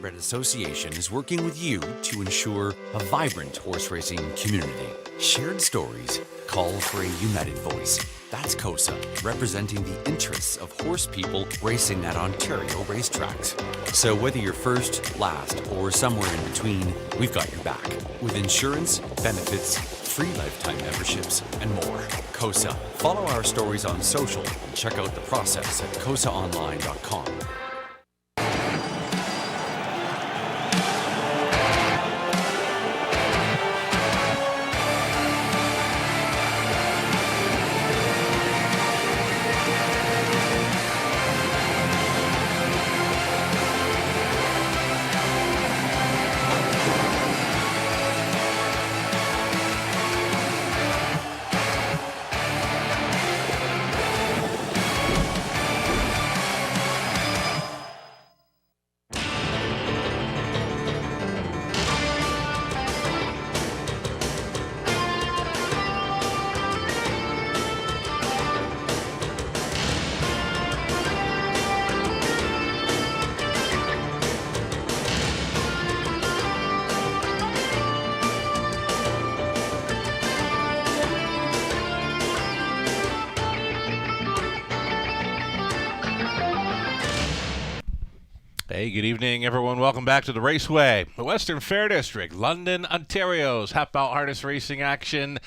Red Association is working with you to ensure a vibrant horse racing community. Shared stories call for a united voice. That's COSA, representing the interests of horse people racing at Ontario racetracks. So whether you're first, last, or somewhere in between, we've got your back. With insurance, benefits, free lifetime memberships, and more. COSA. Follow our stories on social and check out the process at cosaonline.com. Hey, good evening, everyone. Welcome back to the Raceway, the Western Fair District, London, Ontario's half-mile harness racing action.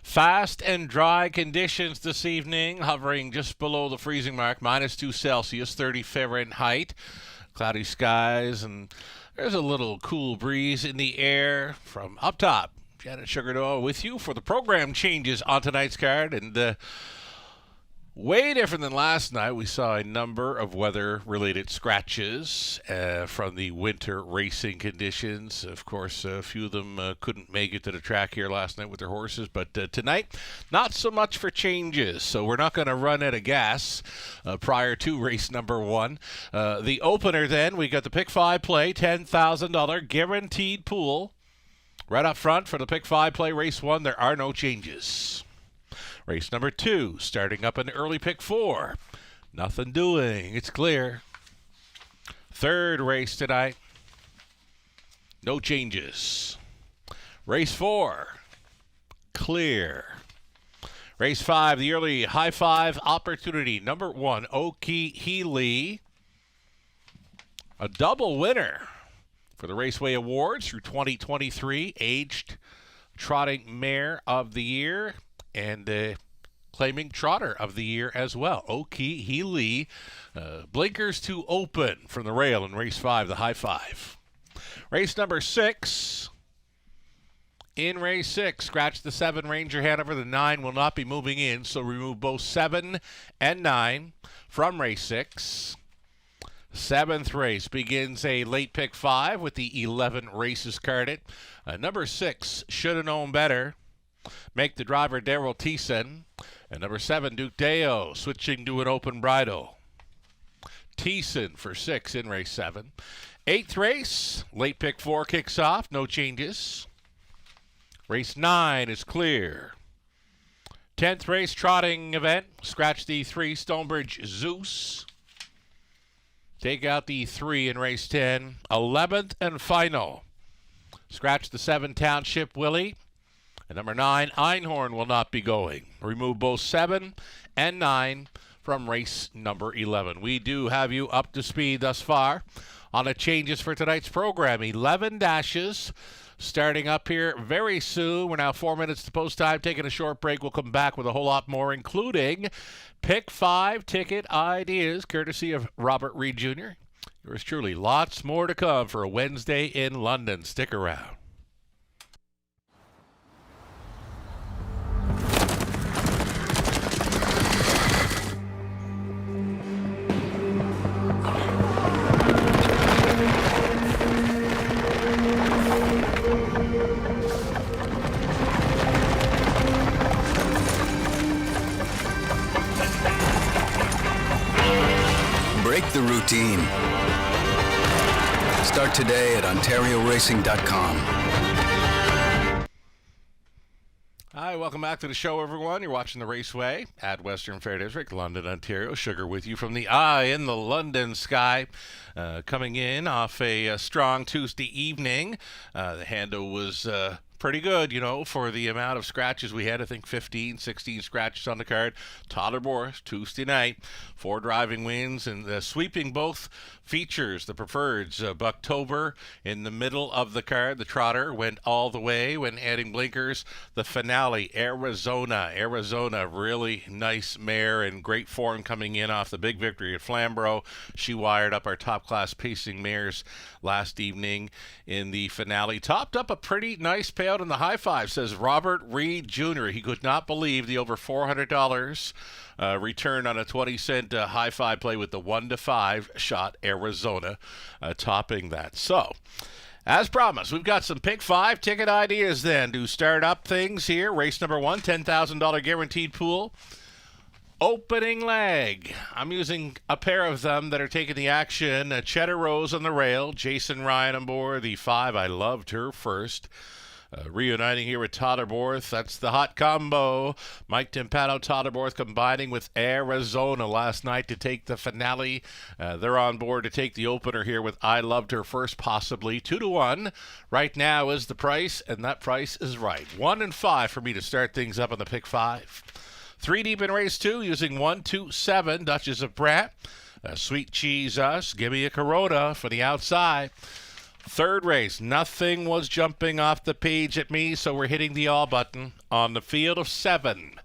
Fast and dry conditions this evening, hovering just below the freezing mark, -2 Celsius, 30 Fahrenheit. Cloudy skies, and there's a little cool breeze in the air from up top. Janet Sugardoll with you for the program changes on tonight's card, and way different than last night. We saw a number of weather-related scratches from the winter racing conditions. Of course, a few of them couldn't make it to the track here last night with their horses, but tonight, not so much for changes. So we're not going to run out of gas prior to race number one. The opener then, we got the Pick 5 play, $10,000 guaranteed pool. Right up front for the Pick 5 play, race one, there are no changes. Race number 2, starting up in early Pick 4. Nothing doing. It's clear. Third race tonight. No changes. Race 4. Clear. Race 5, the early high five opportunity. Number 1, Oki Healy. A double winner for the Raceway Awards through 2023. Aged Trotting Mare of the Year. And claiming Trotter of the Year as well. Oki Healy. Blinkers to open from the rail in race 5, the high five. Race number 6. In race 6, scratch the 7 Ranger Hanover. The 9 will not be moving in, so remove both 7 and 9 from race 6. 7th race begins a late Pick 5 with the 11 races carded. Number 6, should have known better. Make the driver Daryl Thiessen. And number 7, Duke Deo, switching to an open bridle. Thiessen for 6 in race 7. 8th race, late Pick 4 kicks off, no changes. Race 9 is clear. 10th race, trotting event, scratch the 3, Stonebridge Zeus. Take out the 3 in race 10. 11th and final, scratch the 7, Township Willie. And number 9, Einhorn will not be going. Remove both 7 and 9 from race number 11. We do have you up to speed thus far on the changes for tonight's program. 11 dashes starting up here very soon. We're now 4 minutes to post time, taking a short break. We'll come back with a whole lot more, including Pick 5 ticket ideas, courtesy of Robert Reed Jr. Yours truly. Lots more to come for a Wednesday in London. Stick around. Break the routine. Start today at OntarioRacing.com. Hi, welcome back to the show, everyone. You're watching the Raceway at Western Fair District, London, Ontario. Sugar with you from the eye in the London sky. Coming in off a strong Tuesday evening. The handle was pretty good, for the amount of scratches we had. I think 15, 16 scratches on the card. Totterborth, Tuesday night. 4 driving wins and sweeping both features. The preferreds, Bucktober in the middle of the card. The trotter went all the way when adding blinkers. The finale, Arizona. Arizona, really nice mare and great form coming in off the big victory at Flamborough. She wired up our top-class pacing mares last evening in the finale. Topped up a pretty nice payout in the high five, says Robert Reed Jr. He could not believe the over $400 return on a 20-cent high five play with the 1-5 shot Arizona topping that. So, as promised, we've got some Pick 5 ticket ideas then to start up things here. Race number 1, $10,000 guaranteed pool. Opening leg. I'm using a pair of them that are taking the action. Cheddar Rose on the rail. Jason Ryan on board. The 5, I loved her first. Reuniting here with Totterborth. That's the hot combo. Mike Timpano, Totterborth combining with Arizona last night to take the finale. They're on board to take the opener here with I Loved Her First, possibly. 2-1 right now is the price, and that price is right. 1 and 5 for me to start things up on the Pick 5. 3 deep in race 2 using 1, 2, 7. Duchess of Brat. Sweet Cheese Us. Give me a Corona for the outside. Third race, nothing was jumping off the page at me, so we're hitting the all button on the field of 7.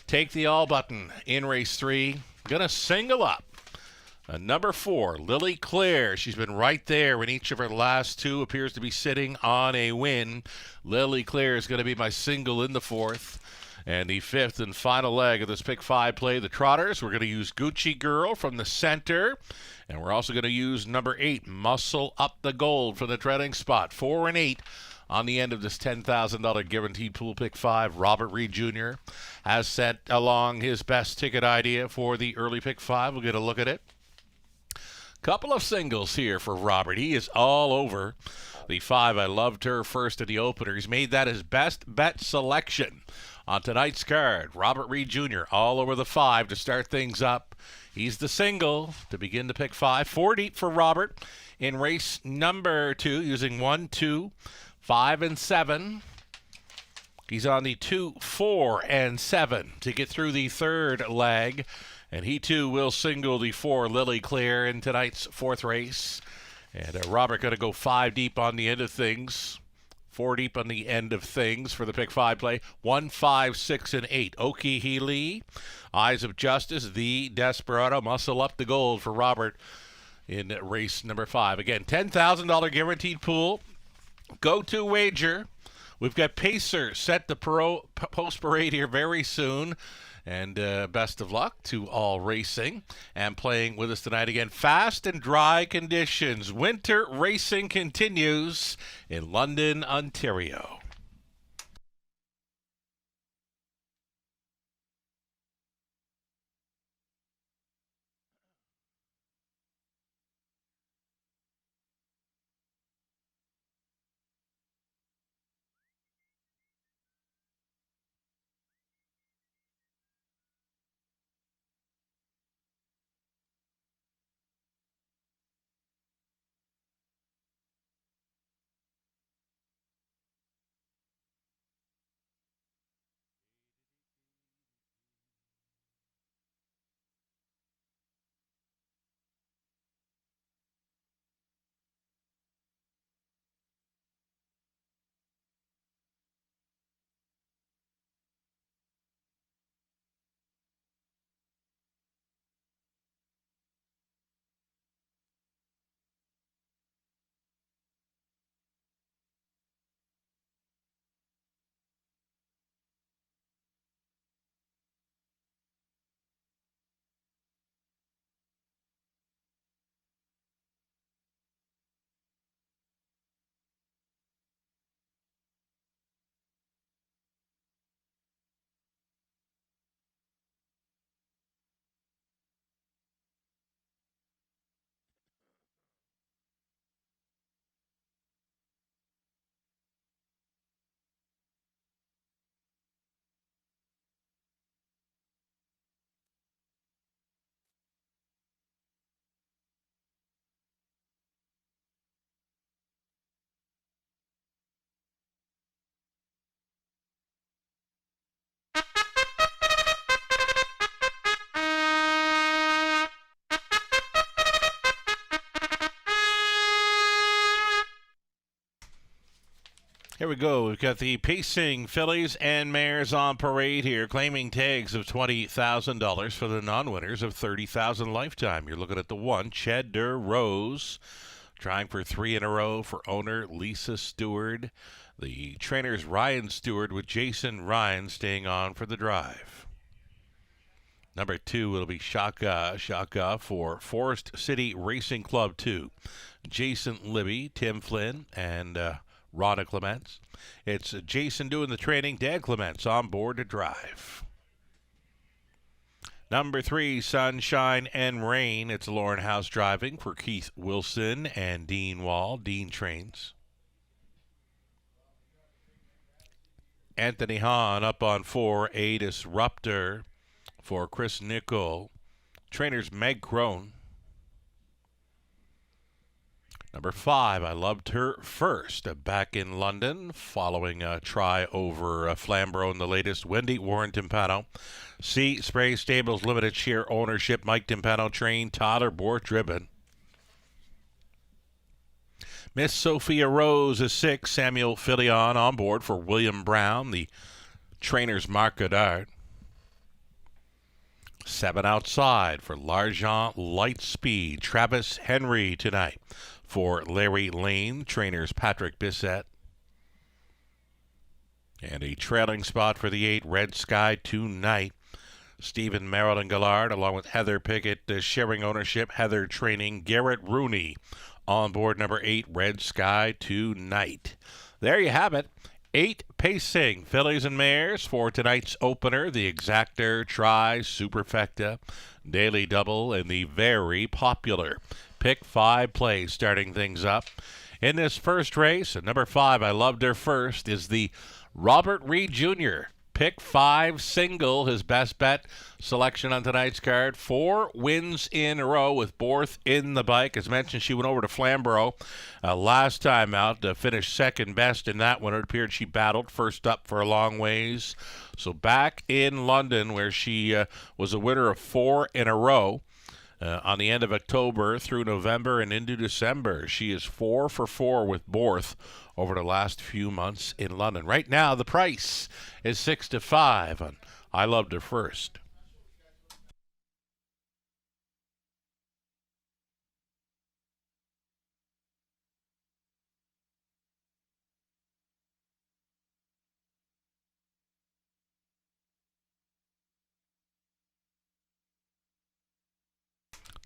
Take the all button in race 3. Gonna single up. Number 4, Lily Claire. She's been right there in each of her last 2. Appears to be sitting on a win. Lily Claire is going to be my single in the 4th. And the 5th and final leg of this Pick 5 play, the Trotters. We're going to use Gucci Girl from the center. And we're also going to use number 8, Muscle Up the Gold for the treading spot. 4 and 8 on the end of this $10,000 guaranteed pool Pick 5. Robert Reed Jr. has sent along his best ticket idea for the early Pick 5. We'll get a look at it. Couple of singles here for Robert. He is all over the 5. I Loved Her First at the opener. He's made that his best bet selection on tonight's card. Robert Reed Jr. all over the 5 to start things up. He's the single to begin the Pick 5. 4 deep for Robert in race number 2 using 1, 2, 5, and 7. He's on the 2, 4, and 7 to get through the third leg. And he, too, will single the 4, Lily Claire, in tonight's 4th race. And Robert going to go 5 deep on the end of things. 4 deep on the end of things for the Pick 5 play. 1, 5, 6, and 8. Oki Healy, Eyes of Justice, the Desperado. Muscle Up the Gold for Robert in race number 5. Again, $10,000 guaranteed pool. Go-to wager. We've got Pacer set to post parade here very soon. And best of luck to all racing. And playing with us tonight again, fast and dry conditions. Winter racing continues in London, Ontario. Here we go. We've got the pacing fillies and mares on parade here, claiming tags of $20,000 for the non-winners of $30,000 lifetime. You're looking at the one, Cheddar Rose, trying for 3 in a row for owner Lisa Stewart. The trainer's Ryan Stewart with Jason Ryan staying on for the drive. Number 2 will be Shaka for Forest City Racing Club 2. Jason Libby, Tim Flynn, and Rhonda Clements. It's Jason doing the training, Dad Clements on board to drive. Number 3, Sunshine and Rain. It's Lauren House driving for Keith Wilson and Dean Wall. Dean trains. Anthony Hahn up on 4, A Disruptor for Chris Nickel. Trainers Meg Crone. Number 5, I Loved Her First, back in London, following a try over Flamborough in the latest. Wendy Warren Timpano. Sea Spray Stables Limited Share Ownership, Mike Timpano trained, Tyler Borth driven. Miss Sophia Rose is 6, Samuel Filion on board for William Brown, the trainer's Mark Goddard. 7 outside for L'Argent Lightspeed, Travis Henry tonight. For Larry Lane, trainers Patrick Bissett. And a trailing spot for the 8, Red Sky tonight. Stephen Marilyn Gallard along with Heather Pickett sharing ownership. Heather training Garrett Rooney on board number 8, Red Sky tonight. There you have it. 8 pacing fillies and mares for tonight's opener. The Exactor, Tri, Superfecta, Daily Double, and the very popular Pick 5 play starting things up. In this first race, number 5, I Loved Her First, is the Robert Reed Jr. Pick 5 single, his best bet selection on tonight's card. 4 wins in a row with Borth in the bike. As mentioned, she went over to Flamborough last time out, finished second best in that one. It appeared she battled first up for a long ways. So back in London, where she was a winner of 4 in a row. On the end of October through November and into December, she is 4 for 4 with Borth over the last few months in London. Right now, the price is 6 to 5 on I Loved Her First.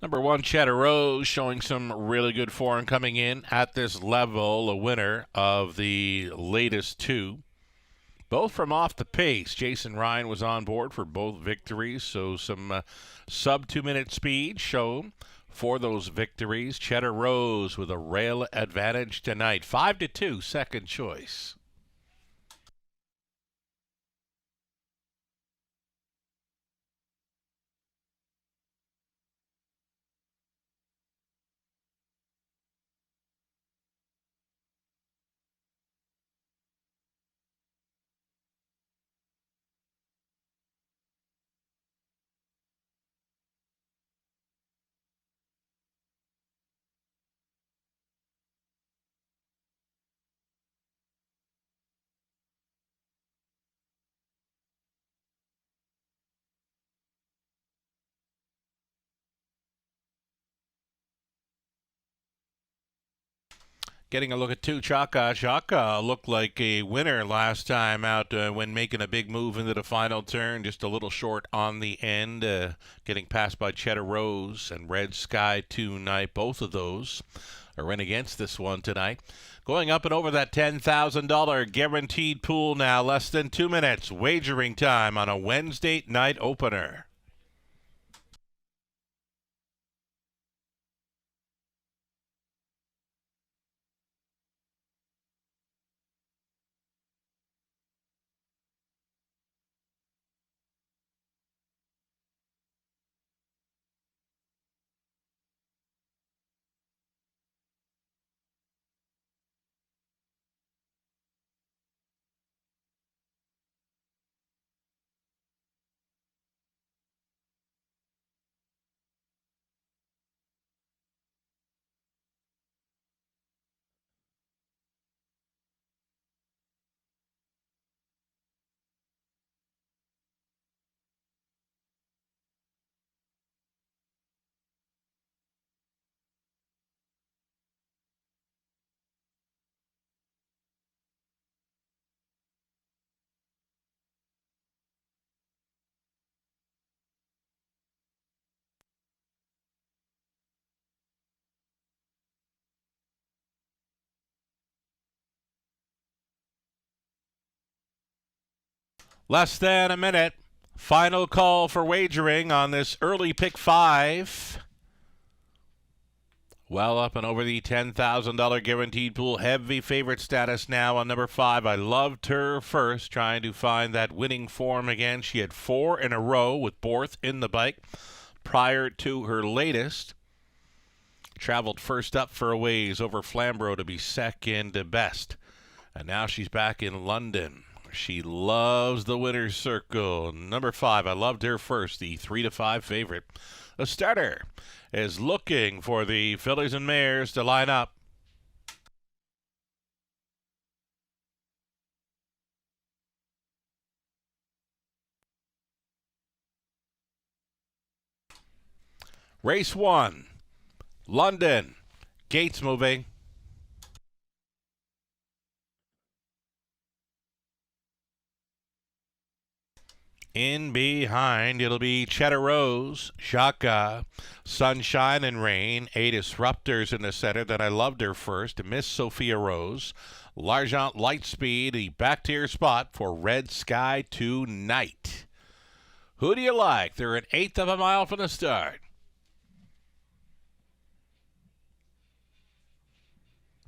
Number 1, Cheddar Rose, showing some really good form coming in at this level. A winner of the latest 2. Both from off the pace. Jason Ryan was on board for both victories, so some sub 2-minute speed shown for those victories. Cheddar Rose with a rail advantage tonight. 5 to 2, second choice. Getting a look at 2, Chaka. Chaka looked like a winner last time out when making a big move into the final turn. Just a little short on the end. Getting passed by Cheddar Rose and Red Sky tonight. Both of those are in against this one tonight. Going up and over that $10,000 guaranteed pool now. Less than 2 minutes. Wagering time on a Wednesday night opener. Less than a minute. Final call for wagering on this early pick 5. Well up and over the $10,000 guaranteed pool. Heavy favorite status now on number 5. I Loved Her First, trying to find that winning form again. She had 4 in a row with Borth in the bike prior to her latest. Traveled first up for a ways over Flamborough to be second best. And now she's back in London. She loves the winner's circle. Number 5, I Loved Her First, the 3-5 favorite. The starter is looking for the fillies and mares to line up. Race 1, London. Gates moving. In behind, it'll be Cheddar Rose, Shaka, Sunshine and Rain, 8 Disruptors in the center. Then I Loved Her First, Miss Sophia Rose, L'Argent Lightspeed, the back tier spot for Red Sky Tonight. Who do you like? They're an 1/8 of a mile from the start.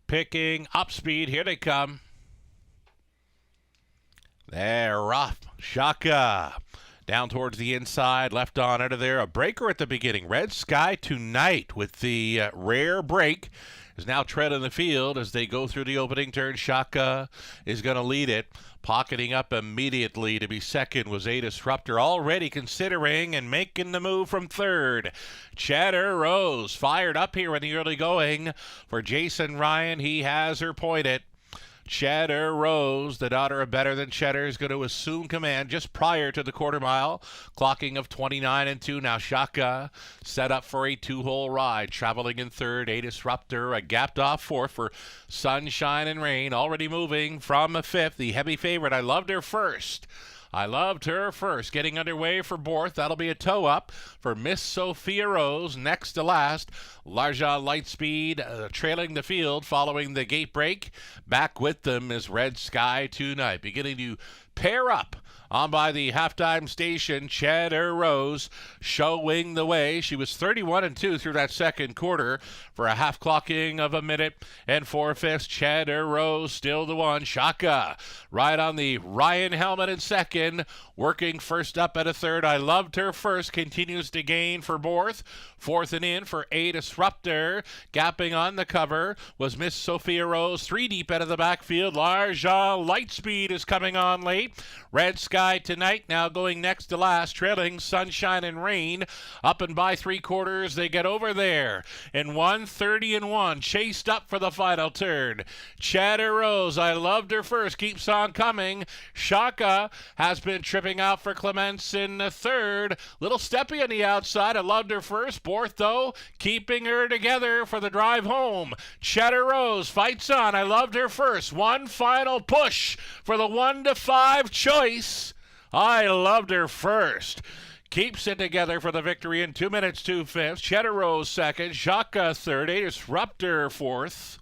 Picking up speed, here they come. They're off. Shaka. Down towards the inside, left on out of there. A breaker at the beginning. Red Sky Tonight with the rare break is now treading the field as they go through the opening turn. Shaka is going to lead it. Pocketing up immediately to be second was 8 Disruptor, already considering and making the move from third. Cheddar Rose fired up here in the early going for Jason Ryan. He has her pointed. Cheddar Rose, the daughter of Better Than Cheddar, is going to assume command just prior to the quarter mile. Clocking of 29-2. Now Shaka set up for a 2-hole ride. Traveling in third, 8 Disruptor, a gapped off fourth for Sunshine and Rain. Already moving from a fifth. The heavy favorite, I Loved Her First. I Loved Her First. Getting underway for Borth. That'll be a toe up for Miss Sophia Rose. Next to last, L'Argent Lightspeed trailing the field following the gate break. Back with them is Red Sky Tonight. Beginning to pair up on by the halftime station. Cheddar Rose showing the way. She was 31-2 through that second quarter for a half clocking of a minute and 4/5. Cheddar Rose still the one. Shaka right on the Ryan helmet in second. Working first up at a third. I Loved Her First continues to gain for Borth. Fourth and in for 8 Disruptor. Gapping on the cover was Miss Sophia Rose. 3 deep out of the backfield. L'Argent Lightspeed is coming on late. Red Sky Tonight now going next to last, trailing Sunshine and Rain. Up and by 3/4, they get over there. In 1:30-1, chased up for the final turn. Cheddar Rose, I Loved Her First, keeps on coming. Shaka has been tripping out for Clements in the third. Little steppy on the outside, I Loved Her First. Borth, though, keeping her together for the drive home. Cheddar Rose fights on, I Loved Her First. One final push for the 1-5 choice. I Loved Her First. Keeps it together for the victory in 2 minutes, 2/5. Cheddar Rose second. Shaka third. 8 Disruptor fourth.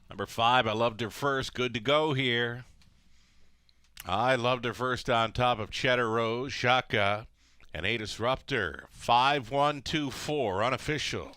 Number 5, I Loved Her First. Good to go here. I Loved Her First on top of Cheddar Rose, Shaka, and 8 Disruptor. 5-1-2-4, unofficial.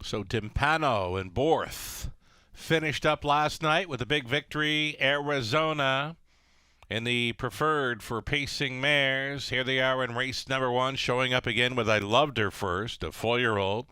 So Timpano and Borth finished up last night with a big victory. Arizona in the preferred for pacing mares. Here they are in race number 1, showing up again with I Loved Her First, a 4-year-old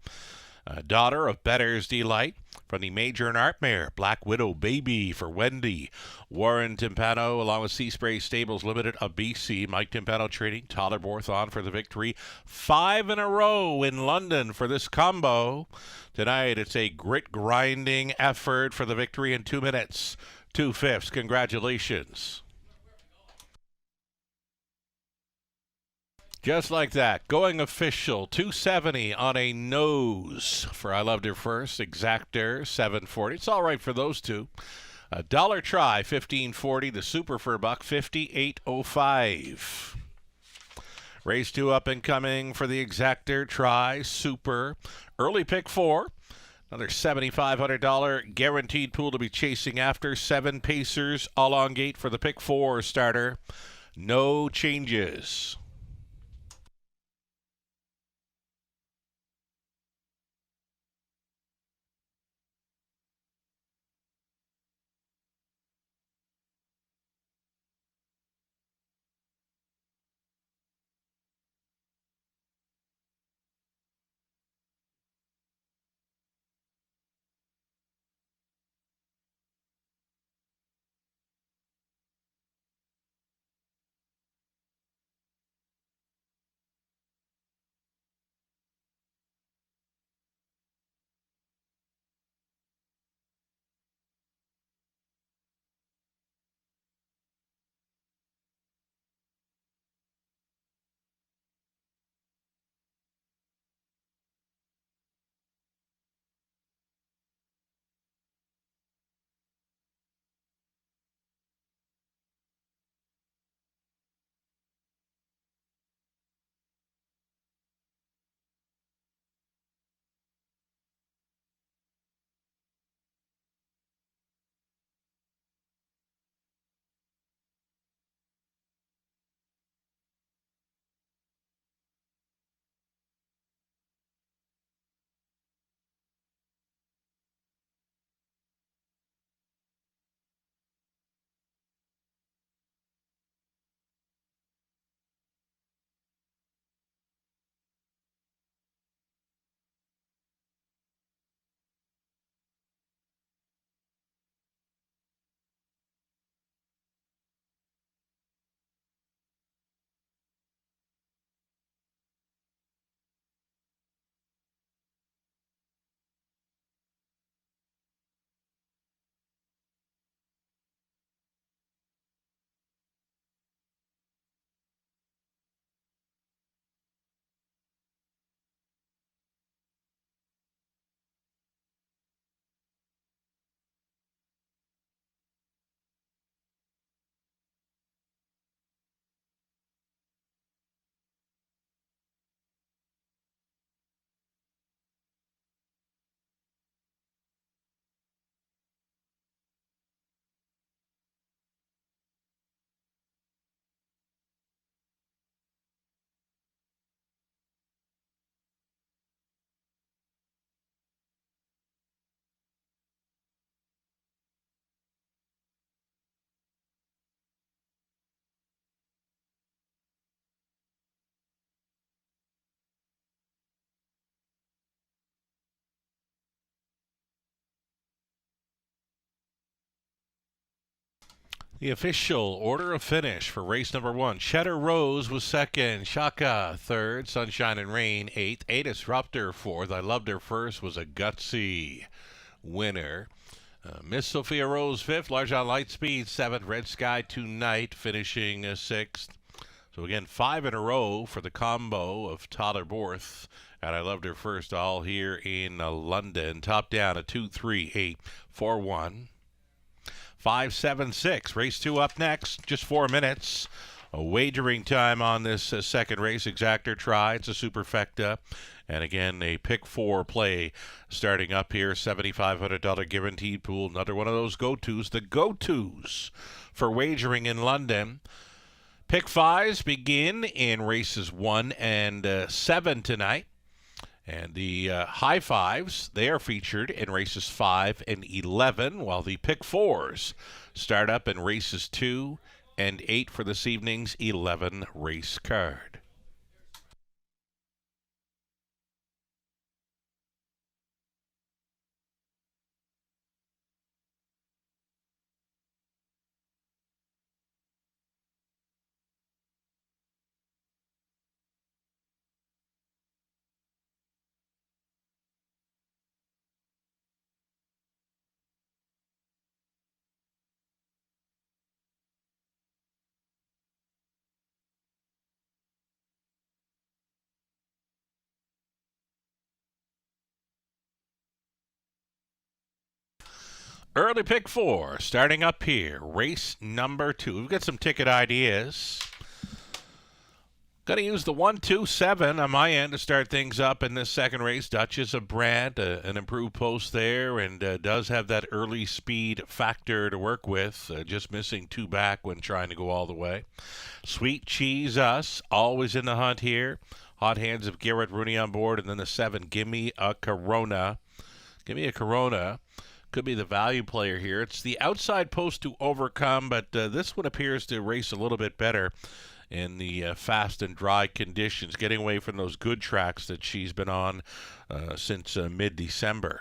daughter of Better's Delight. From the Major and Art mare, Black Widow Baby for Wendy. Warren Timpano, along with Seaspray Stables Limited of BC. Mike Timpano training. Tyler Borth on for the victory. 5 in a row in London for this combo. Tonight, it's a grit-grinding effort for the victory in 2 minutes, 2/5. Congratulations. Just like that, going official, 270 on a nose for I Loved Her First. Exactor, 740. It's all right for those two. A dollar try, 1540. The Super for $1, 5805. Race 2 up and coming for the Exactor try, Super. Early pick 4. Another $7,500 guaranteed pool to be chasing after. 7 pacers, all on gate for the pick 4 starter. No changes. The official order of finish for race number 1. Cheddar Rose was second. Shaka third. Sunshine and Rain 8th. A Disruptor 4th. I Loved Her First was a gutsy winner. Miss Sophia Rose 5th. Large on Lightspeed 7th. Red Sky Tonight finishing 6th. So again, 5 in a row for the combo of Tyler Borth and I Loved Her First, all here in London. Top down a 2-3-8-4-1. 5-7-6. Race 2 up next. Just 4 minutes. A wagering time on this second race. Exactor try. It's a superfecta. And again, a pick 4 play starting up here. $7,500 guaranteed pool. Another one of those go-tos. The go-tos for wagering in London. Pick 5s begin in races 1 and 7 tonight. And the high fives, they are featured in races 5 and 11, while the pick fours start up in races 2 and 8 for this evening's 11 race card. Early pick four, starting up here, race number 2. We've got some ticket ideas. Going to use the 1-2-7 on my end to start things up in this second race. Duchess of Brant, an improved post there, and does have that early speed factor to work with, just missing 2 back when trying to go all the way. Sweet Cheese Us, always in the hunt here. Hot Hands of Garrett Rooney on board, and then the 7, Gimme a Corona. Give me a Corona. Could be the value player here. It's the outside post to overcome, but this one appears to race a little bit better in the fast and dry conditions, getting away from those good tracks that she's been on since mid-December.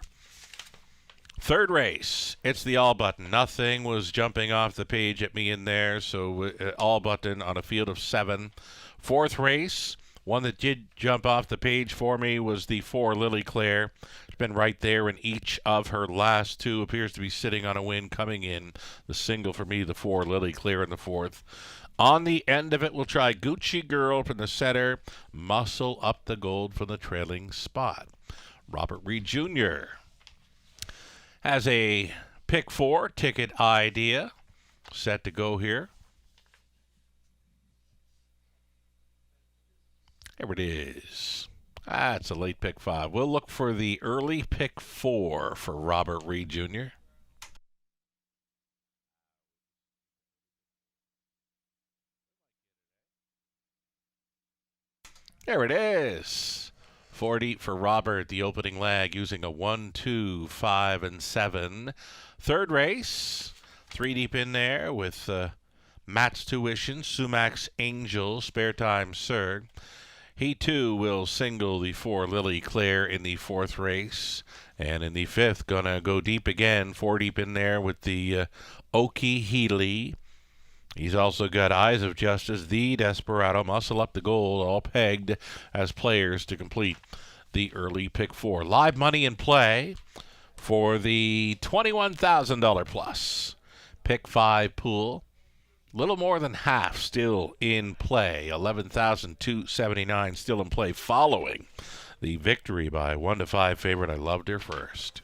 Third race, it's the all button. Nothing was jumping off the page at me in there, so all button on a field of 7. Fourth race, one that did jump off the page for me was the 4 Lily Claire. She's been right there in each of her last 2. Appears to be sitting on a win coming in. The single for me, the 4 Lily Claire in the 4th. On the end of it, we'll try Gucci Girl from the center. Muscle Up the Gold from the trailing spot. Robert Reed Jr. has a pick 4 ticket idea set to go here. There it is. It's a late pick 5. We'll look for the early pick 4 for Robert Reed Jr. There it is. 4 deep for Robert, the opening leg, using a 1, 2, 5, and 7. Third race, 3 deep in there with Matt's Tuition, Sumax Angel, Spare Time Sir. He, too, will single the 4 Lily Claire in the 4th race. And in the 5th, going to go deep again, 4 deep in there with the Okie Healy. He's also got Eyes of Justice, the Desperado, Muscle Up the Gold, all pegged as players to complete the early pick 4. Live money in play for the $21,000 plus pick 5 pool. Little more than half still in play. 11,279 still in play following the victory by 1-5 favorite. I Loved Her First.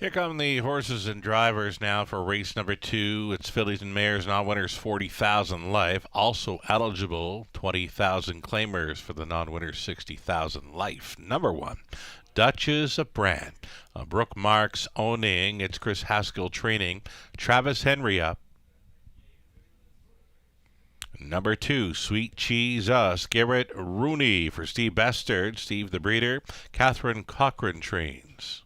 Here come the horses and drivers now for race number 2. It's fillies and mares, non-winners 40,000 life. Also eligible 20,000 claimers for the non-winners 60,000 life. Number 1, Duchess of Brand. Brooke Marks owning. It's Chris Haskell training. Travis Henry up. Number 2, Sweet Cheese Us. Garrett Rooney for Steve Bestard. Steve the breeder. Catherine Cochran trains.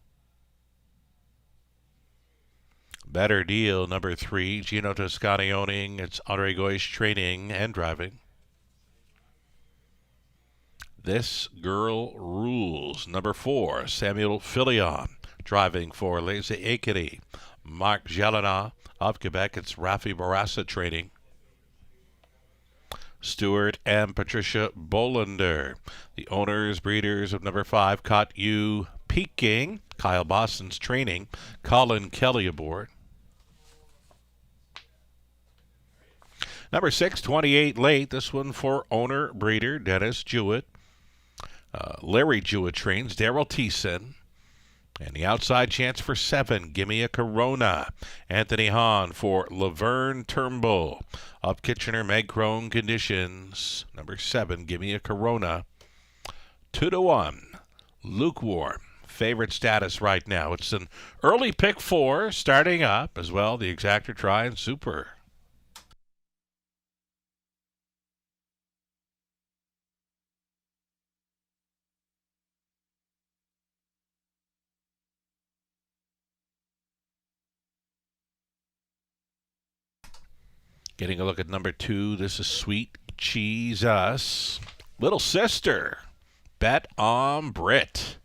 Better Deal, number 3, Gino Toscani owning. It's Andre Goish training and driving. This Girl Rules, number 4, Samuel Filion driving for Les Écuries. Marc Jalana of Quebec. It's Rafi Barassa training. Stuart and Patricia Bolander, the owners, breeders of number 5, Caught You Peking. Kyle Boston's training. Colin Kelly aboard. Number 6, 28 late. This one for owner, breeder, Dennis Jewett. Larry Jewett trains. Daryl Thiessen. And the outside chance for 7, Gimme a Corona. Anthony Hahn for Laverne Turnbull. Up Kitchener, Meg Crone conditions. Number 7, Gimme a Corona. 2-1. Lukewarm. Favorite status right now. It's an early pick 4 starting up as well. The Exactor Try and Super. Getting a look at number 2. This is Sweet Cheese Us. Little Sister. Bet on Brit.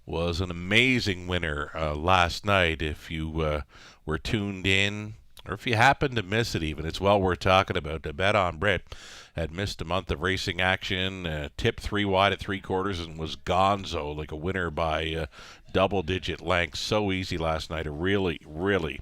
Was an amazing winner last night. If you were tuned in, or if you happened to miss it even, it's well worth talking about. The Bet on Brit had missed a month of racing action, tipped 3 wide at 3/4 and was gonzo, like a winner by double-digit lengths. So easy last night. A really, really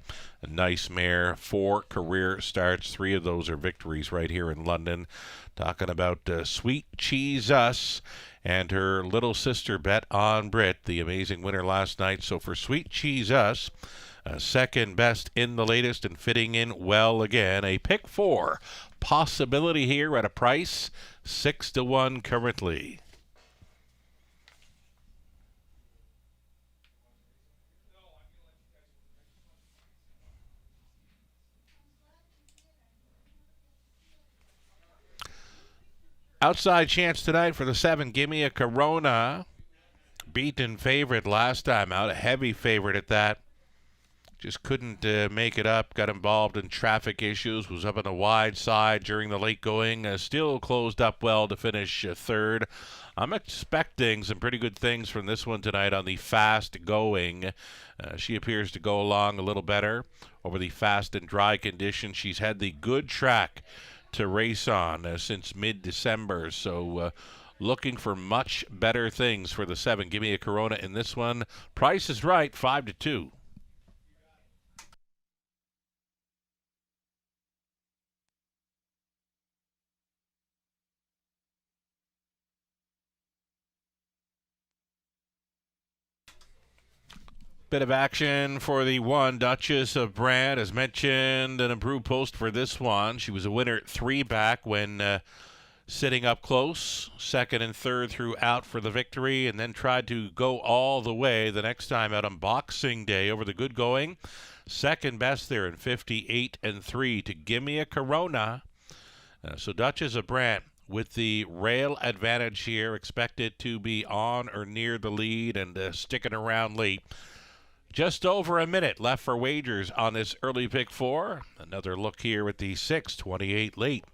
nice mare. 4 career starts. 3 of those are victories right here in London. Talking about Sweet Cheese Us and her little sister Bet on Brit, the amazing winner last night. So for Sweet Cheese Us, second best in the latest and fitting in well again. A pick 4 possibility here at a price 6-1 currently. Outside chance tonight for the 7, Gimme a Corona. Beaten favorite last time out, a heavy favorite at that. Just couldn't make it up, got involved in traffic issues, was up on the wide side during the late going, still closed up well to finish 3rd. I'm expecting some pretty good things from this one tonight on the fast going. She appears to go along a little better over the fast and dry conditions. She's had the good track to race on since mid-December, so looking for much better things for the 7. Give me a Corona in this one. Price is right, 5-2. Bit of action for the 1, Duchess of Brand. As mentioned, an improved post for this one. She was a winner at 3 back when sitting up close. 2nd and 3rd throughout for the victory, and then tried to go all the way the next time out on Boxing Day over the good going. 2nd best there in 58 and 3 to Gimme a Corona. So Duchess of Brand with the rail advantage here, expected to be on or near the lead and sticking around late. Just over a minute left for wagers on this early pick 4. Another look here at the 6, 28 late.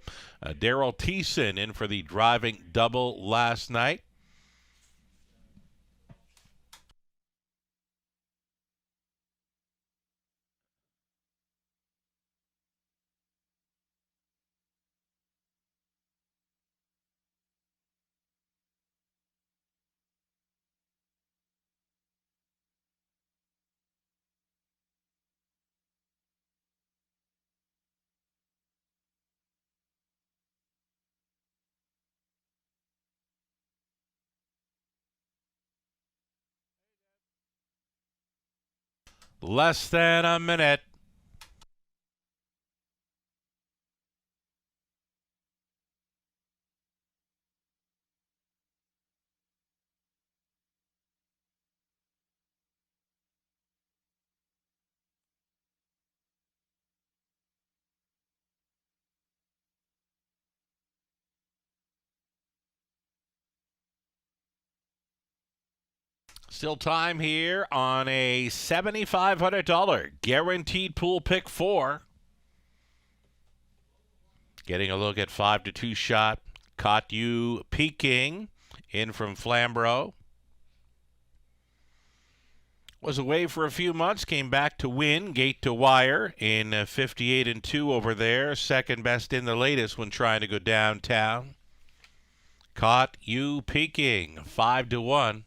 Daryl Thiessen in for the driving double last night. less than a minute. Still time here on a $7,500 guaranteed pool pick 4. Getting a look at 5-2 shot. Caught You Peking in from Flamborough. Was away for a few months, came back to win gate to wire in 58-2 over there. Second best in the latest when trying to go downtown. Caught You Peking 5-1.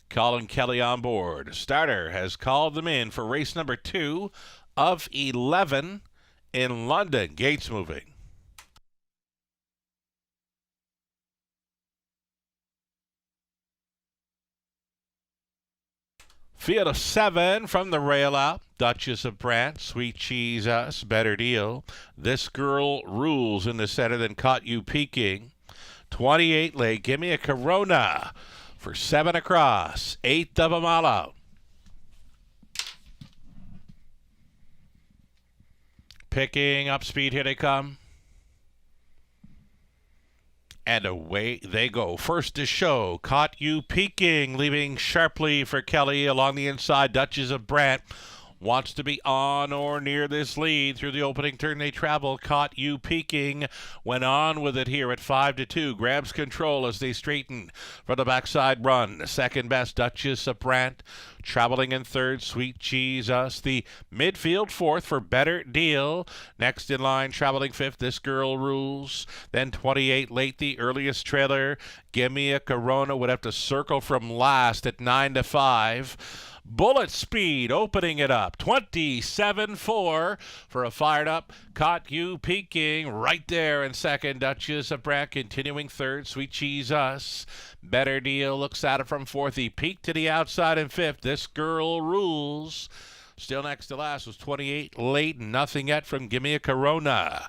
Colin Kelly on board. Starter has called them in for race number 2 of 11 in London. Gates moving. Field of 7 from the rail out. Duchess of Brant, Sweet Cheese Us, Better Deal. This Girl Rules in the center, then Caught You Peking. 28 late. Give Me a Corona for 7 across. 8th of a mile out. Picking up speed. Here they come. And away they go. First to show. Caught You Peking, leaving sharply for Kelly along the inside. Duchess of Brant wants to be on or near this lead. Through the opening turn they travel. Caught You Peking went on with it here at 5-2. Grabs control as they straighten for the backside run. Second best, Duchess of Brant. Traveling in third, Sweet Cheese Us. The midfield fourth for Better Deal. Next in line, traveling fifth, This Girl Rules. Then 28 late, the earliest trailer. Give Me a Corona would have to circle from last at 9-5. Bullet Speed opening it up. 27-4 for a fired up. Caught You Peking right there in second. Duchess of Brant continuing third. Sweet Cheese Us. Better Deal looks at it from fourth. He peaked to the outside in fifth. This Girl Rules. Still next to last was 28 late. Nothing yet from Give Me a Corona.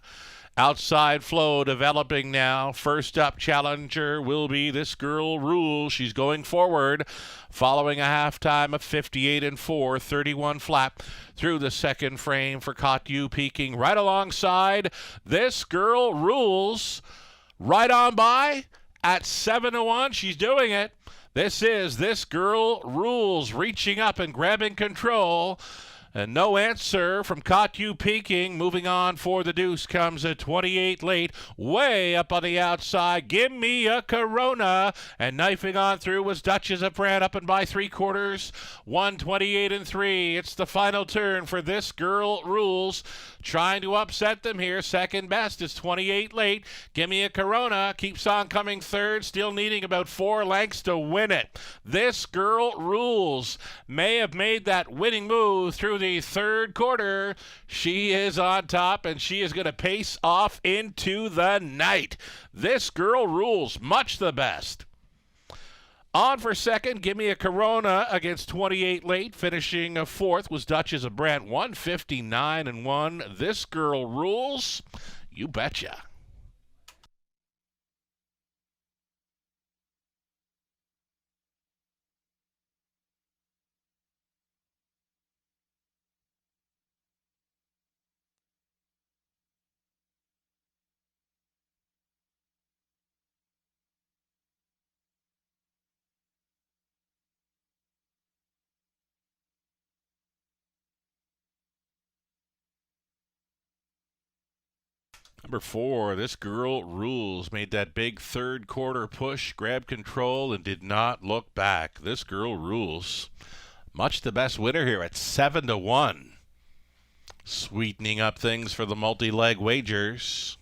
Outside flow developing now. First up challenger will be This Girl Rules. She's going forward following a halftime of 58-4, 31 flat through the second frame for Caught You Peking. Right alongside This Girl Rules. Right on by at 7-1. She's doing it. This is This Girl Rules reaching up and grabbing control. And no answer from Caught You Peking. Moving on for the deuce comes a 28 late. Way up on the outside. Give Me a Corona. And knifing on through was Duchess of Brant up and by 3/4. 128-3. It's the final turn for This Girl Rules. Trying to upset them here. Second best is 28 late. Give Me a Corona. Keeps on coming third. Still needing about 4 lengths to win it. This Girl Rules may have made that winning move through the third quarter. She is on top, and she is going to pace off into the night. This Girl Rules, much the best. On for second, Give Me a Corona against 28 late. Finishing fourth was Duchess of Brant, 159-1. This Girl Rules, you betcha. Number 4, This Girl Rules made that big third quarter push, grabbed control, and did not look back. This Girl Rules, much the best winner here at 7-1. Sweetening up things for the multi-leg wagers.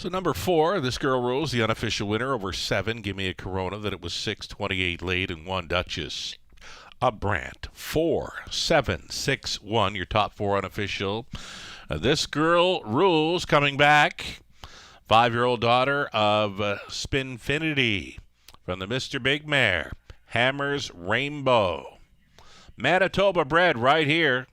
So number 4, this girl rules, the unofficial winner over 7. Give me a Corona. That it was 6:28 late and 1 Duchess. A Brant 4, 7, 6, 1. Your top 4 unofficial. This girl rules coming back. 5-year-old daughter of Spinfinity from the Mr. Big Mare. Hammers Rainbow. Manitoba bred right here.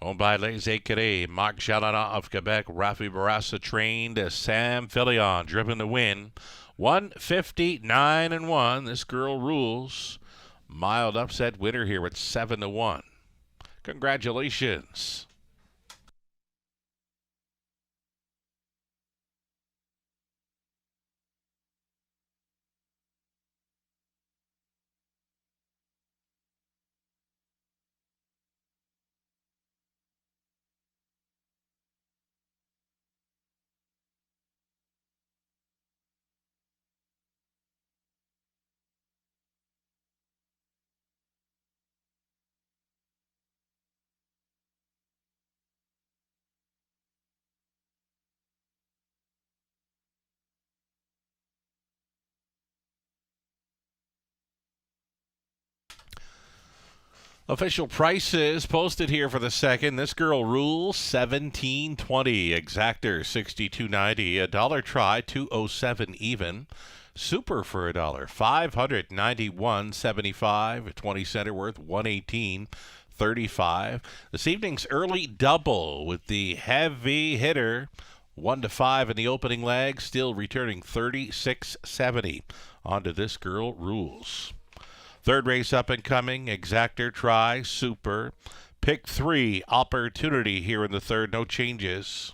Owned by Les Écuries, Marc Jalana of Quebec, Rafi Barassa trained, Sam Filion driven to win. 159-1. This girl rules. Mild upset winner here at 7-1. Congratulations. Official prices posted here for the second. This girl rules $17.20. Exactor $62.90. A dollar try $2.07 even. Super for a dollar $591.75. 20 center worth $118.35. This evening's early double with the heavy hitter 1 to 5 in the opening leg, still returning $36.70. On to this girl rules. Third race up and coming, Exactor, Try, Super. Pick 3, Opportunity here in the third, no changes.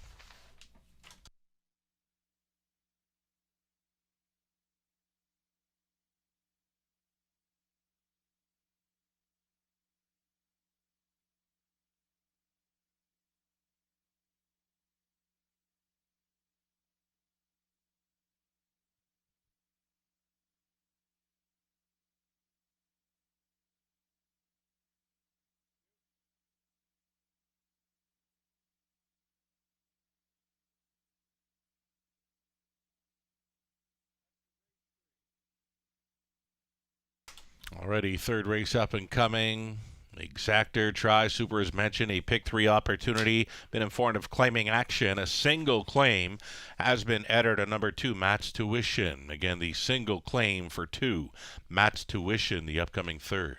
Already third race up and coming. Exactor, Try, Super as mentioned, a pick 3 opportunity. Been informed of claiming action. A single claim has been entered at number 2, Matt's Tuition. Again, the single claim for 2, Matt's Tuition, the upcoming third.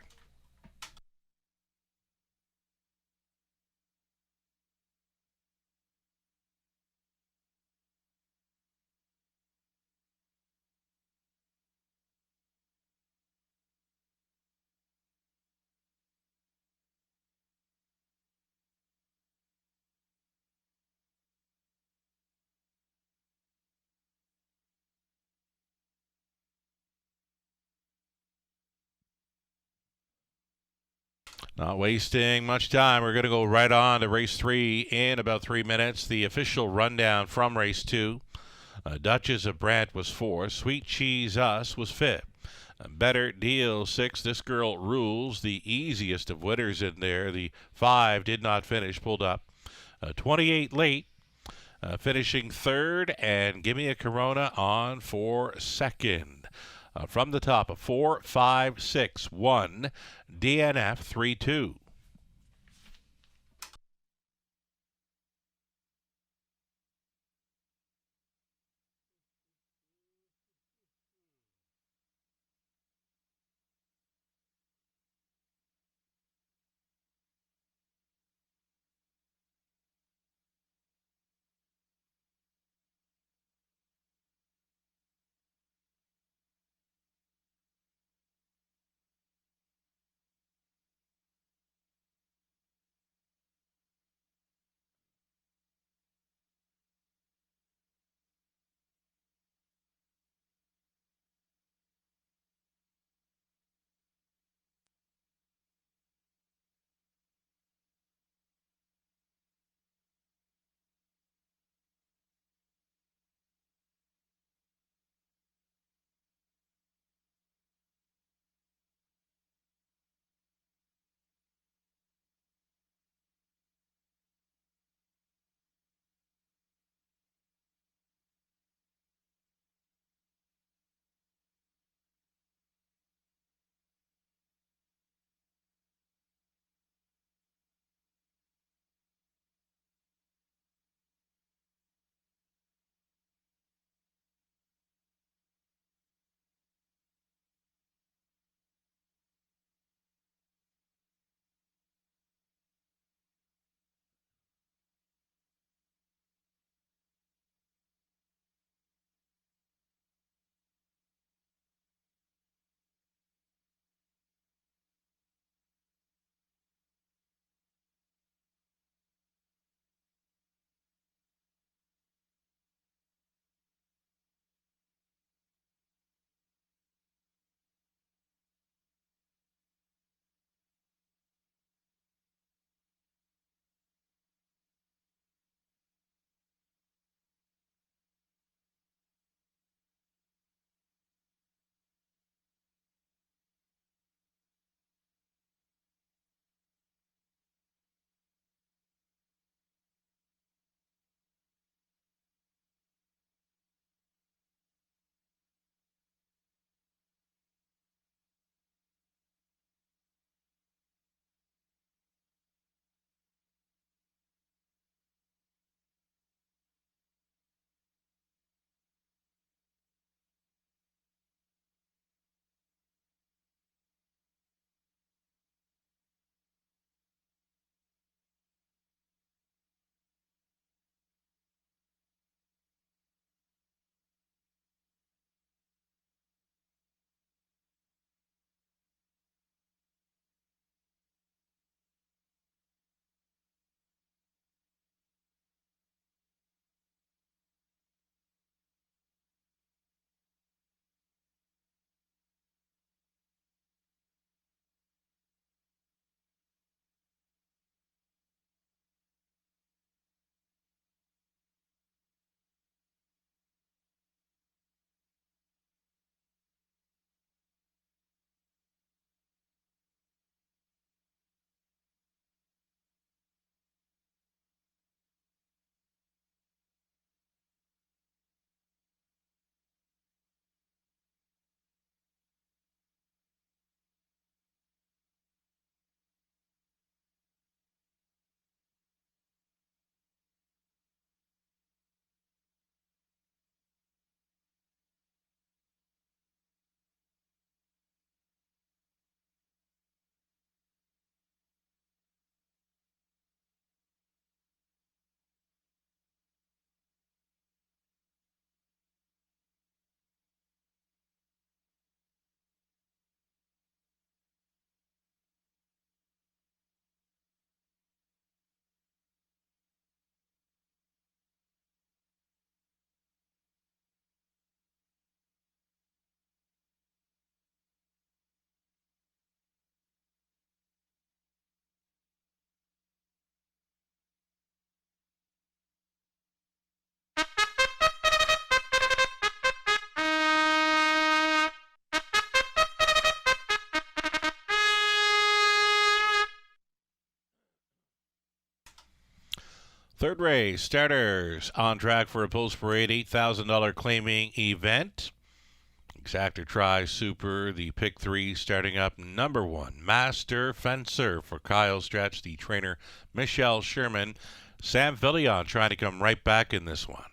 Not wasting much time. We're going to go right on to race 3 in about 3 minutes. The official rundown from race 2. Duchess of Brant was 4. Sweet Cheese Us was 5th. Better Deal 6. This girl rules. The easiest of winners in there. The 5 did not finish. Pulled up. 28 late. Finishing third. And Give Me a Corona on for second. From the top of 4, 5, 6, 1. DNF 3, 2. Third race, starters on track for a Post Parade $8,000 claiming event. Exactor Tri Super, the pick 3 starting up. Number 1, Master Fencer for Kyle Stretch, the trainer Michelle Sherman. Sam Villion trying to come right back in this one.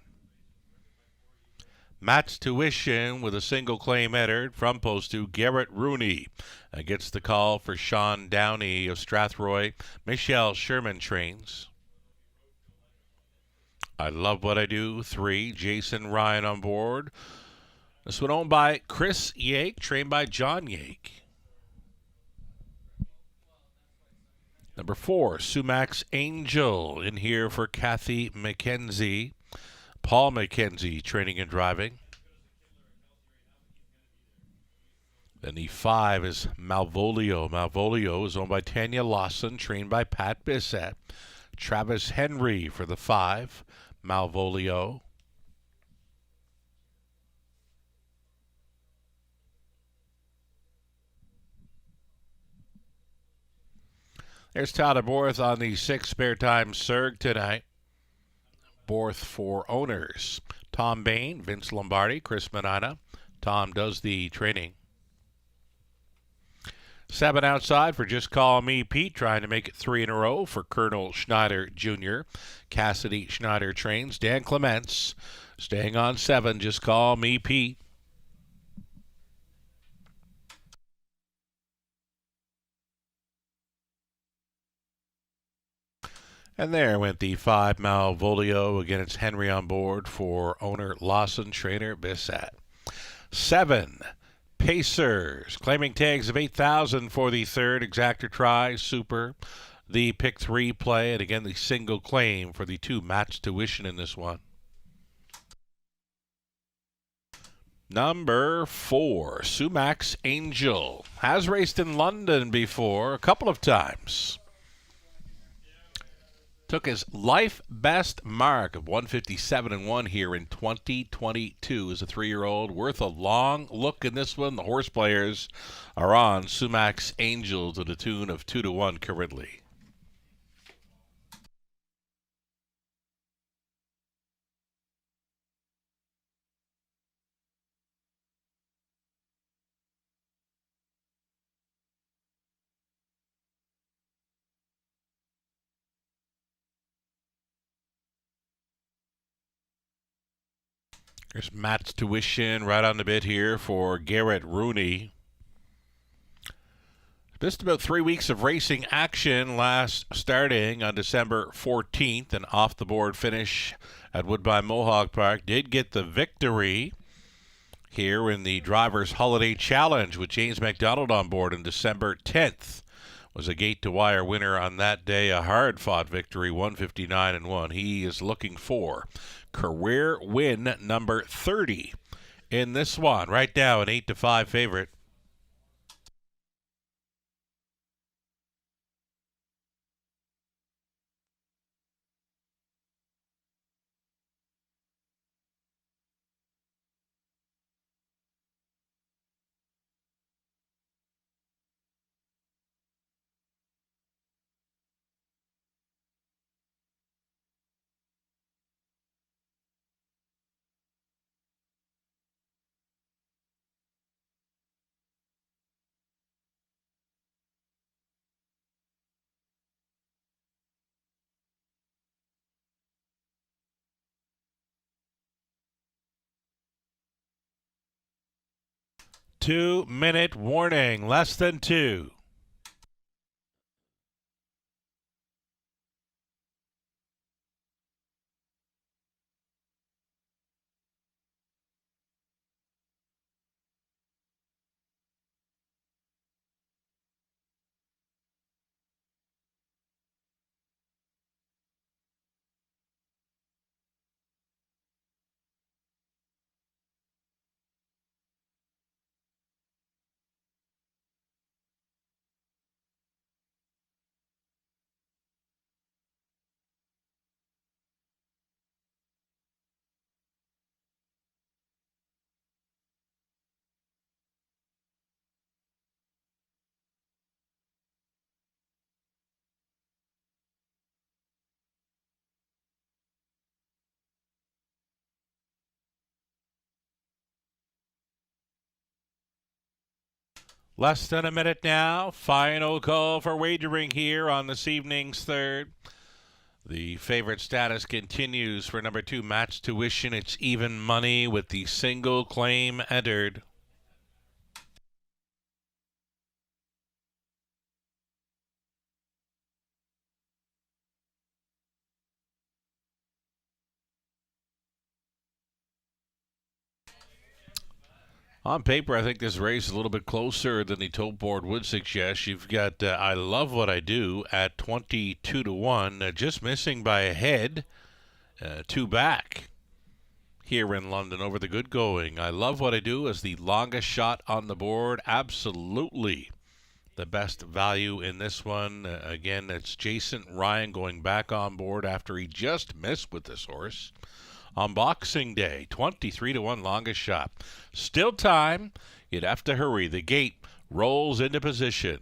Matt's Tuition with a single claim entered from Post 2, Garrett Rooney. Gets the call for Sean Downey of Strathroy. Michelle Sherman trains. I Love What I Do, 3, Jason Ryan on board. This one owned by Chris Yake, trained by John Yake. Number 4, Sumax Angel in here for Kathy McKenzie. Paul McKenzie training and driving. Then the 5 is Malvolio. Malvolio is owned by Tanya Lawson, trained by Pat Bissett. Travis Henry for the 5, Malvolio. There's Tyler Borth on the 6 spare time Surg tonight. Borth for owners. Tom Bain, Vince Lombardi, Chris Manana. Tom does the training. 7 outside for Just Call Me Pete, trying to make it 3 in a row for Colonel Schneider Jr. Cassidy Schneider trains. Dan Clements staying on 7, Just Call Me Pete. And there went the 5 Malvolio. Again, it's Henry on board for owner Lawson, trainer Bissett. 7 Pacers, claiming tags of $8,000 for the 3rd Exactor Tri Super. The pick 3 play, and again the single claim for the 2 Matt's Tuition in this one. Number 4, Sumax Angel. Has raced in London before a couple of times. Took his life best mark of 157-1 here in 2022 as a 3-year-old. Worth a long look in this one. The horse players are on Sumax Angel to the tune of 2-1 currently. There's Matt's Tuition right on the bit here for Garrett Rooney. Just about 3 weeks of racing action last starting on December 14th. An off-the-board finish at Woodbine Mohawk Park. Did get the victory here in the Drivers' Holiday Challenge with James McDonald on board on December 10th. Was a gate-to-wire winner on that day. A hard-fought victory, 159-1. He is looking for career win number 30 in this one. Right now, an 8-5 favorite. Two-minute warning, less than 2. Less than a minute now. Final call for wagering here on this evening's third. The favorite status continues for number 2, Match Tuition. It's even money with the single claim entered. On paper, I think this race is a little bit closer than the tote board would suggest. You've got I Love What I Do at 22-1, just missing by a head, 2 back here in London over the good going. I Love What I Do as the longest shot on the board. Absolutely the best value in this one. Again, it's Jason Ryan going back on board after he just missed with this horse on Boxing Day. 23-1 longest shot. Still time. You'd have to hurry. The gate rolls into position.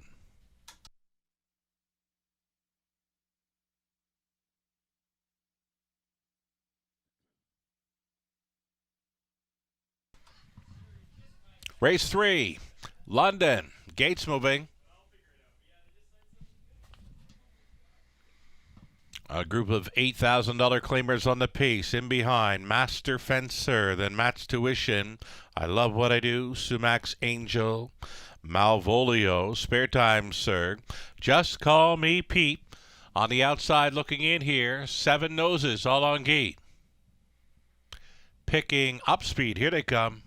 Race 3, London. Gates moving. A group of $8,000 claimers on the pace. In behind, Master Fencer, then Match Tuition. I Love What I Do, Sumax Angel, Malvolio, Spare Time Sir, Just Call Me Pete. On the outside looking in here, 7 noses all on gate. Picking up speed. Here they come.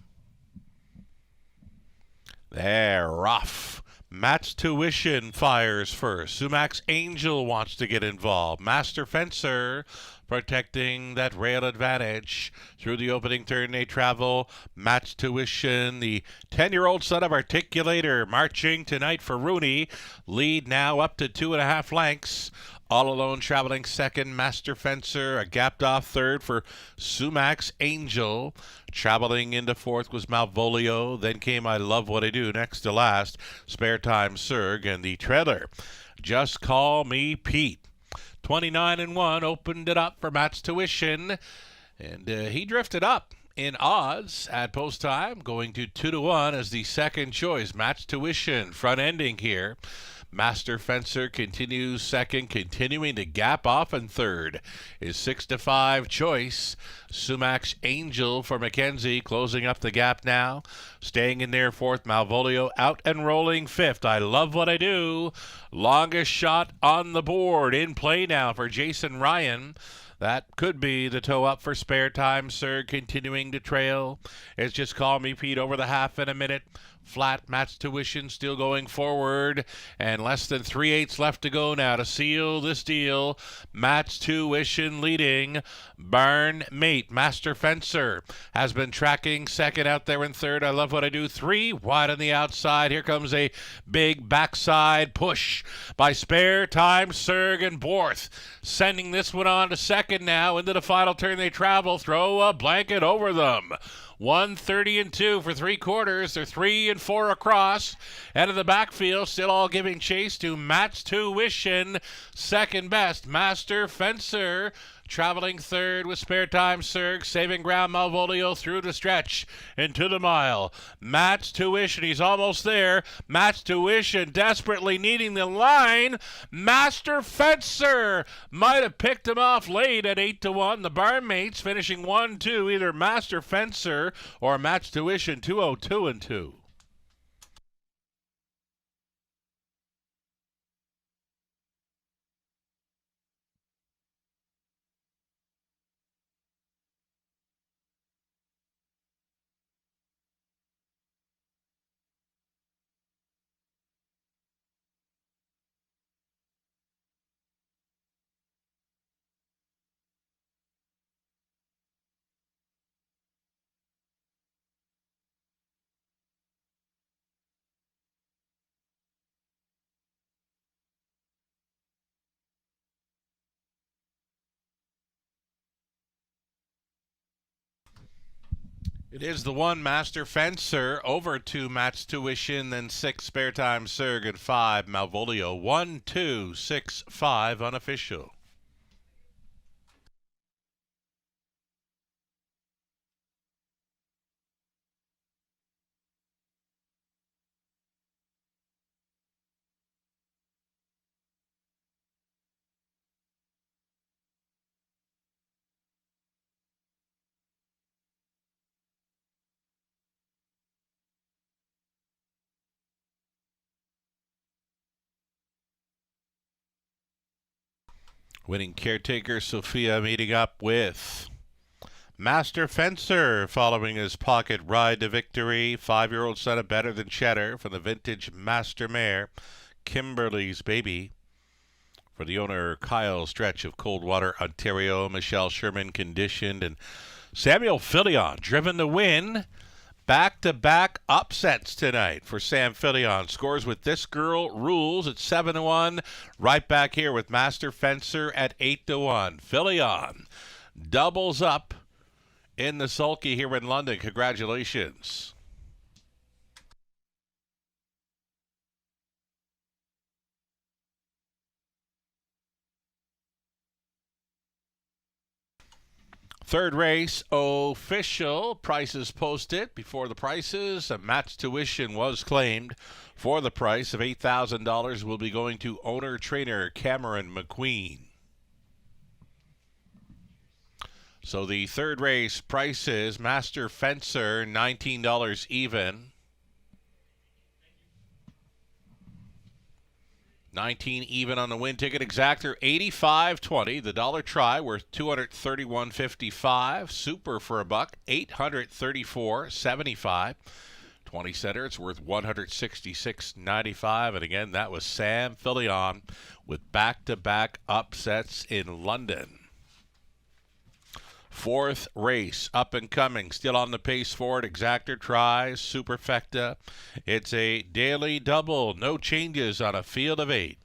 They're rough. Match Tuition fires first. Sumax Angel wants to get involved. Master Fencer protecting that rail advantage. Through the opening turn they travel. Match Tuition, the 10-year-old son of Articulator, marching tonight for Rooney. Lead now up to 2.5 lengths. All Alone traveling second, Master Fencer. A gapped off third for Sumax Angel. Traveling into fourth was Malvolio. Then came I Love What I Do. Next to last, Spare Time Surg. And the trailer, Just Call Me Pete. 29-1 opened it up for Match Tuition. And he drifted up in odds at post time, going to 2-1 as the second choice. Match Tuition front ending here. Master Fencer continues second, continuing to gap off in third. Is 6-5 choice. Sumax Angel for Mackenzie closing up the gap now. Staying in there fourth, Malvolio out and rolling fifth. I Love What I Do. Longest shot on the board. In play now for Jason Ryan. That could be the toe up for Spare Time Sir, continuing to trail. It's Just Call Me Pete over the half in a minute. Flat Match Tuition still going forward, and less than 3/8 left to go now to seal this deal. Match Tuition leading. Barn Mate, Master Fencer, has been tracking second out there in third. I Love What I Do. 3 wide on the outside. Here comes a big backside push by Spare Time Surg and Borth, sending this one on to second now. Into the final turn they travel. Throw a blanket over them. 130-2 for 3/4. They're 3 and 4 across. Out of the backfield, still all giving chase to Match Tuition. Second best, Master Fencer. Traveling third with Spare Time Surg, saving ground. Malvolio through the stretch into the mile. Match Tuition, he's almost there. Match Tuition desperately needing the line. Master Fencer might have picked him off late at 8-1. The barn mates finishing 1-2, either Master Fencer or Match Tuition, 202-2. It is the 1 Master Fencer over 2 Match Tuition, then 6 Spare Time Surg, and 5 Malvolio. 1, 2, 6, 5 unofficial. Winning caretaker Sophia meeting up with Master Fencer following his pocket ride to victory. 5-year-old son of Better Than Cheddar from the vintage Master Mare, Kimberly's Baby. For the owner, Kyle Stretch of Coldwater, Ontario. Michelle Sherman conditioned. And Samuel Filion driven to win. Back-to-back upsets tonight for Sam Filion. Scores with This Girl Rules at 7-1. Right back here with Master Fencer at 8-1. Filion doubles up in the sulky here in London. Congratulations. Third race official. Prices posted. Before the prices, a match tuition was claimed for the price of $8,000 will be going to owner-trainer Cameron McQueen. So the third race prices, Master Fencer, $19 even. 19 even on the win ticket. Exactor $85.20. The dollar try worth $231.55. Super for $1, $834.75. 20 center, it's worth $166.95. And again, that was Sam Filion with back-to-back upsets in London. Fourth race, up and coming, still on the pace for it. Exactor tries, Superfecta. It's a daily double, no changes on a field of 8.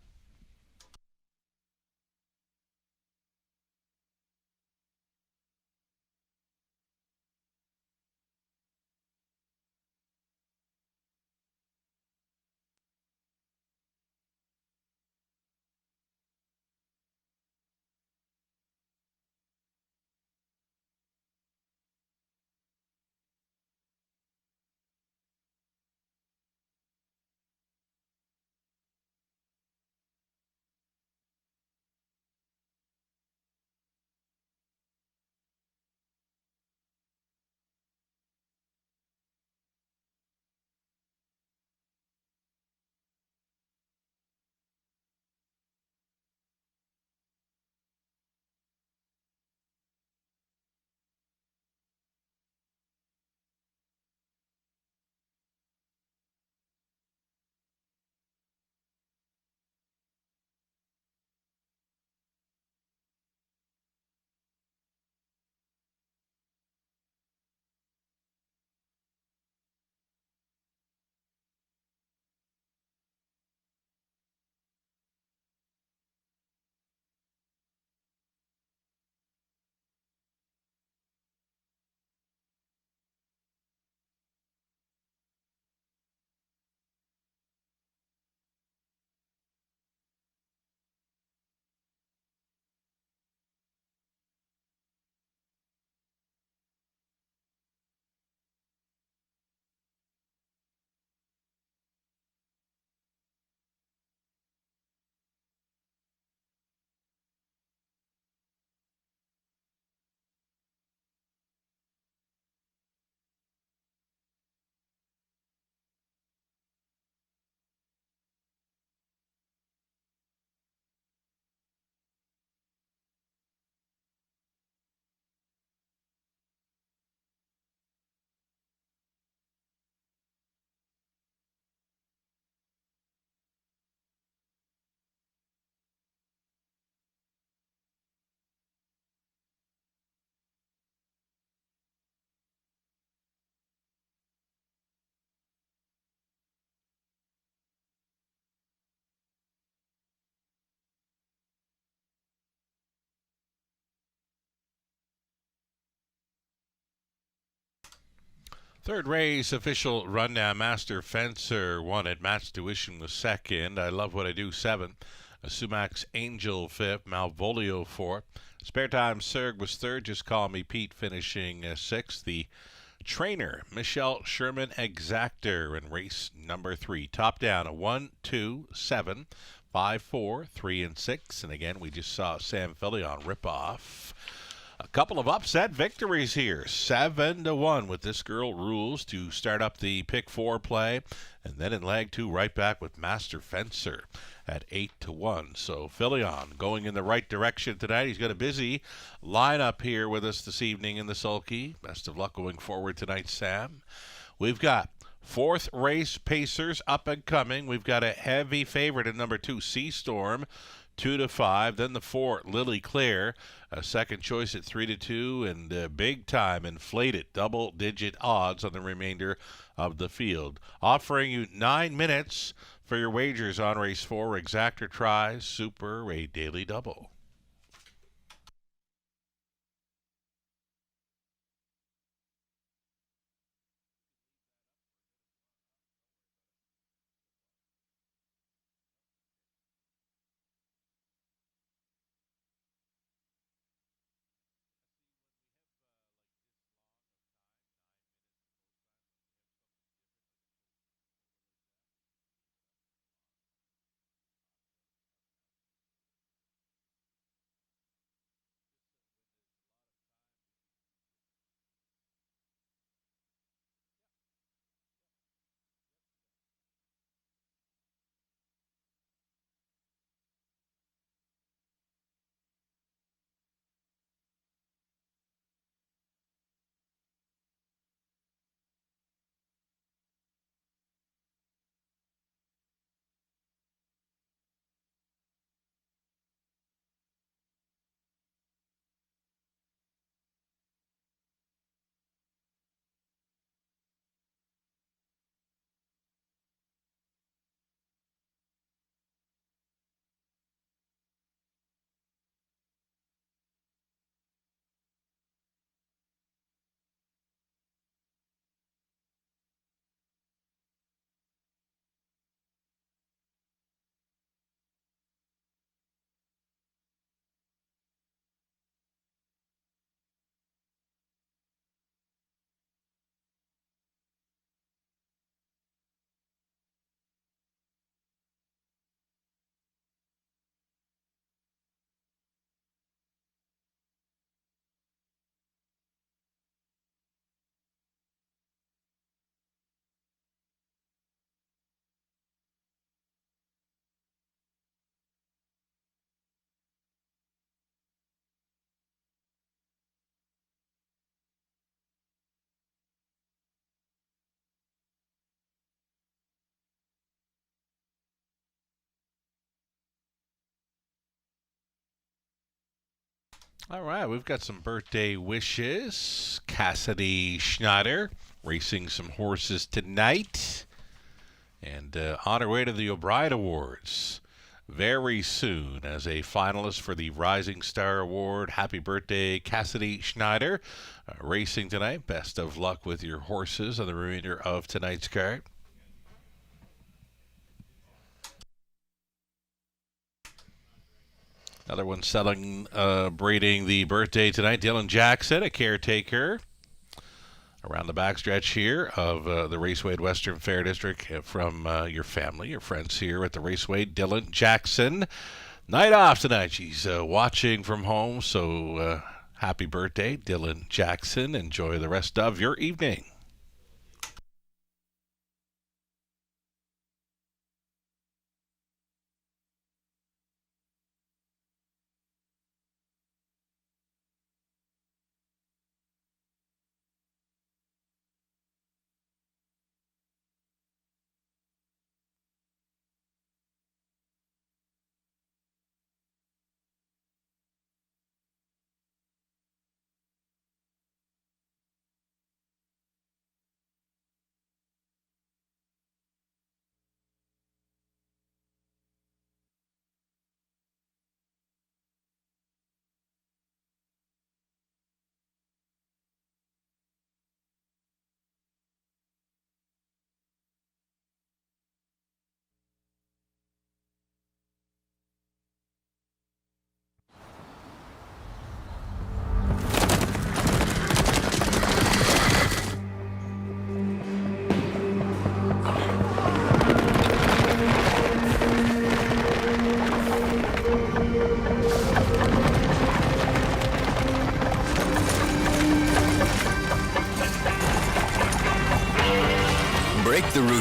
Third race official rundown. Master Fencer won it. Match tuition was second. I Love What I Do 7. Sumax Angel 5th. Malvolio 4th. Spare Time Serg was third. Just Call Me Pete finishing 6th. The trainer, Michelle Sherman Exactor in race number 3. Top down, a 1, 2, 7, 5, 4, 3, and 6. And again, we just saw Sam Filion rip off A couple of upset victories here. 7-1 with This Girl Rules to start up the pick 4 play. And then in leg 2, right back with Master Fencer at 8-1. So Philion going in the right direction tonight. He's got a busy lineup here with us this evening in the Sulky. Best of luck going forward tonight, Sam. We've got fourth race Pacers up and coming. We've got a heavy favorite in number 2, Sea Storm, 2-5. Then the 4, Lily Claire, a second choice at 3-2, and big time inflated double-digit odds on the remainder of the field. Offering you 9 minutes for your wagers on race 4, Exactor Tries Super, a daily double. All right, we've got some birthday wishes. Cassidy Schneider racing some horses tonight. And on her way to the O'Brien Awards very soon as a finalist for the Rising Star Award. Happy birthday, Cassidy Schneider. Racing tonight. Best of luck with your horses on the remainder of tonight's card. Another one celebrating the birthday tonight, Dylan Jackson, a caretaker. Around the backstretch here of the Raceway Western Fair District from your family, your friends here at the Raceway. Dylan Jackson. Night off tonight. She's watching from home, so happy birthday, Dylan Jackson. Enjoy the rest of your evening.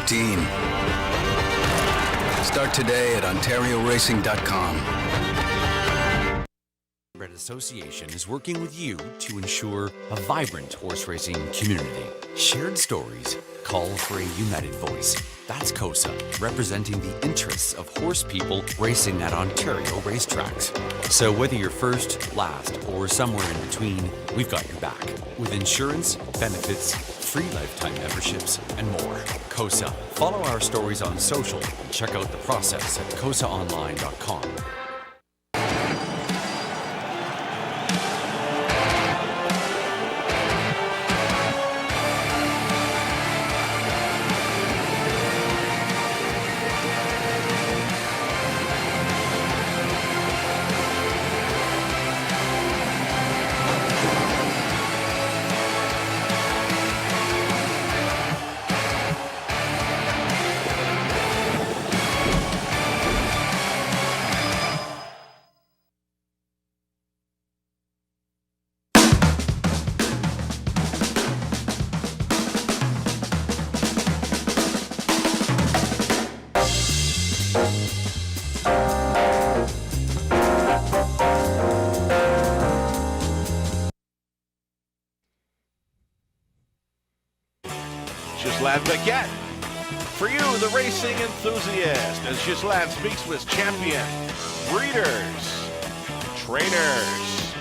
2015. Start today at OntarioRacing.com. Red Association is working with you to ensure a vibrant horse racing community. Shared stories call for a united voice. That's COSA, representing the interests of horse people racing at Ontario racetracks. So whether you're first, last, or somewhere in between, we've got your back. With insurance, benefits, free lifetime memberships, and more. COSA. Follow our stories on social and check out the process at COSAonline.com. Ghislain Paquette. For you, the racing enthusiast, as Ghislain speaks with champion, breeders, trainers,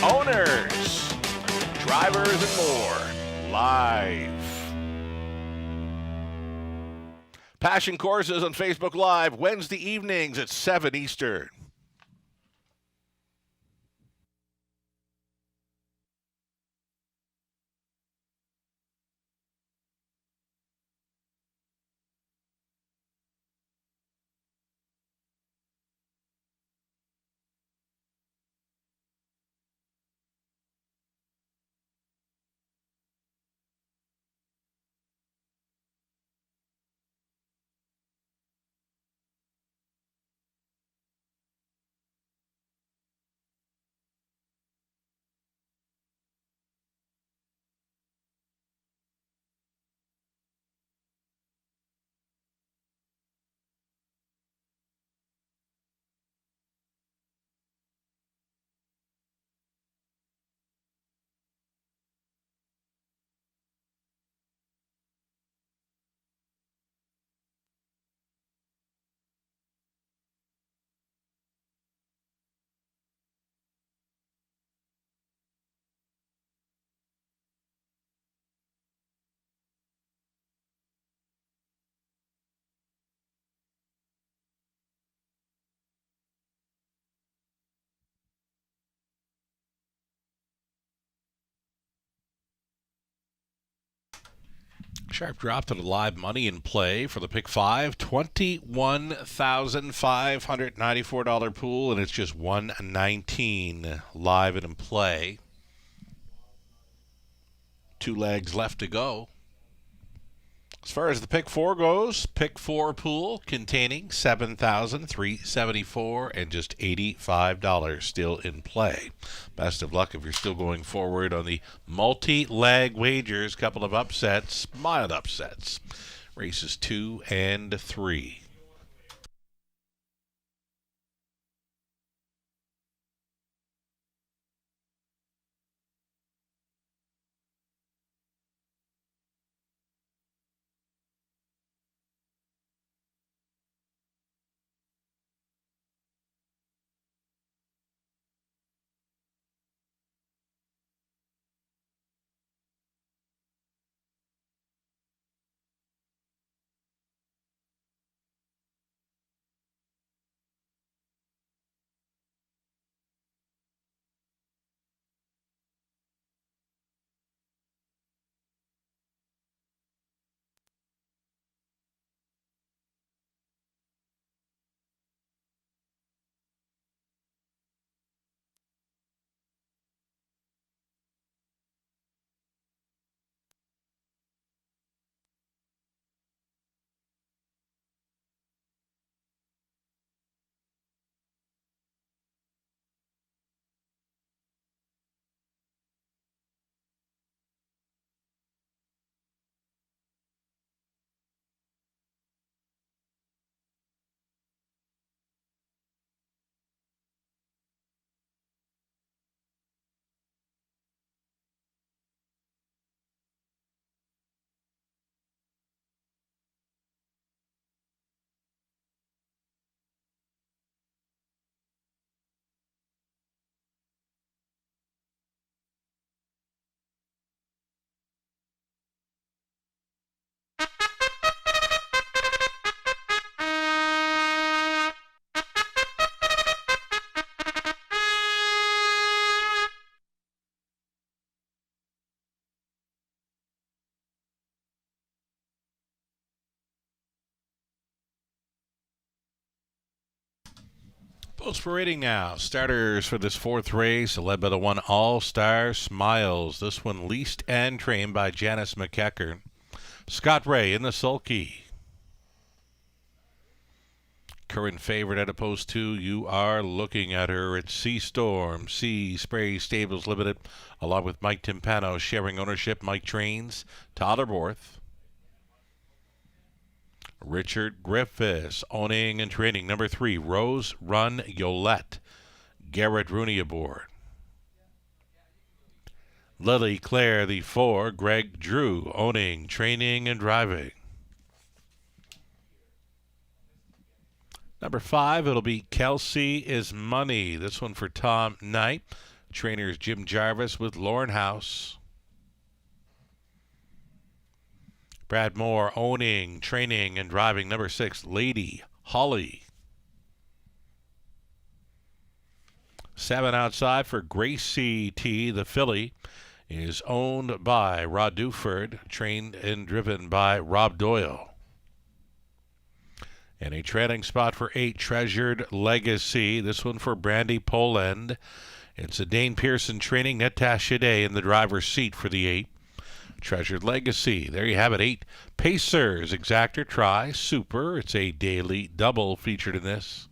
owners, drivers, and more, live. Passion Courses on Facebook Live, Wednesday evenings at 7 Eastern. Sharp drop to the live money in play for the pick five. $21,594 pool, and it's just $119 live and in play. 2 legs left to go. As far as the pick four goes, pick four pool containing $7,374 and just $85 still in play. Best of luck if you're still going forward on the multi-leg wagers. Couple of upsets, mild upsets. Races 2 and 3. Post parading now. Starters for this fourth race, led by the one All-Star Smiles. This one leased and trained by Janice McEachern. Scott Ray in the sulky. Current favorite at a post 2, you are looking at her. It's Sea Storm, Sea Spray Stables Limited, along with Mike Timpano sharing ownership. Mike trains Tyler Borth. Richard Griffiths owning and training number 3, Rose Run Yolette. Garrett Rooney aboard. Lily Claire, the 4, Greg Drew owning, training, and driving. Number 5, it'll be Kelsey is Money. This one for Tom Knight. Trainers Jim Jarvis with Lauren House. Brad Moore owning, training, and driving number 6, Lady Holly. 7 outside for Gracie T. The filly is owned by Rod Duford, trained and driven by Rob Doyle. And a trailing spot for 8, Treasured Legacy. This one for Brandy Poland. It's a Dane Pearson training, Natasha Day in the driver's seat for the 8. Treasured Legacy. There you have it. 8 Pacers. Exactor Try. Super. It's a daily double featured in this.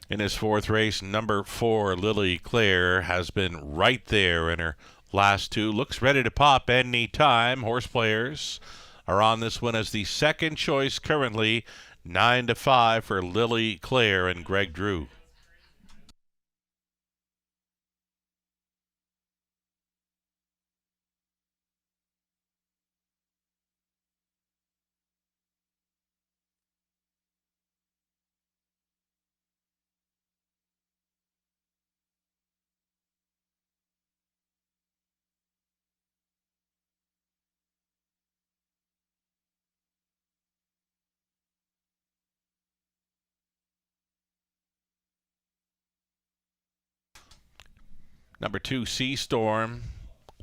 In his fourth race, number 4, Lily Claire, has been right there in her last 2. Looks ready to pop any time. Horse players are on this one as the second choice currently. 9-5 for Lily Claire and Greg Drew. Number 2, Sea Storm.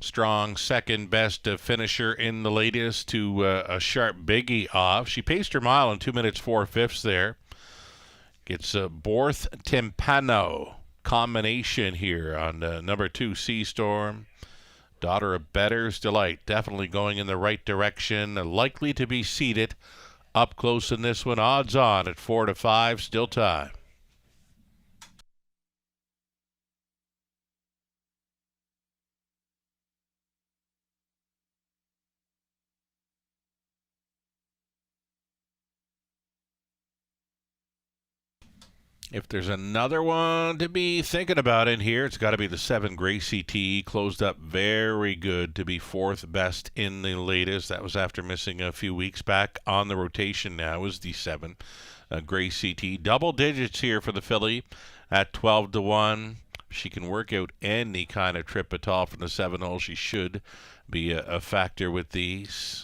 Strong second best finisher in the latest to a sharp biggie off. She paced her mile in 2 minutes 4/5 there. Gets a Borth Timpano combination here on number 2, Sea Storm. Daughter of Better's Delight. Definitely going in the right direction. Likely to be seated up close in this one. Odds on at 4-5. Still time. If there's another one to be thinking about in here, it's got to be the 7 Gracie T. Closed up very good to be 4th best in the latest. That was after missing a few weeks back. On the rotation now is the 7 Gracie T. Double digits here for the filly at 12-1. She can work out any kind of trip at all from the 7-hole. She should be a factor with these.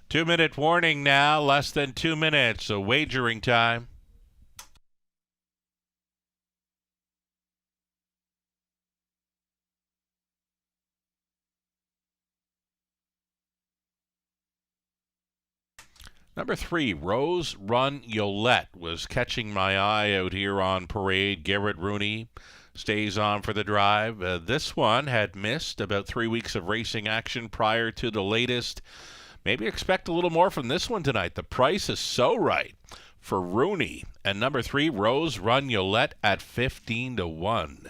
2-minute warning now, less than 2 minutes, so wagering time. Number 3, Rose Run Yolette was catching my eye out here on parade. Garrett Rooney stays on for the drive. This one had missed about 3 weeks of racing action prior to the latest. Maybe expect a little more from this one tonight. The price is so right for Rooney. And number 3, Rose Run Yolette at 15-1.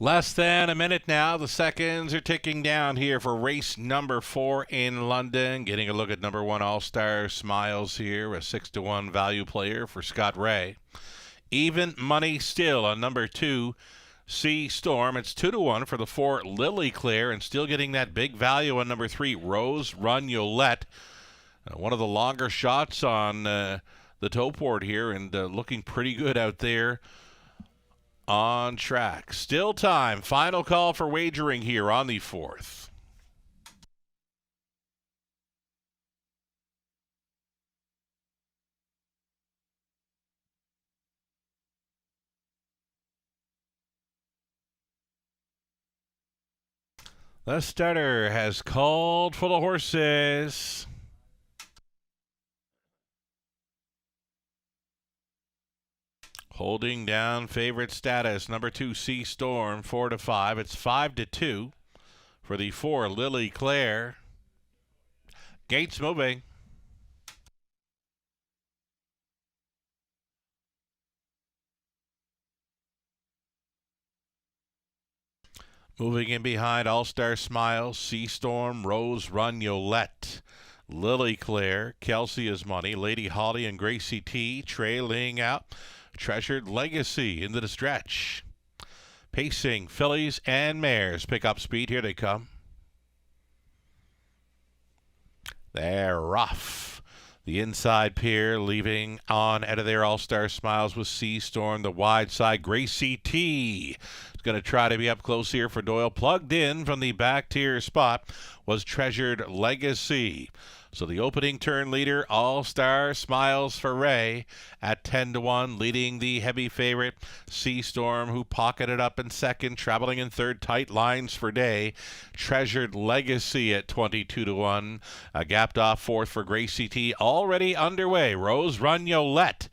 Less than a minute now. The seconds are ticking down here for race number 4 in London. Getting a look at number 1 All-Star Smiles here, a 6-1 value player for Scott Ray. Even money still on number 2 Sea Storm. It's 2-1 for the 4 Lily Claire, and still getting that big value on number 3 Rose Run Yolette. One of the longer shots on the tote board here, and looking pretty good out there on track. Still time. Final call for wagering here on the 4th. The starter has called for the horses. Holding down favorite status, number 2 Sea Storm, 4-5. It's 5-2 for the 4 Lily Claire. Gates moving. Moving in behind, All-Star Smiles, Sea Storm, Rose Run Yolette, Lily Claire, Kelsey is money, Lady Holly and Gracie T trailing out. Treasured Legacy into the stretch. Pacing, fillies and mares pick up speed. Here they come. They're rough. The inside pair leaving on out of their All-Star Smiles with Sea Storm. The wide side, Gracie T is going to try to be up close here for Doyle. Plugged in from the back tier spot was Treasured Legacy. So the opening turn leader, All-Star Smiles for Ray at 10-1, leading the heavy favorite, Sea Storm, who pocketed up in second, traveling in third, tight lines for Day. Treasured Legacy at 22-1, gapped off fourth for Gracie T. Already underway, Rose Run Yolette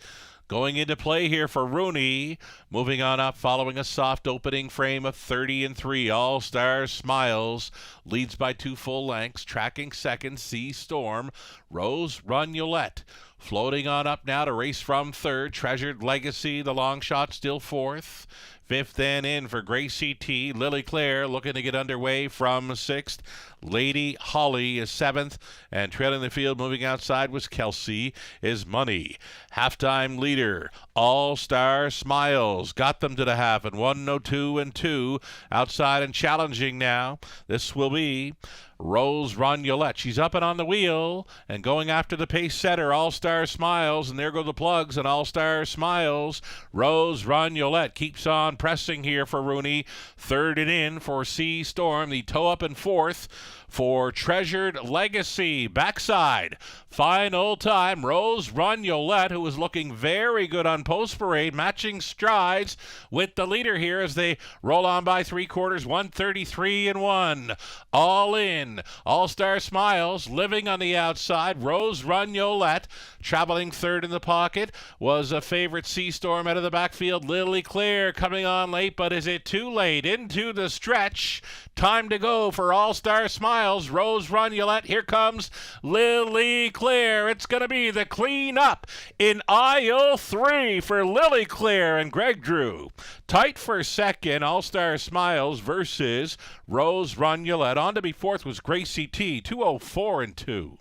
going into play here for Rooney. Moving on up following a soft opening frame of 30-3. All-Star Smiles leads by 2 full lengths. Tracking second, Sea Storm. Rose Run Yolette floating on up now to race from third. Treasured Legacy, the long shot, still fourth. Fifth and in for Gracie T. Lily Claire looking to get underway from sixth. Lady Holly is seventh. And trailing the field, moving outside, was Kelsey is money. Halftime leader, All-Star Smiles. Got them to the half and 102-2. Outside and challenging now. This will be Rose Run Yolette. She's up and on the wheel and going after the pace setter, All-Star Smiles. And there go the plugs and All-Star Smiles. Rose Run Yolette keeps on pressing here for Rooney. Third and in for Sea Storm. The toe up in fourth for Treasured Legacy. Backside. Final time. Rose Run Yolette, who was looking very good on Post Parade, matching strides with the leader here as they roll on by 3/4, 133-1. All in. All-Star Smiles living on the outside. Rose Run Yolette traveling third in the pocket was a favorite Sea Storm out of the backfield. Lily Claire coming on late, but is it too late? Into the stretch. Time to go for All-Star Smiles. Rose Run Yolette. Here comes Lily Claire. It's going to be the clean up in aisle 3 for Lily Claire and Greg Drew. Tight for second, All-Star Smiles versus Rose Run Yolette. On to be fourth was Gracie T, 204-2.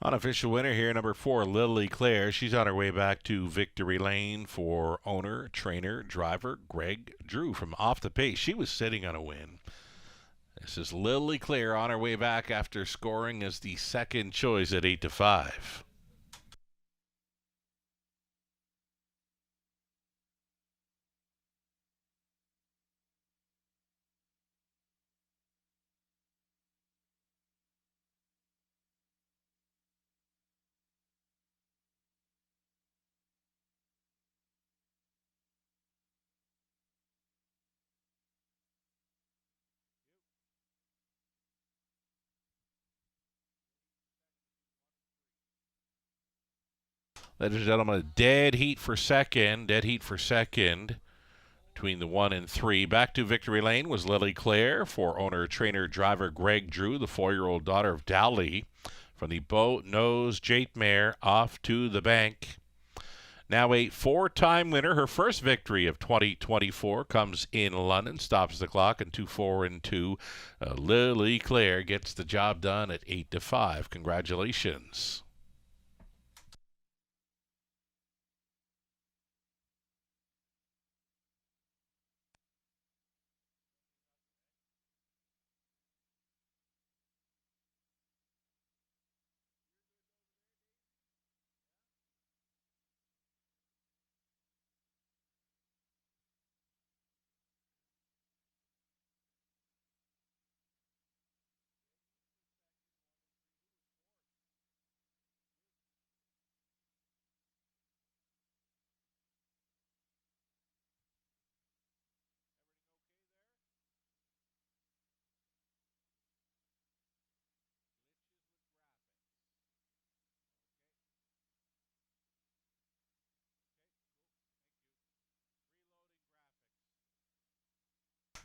Unofficial winner here, number 4, Lily Claire. She's on her way back to victory lane for owner, trainer, driver Greg Drew from Off the Pace. She was sitting on a win. This is Lily Claire on her way back after scoring as the second choice at 8-5. Ladies and gentlemen, a dead heat for second. Between the 1 and 3. Back to victory lane was Lily Claire for owner, trainer, driver Greg Drew, the 4-year-old daughter of Dowley. From the Bow Nose Jate Mare off to the bank. Now a 4-time winner. Her first victory of 2024 comes in London. Stops the clock in 2-4 and 2. Lily Claire gets the job done at 8-5. Congratulations.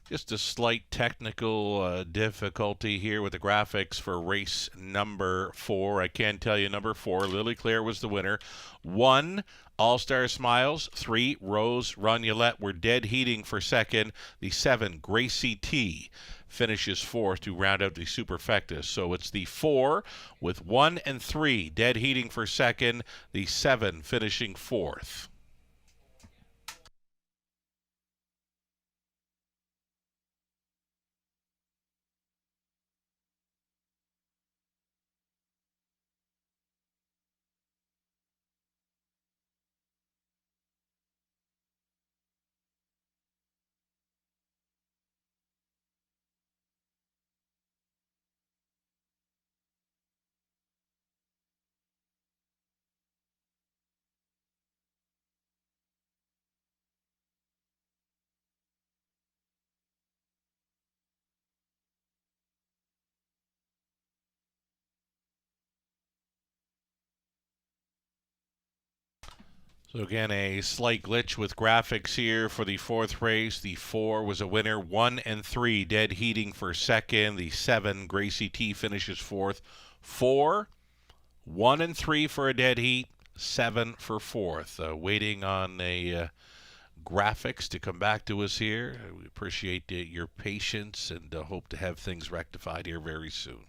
Just a slight technical difficulty here with the graphics for race number 4. I can tell you number 4, Lily Claire was the winner. 1, All-Star Smiles. 3, Rose Runulette were dead heating for second. The 7, Gracie T finishes 4th to round out the Superfecta. So it's the 4 with 1 and 3 dead heating for second. The 7 finishing 4th. So again, a slight glitch with graphics here for the 4th race. The 4 was a winner. 1 and 3 dead heating for second. The 7, Gracie T finishes 4th. 4, 1 and 3 for a dead heat. 7 for 4th. Waiting on a graphics to come back to us here. We appreciate your patience and hope to have things rectified here very soon.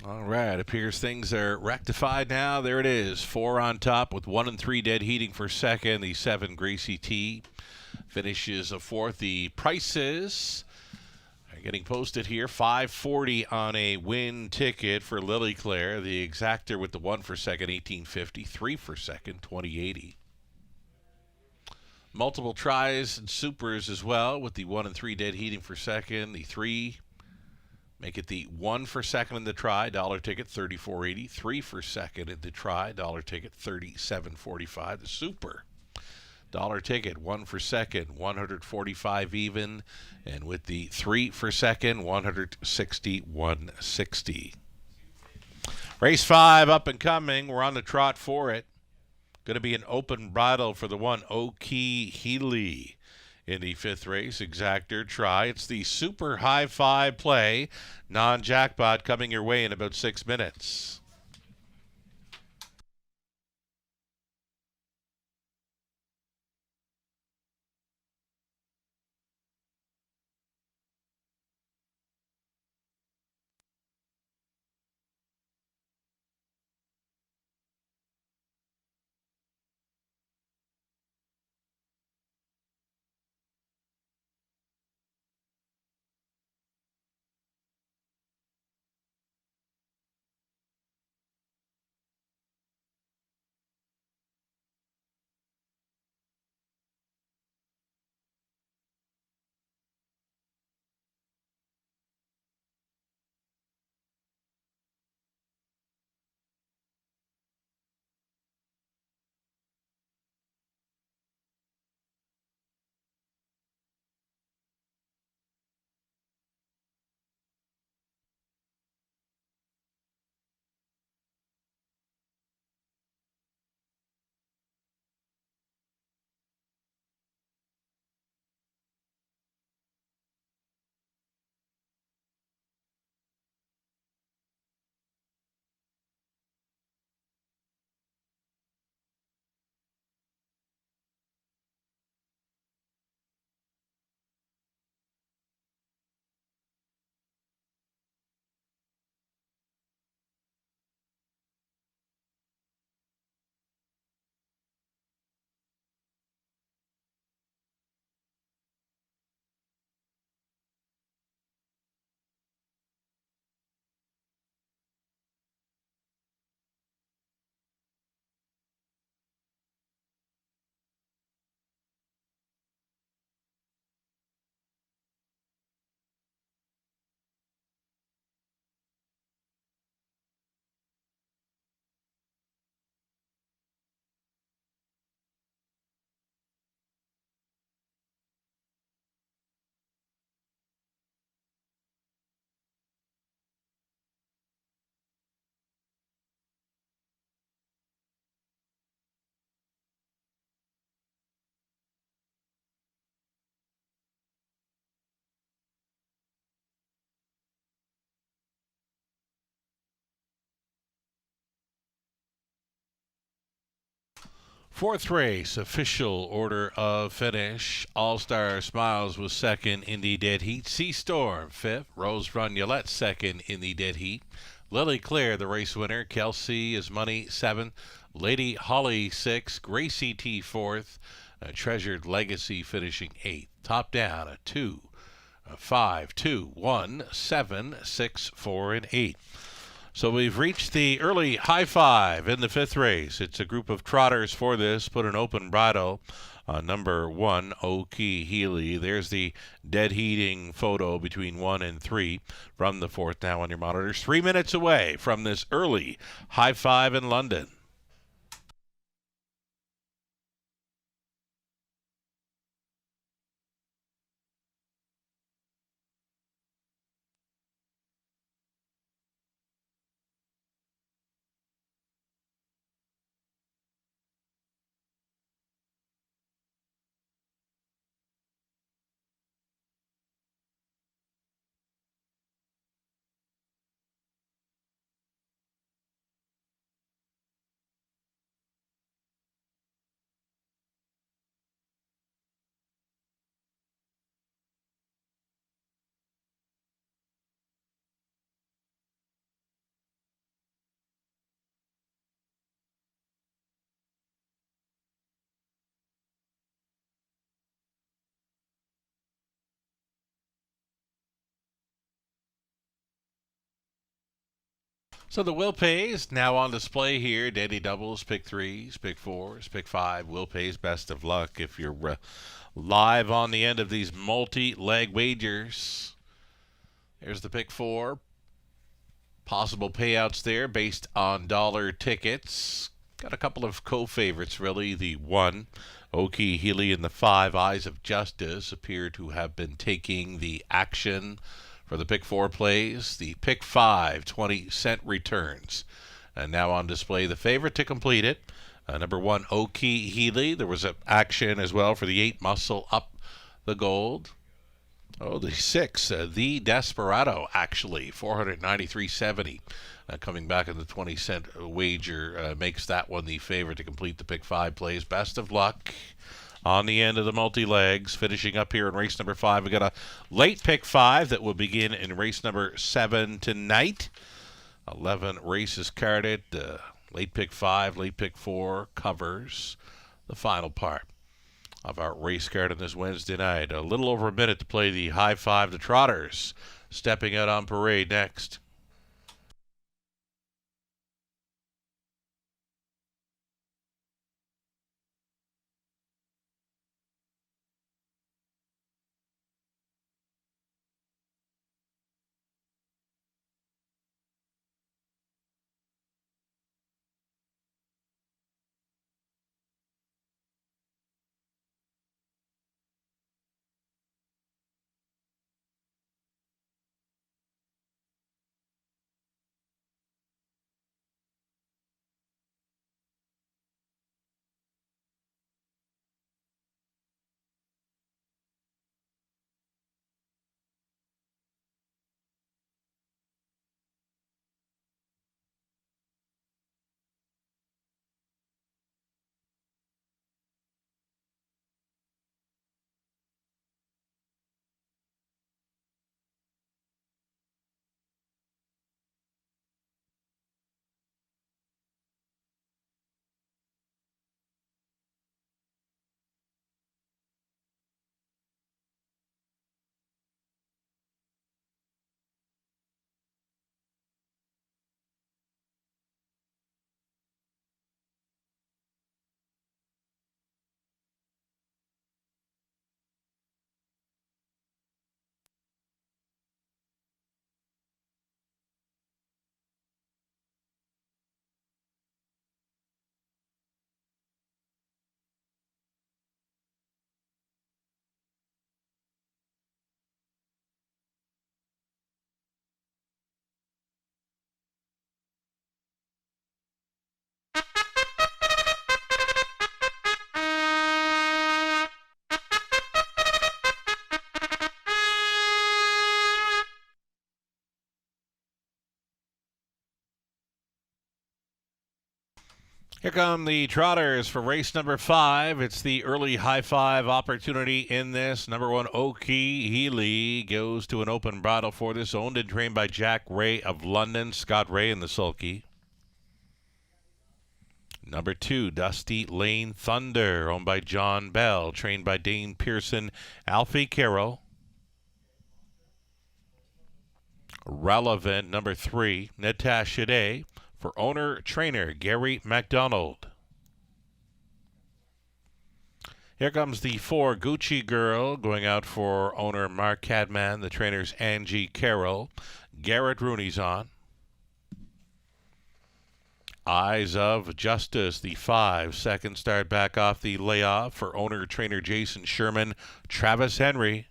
All right, appears things are rectified now. There it is. 4 on top with 1 and 3 dead heating for second. The 7 Gracie T finishes a fourth. The prices are getting posted here. $5.40 on a win ticket for Lily Claire. The exactor with the 1 for second, $18.50. 3 for second, $20.80. Multiple tries and supers as well with the 1 and 3 dead heating for second. The 3 make it the 1 for second in the try, dollar ticket $34.80. 3 for second in the try, dollar ticket $37.45. The super dollar ticket 1 for second, $145 even, and with the 3 for second, $161.60. Race 5 up and coming. We're on the trot for it. Going to be an open bridle for the 1 Oki Healy in the 5th race. Exactor try. It's the super high five play. Non-jackpot coming your way in about 6 minutes. Fourth race, official order of finish. All-Star Smiles was second in the dead heat. Sea Storm fifth. Rose Run Yolette second in the dead heat. Lily Claire, the race winner. Kelsey is Money seventh. Lady Holly sixth. Gracie T fourth. Treasured Legacy finishing eighth. Top down a 2, a 5, 2, 1, 7, 6, 4, and 8. So we've reached the early high five in the 5th race. It's a group of trotters for this. Put an open bridle on number 1, Oki Healy. There's the dead heating photo between 1 and 3 from the 4th now on your monitors. 3 minutes away from this early high five in London. So the will pays now on display here. Daily doubles, pick threes, pick fours, pick five. Will pays. Best of luck if you're live on the end of these multi-leg wagers. Here's the pick four. Possible payouts there based on dollar tickets. Got a couple of co-favorites, really. The 1, Oki Healy, and the 5, Eyes of Justice, appear to have been taking the action for the pick 4 plays. The pick 5, 20-cent returns. And now on display, the favorite to complete it. Number 1, Oki Healy. There was an action as well for the 8, Muscle Up the Gold. Oh, the 6, the Desperado, actually, $493.70. Coming back in the 20-cent wager makes that one the favorite to complete the pick 5 plays. Best of luck on the end of the multi-legs. Finishing up here in race number 5, we got a late pick 5 that will begin in race number 7 tonight. 11 races carded. Late pick 5, late pick 4 covers the final part of our race card on this Wednesday night. A little over a minute to play the high five to Trotters. Stepping out on parade next. Here come the Trotters for race number 5. It's the early high five opportunity in this. Number 1, Oki Healy goes to an open bridle for this. Owned and trained by Jack Ray of London. Scott Ray in the sulky. Number 2, Dusty Lane Thunder, owned by John Bell. Trained by Dane Pearson, Alfie Carroll. Relevant, number 3, Natasha Day, for owner-trainer Gary MacDonald. Here comes the 4, Gucci Girl, going out for owner Mark Cadman, the trainers Angie Carroll. Garrett Rooney's on. Eyes of Justice, the 5, second start back off the layoff for owner-trainer Jason Sherman, Travis Henry.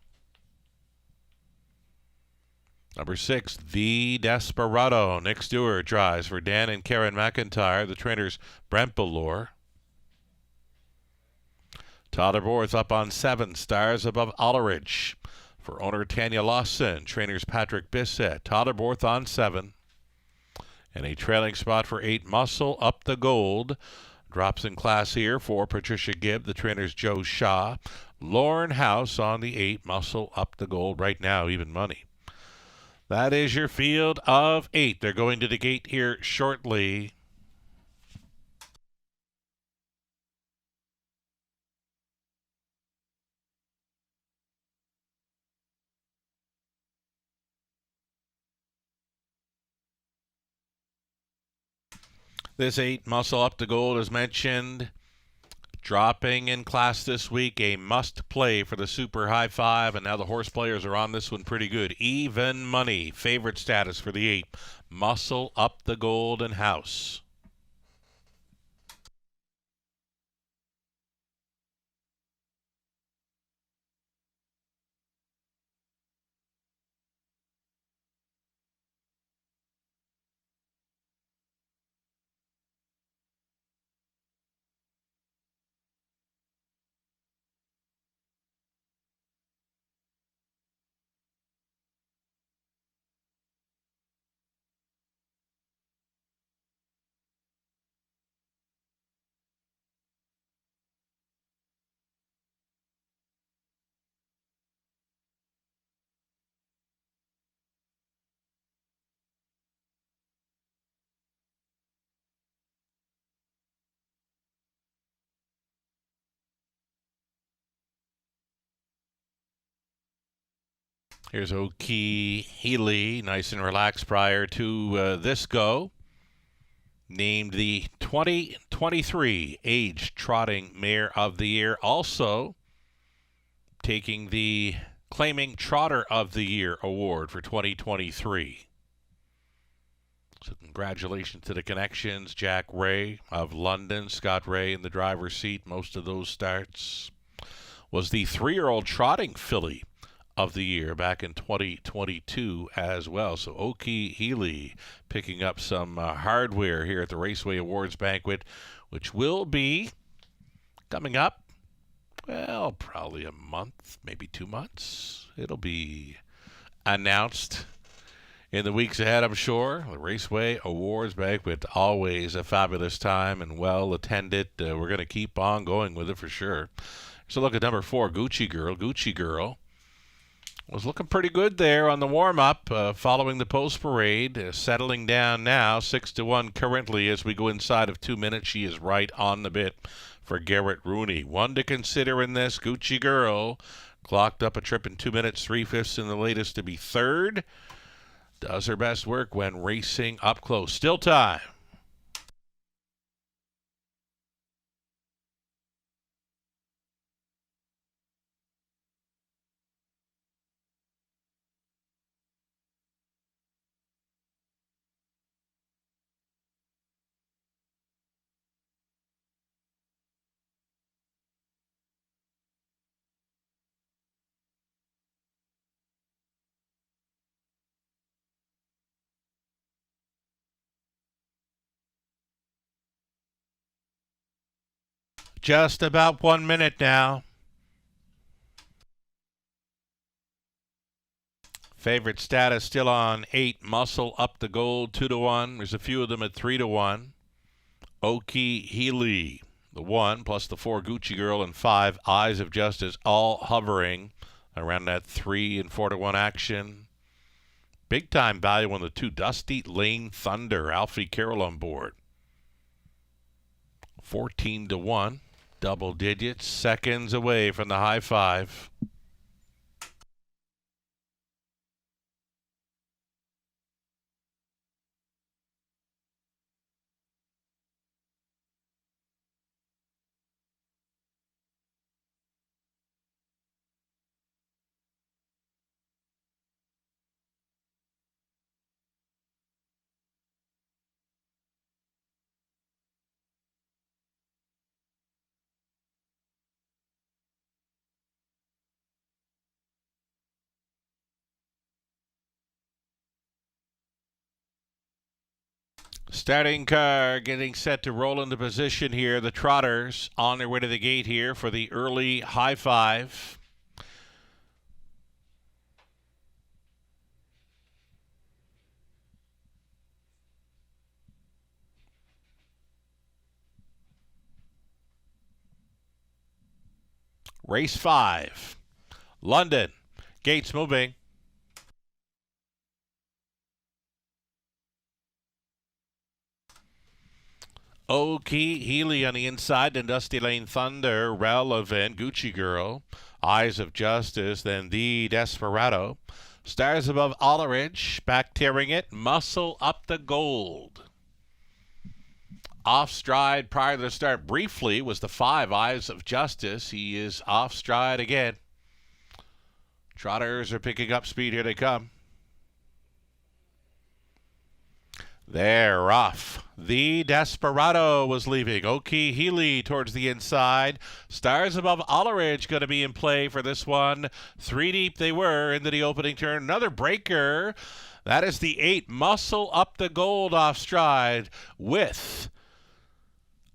Number 6, The Desperado. Nick Stewart drives for Dan and Karen McIntyre, the trainers Brent Ballore. Todd Borth up on 7, stars above Alleridge. For owner Tanya Lawson, trainers Patrick Bissett. Todd Borth on 7. And a trailing spot for 8, Muscle Up the Gold. Drops in class here for Patricia Gibb, the trainers Joe Shaw. Lauren House on the 8, Muscle Up the Gold. Right now, even money. That is your field of 8. They're going to the gate here shortly. This 8, Muscle Up the Gold, as mentioned, dropping in class this week, a must-play for the Super High Five, and now the horse players are on this one pretty good. Even money, favorite status for the 8, Muscle Up the Golden House. Here's Oki Healy, nice and relaxed prior to this go. Named the 2023 Age Trotting Mare of the Year. Also taking the Claiming Trotter of the Year award for 2023. So congratulations to the connections. Jack Ray of London, Scott Ray in the driver's seat. Most of those starts. Was the 3-year-old trotting filly of the year back in 2022 as well. So Oki Healy picking up some hardware here at the Raceway Awards Banquet, which will be coming up, well, probably a month, maybe 2 months. It'll be announced in the weeks ahead, I'm sure. The Raceway Awards Banquet, always a fabulous time and well attended. We're going to keep on going with it for sure. So look at number 4, Gucci Girl. Gucci Girl was looking pretty good there on the warm-up following the post parade. Settling down now, 6-1 currently as we go inside of 2 minutes. She is right on the bit for Garrett Rooney. One to consider in this, Gucci Girl. Clocked up a trip in 2 minutes, 3/5 in the latest to be third. Does her best work when racing up close. Still time. Just about 1 minute now. Favorite status still on 8, Muscle Up the Gold, 2-1. There's a few of them at 3-1. Oki Healy, the 1, plus the 4, Gucci Girl, and 5, Eyes of Justice, all hovering around that 3 and 4-1 action. Big time value on the 2, Dusty Lane Thunder, Alfie Carroll on board. 14-1. Double digits, seconds away from the high 5. Starting car getting set to roll into position here. The Trotters on their way to the gate here for the early high 5. Race 5. London. Gates moving. Oki Healy on the inside, then Dusty Lane Thunder, Relevant, Gucci Girl, Eyes of Justice, then The Desperado. Stars Above Alleridge, back tearing it, Muscle Up the Gold. off stride prior to the start briefly was the 5, Eyes of Justice. He is off stride again. Trotters are picking up speed. Here they come. They're off. The Desperado was leaving. Oki Healy towards the inside. Stars Above Alleridge going to be in play for this one. 3 deep they were into the opening turn. Another breaker. That is the 8, Muscle Up the Gold off stride with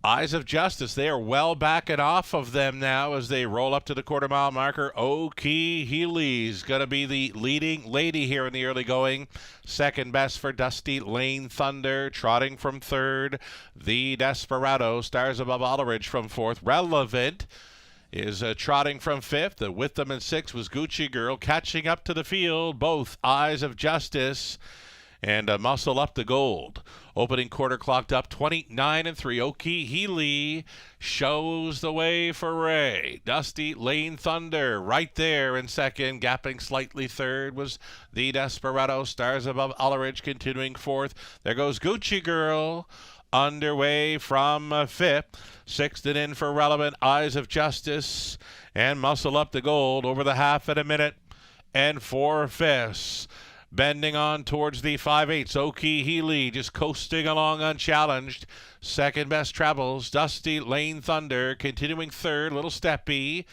Eyes of Justice. They are well back and off of them now as they roll up to the quarter-mile marker. Oki Healy's going to be the leading lady here in the early going. Second best for Dusty Lane Thunder, trotting from third. The Desperado, Stars Above Alleridge from fourth. Relevant is trotting from fifth. With them in sixth was Gucci Girl, catching up to the field. Both Eyes of Justice and Muscle Up the Gold. Opening quarter clocked up 29-3. Oki Healy shows the way for Ray. Dusty Lane Thunder right there in second. Gapping slightly third was the Desperado. Stars Above Alleridge continuing fourth. There goes Gucci Girl underway from fifth. Sixth and in for Relevant, Eyes of Justice, and Muscle Up the Gold over the half at a minute and 4/5. Bending on towards the 5/8. Oki Healy just coasting along unchallenged. Second best travels. Dusty Lane Thunder continuing third. Little steppy,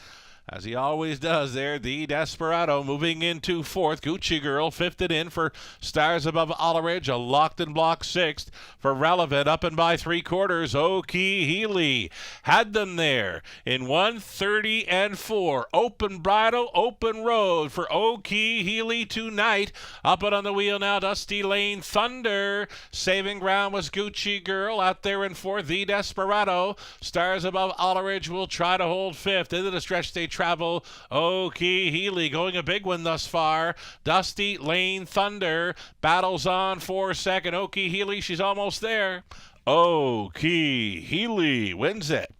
as he always does there. The Desperado moving into fourth. Gucci Girl fifth and in for Stars Above Alleridge. A locked and blocked sixth for Relevant. Up and by 3/4. Oki Healy had them there in 1:30-4. Open bridle, open road for Oki Healy tonight. Up and on the wheel now, Dusty Lane Thunder. Saving ground was Gucci Girl out there in fourth. The Desperado. Stars Above Alleridge will try to hold fifth. Into the stretch they travel. Oki Healy going a big one thus far. Dusty Lane Thunder battles on for second. Oki Healy, she's almost there. Oki Healy wins it.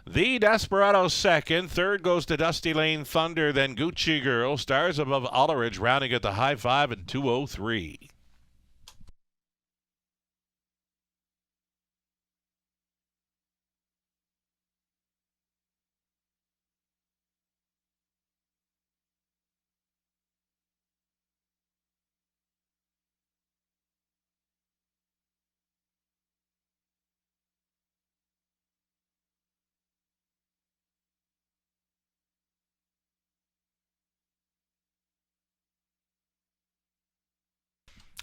The Desperado second. Third goes to Dusty Lane Thunder, then Gucci Girl. Stars Above Alleridge rounding at the high 5 and 2:03.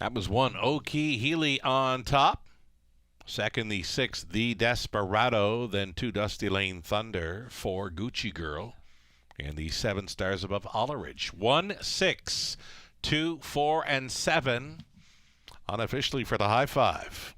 That was one Oki Healy on top. Second, the 6th, The Desperado. Then 2, Dusty Lane Thunder. 4, Gucci Girl. And the 7, Stars Above Alleridge. 1, 6, 2, 4, and 7 unofficially for the high 5.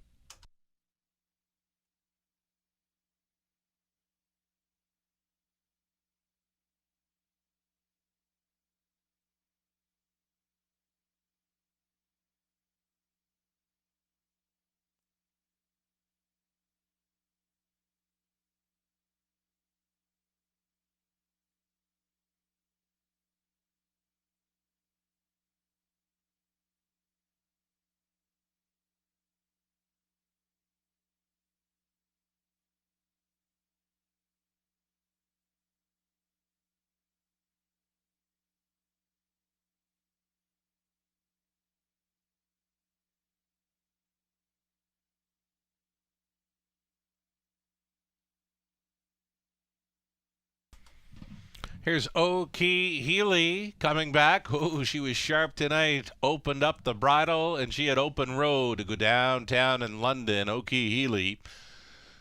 Here's Oki Healy coming back. Oh, she was sharp tonight. Opened up the bridle, and she had open road to go downtown in London. Oki Healy,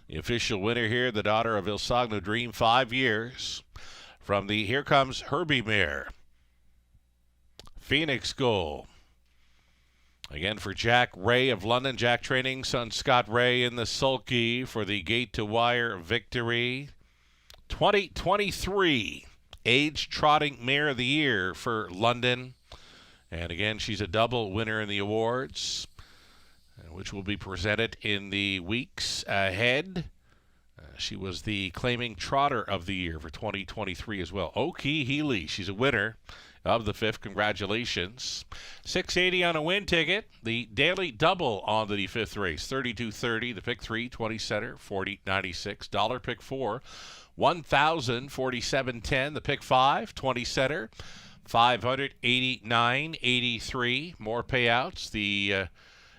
the official winner here, the daughter of Ilsagno Dream, 5 years. From the Here Comes Herbie mare. Phoenix goal. Again for Jack Ray of London. Jack training son Scott Ray in the sulky for the gate to wire victory. 2023 Age Trotting Mare of the Year for London. And again, she's a double winner in the awards, which will be presented in the weeks ahead. She was the claiming trotter of the year for 2023 as well. Oki Healy, she's a winner. of the 5th. Congratulations. $6.80 on a win ticket. The daily double on the 5th race. 32.30. The pick 3, 20 center, 40.96. Dollar pick 4, 1,047.10. The pick 5, 20 center, 589.83. More payouts. The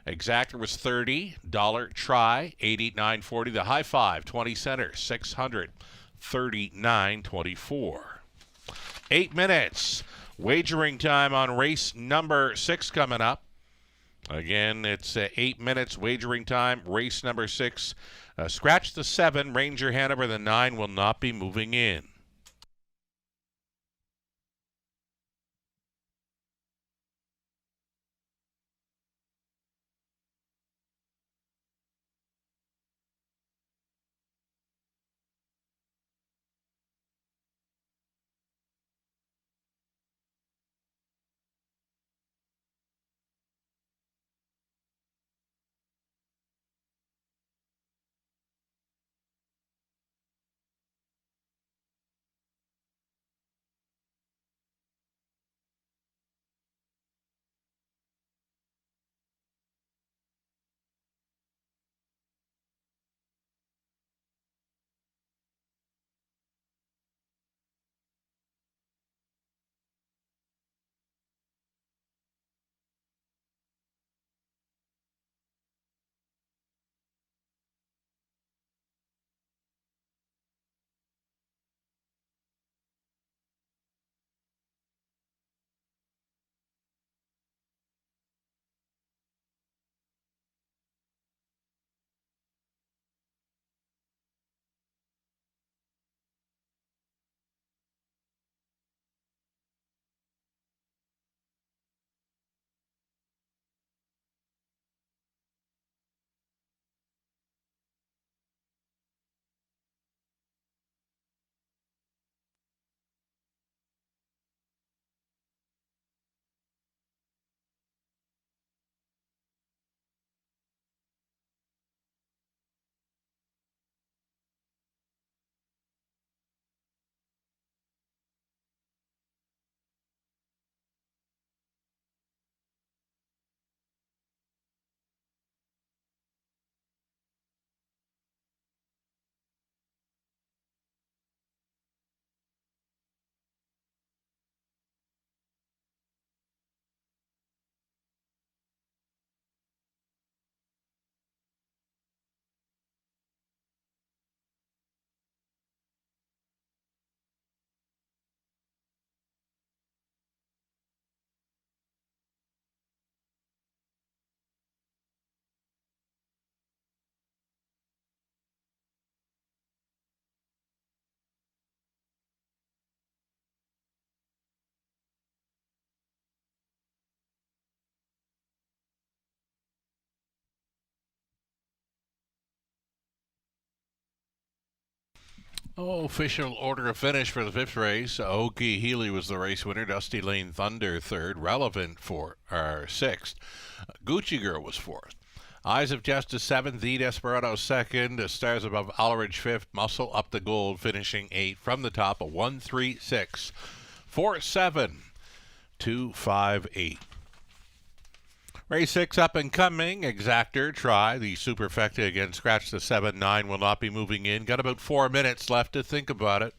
exactor was $30. Try, 89.40. The high 5, 20 center, 639.24. 8 minutes. Wagering time on race number 6 coming up. Again, it's 8 minutes wagering time. Race number 6. Scratch the 7. Ranger Hanover. The 9 will not be moving in. Official order of finish for the 5th race. Okie Healy was the race winner. Dusty Lane Thunder 3rd. Relevant for our 6th. Gucci Girl was 4th. Eyes of Justice 7th. The Desperado 2nd. Stars Above Allerage 5th. Muscle Up the Gold finishing 8th. From the top, a 1-3-6. 4-7. 2-5-8. Race 6 up and coming. Exactor, Try. The Superfecta again. Scratch the 7-9 will not be moving in. Got about 4 minutes left to think about it.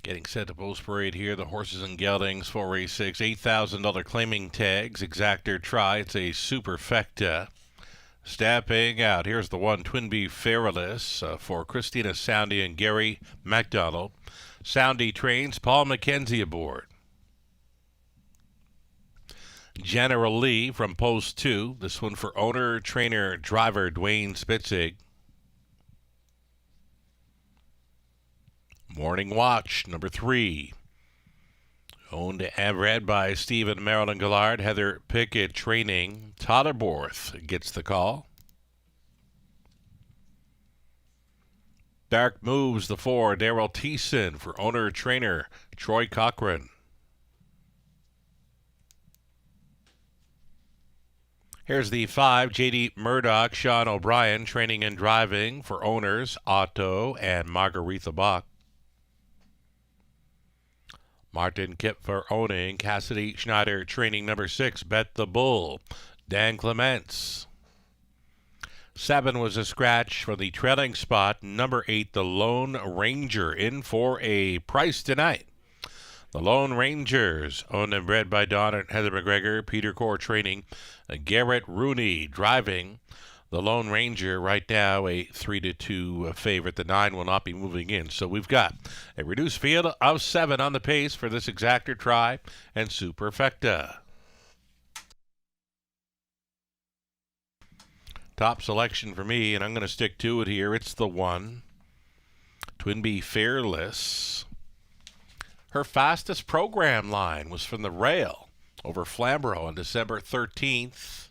Getting set to post parade here. The horses and geldings for race 6. $8,000 claiming tags. Exactor try. It's a superfecta. Stepping out. Here's the one, Twin Bee Fearless for Christina Soundy and Gary MacDonald. Soundy trains. Paul McKenzie aboard. General Lee from post 2. This one for owner, trainer, driver Dwayne Spitzig. Morning Watch, number 3. Owned and read by Stephen Marilyn Gillard. Heather Pickett training. Totterborth gets the call. Dark Moves, the 4. Daryl Thiessen for owner, trainer Troy Cochran. Here's the 5, J.D. Murdoch, Sean O'Brien, training and driving for owners, Otto and Margaretha Bach. Martin Kipp for owning, Cassidy Schneider, training number 6, Bet the Bull, Dan Clements. 7 was a scratch for the trailing spot, number 8, the Lone Ranger, in for a price tonight. The Lone Rangers, owned and bred by Don and Heather McGregor, Peter Core training, Garrett Rooney driving. The Lone Ranger right now a 3-2 favorite. The 9 will not be moving in. So we've got a reduced field of 7 on the pace for this Exactor try and superfecta. Top selection for me, and I'm going to stick to it here. It's the 1, Twin Bee Fearless. Her fastest program line was from the rail over Flamborough on December 13th.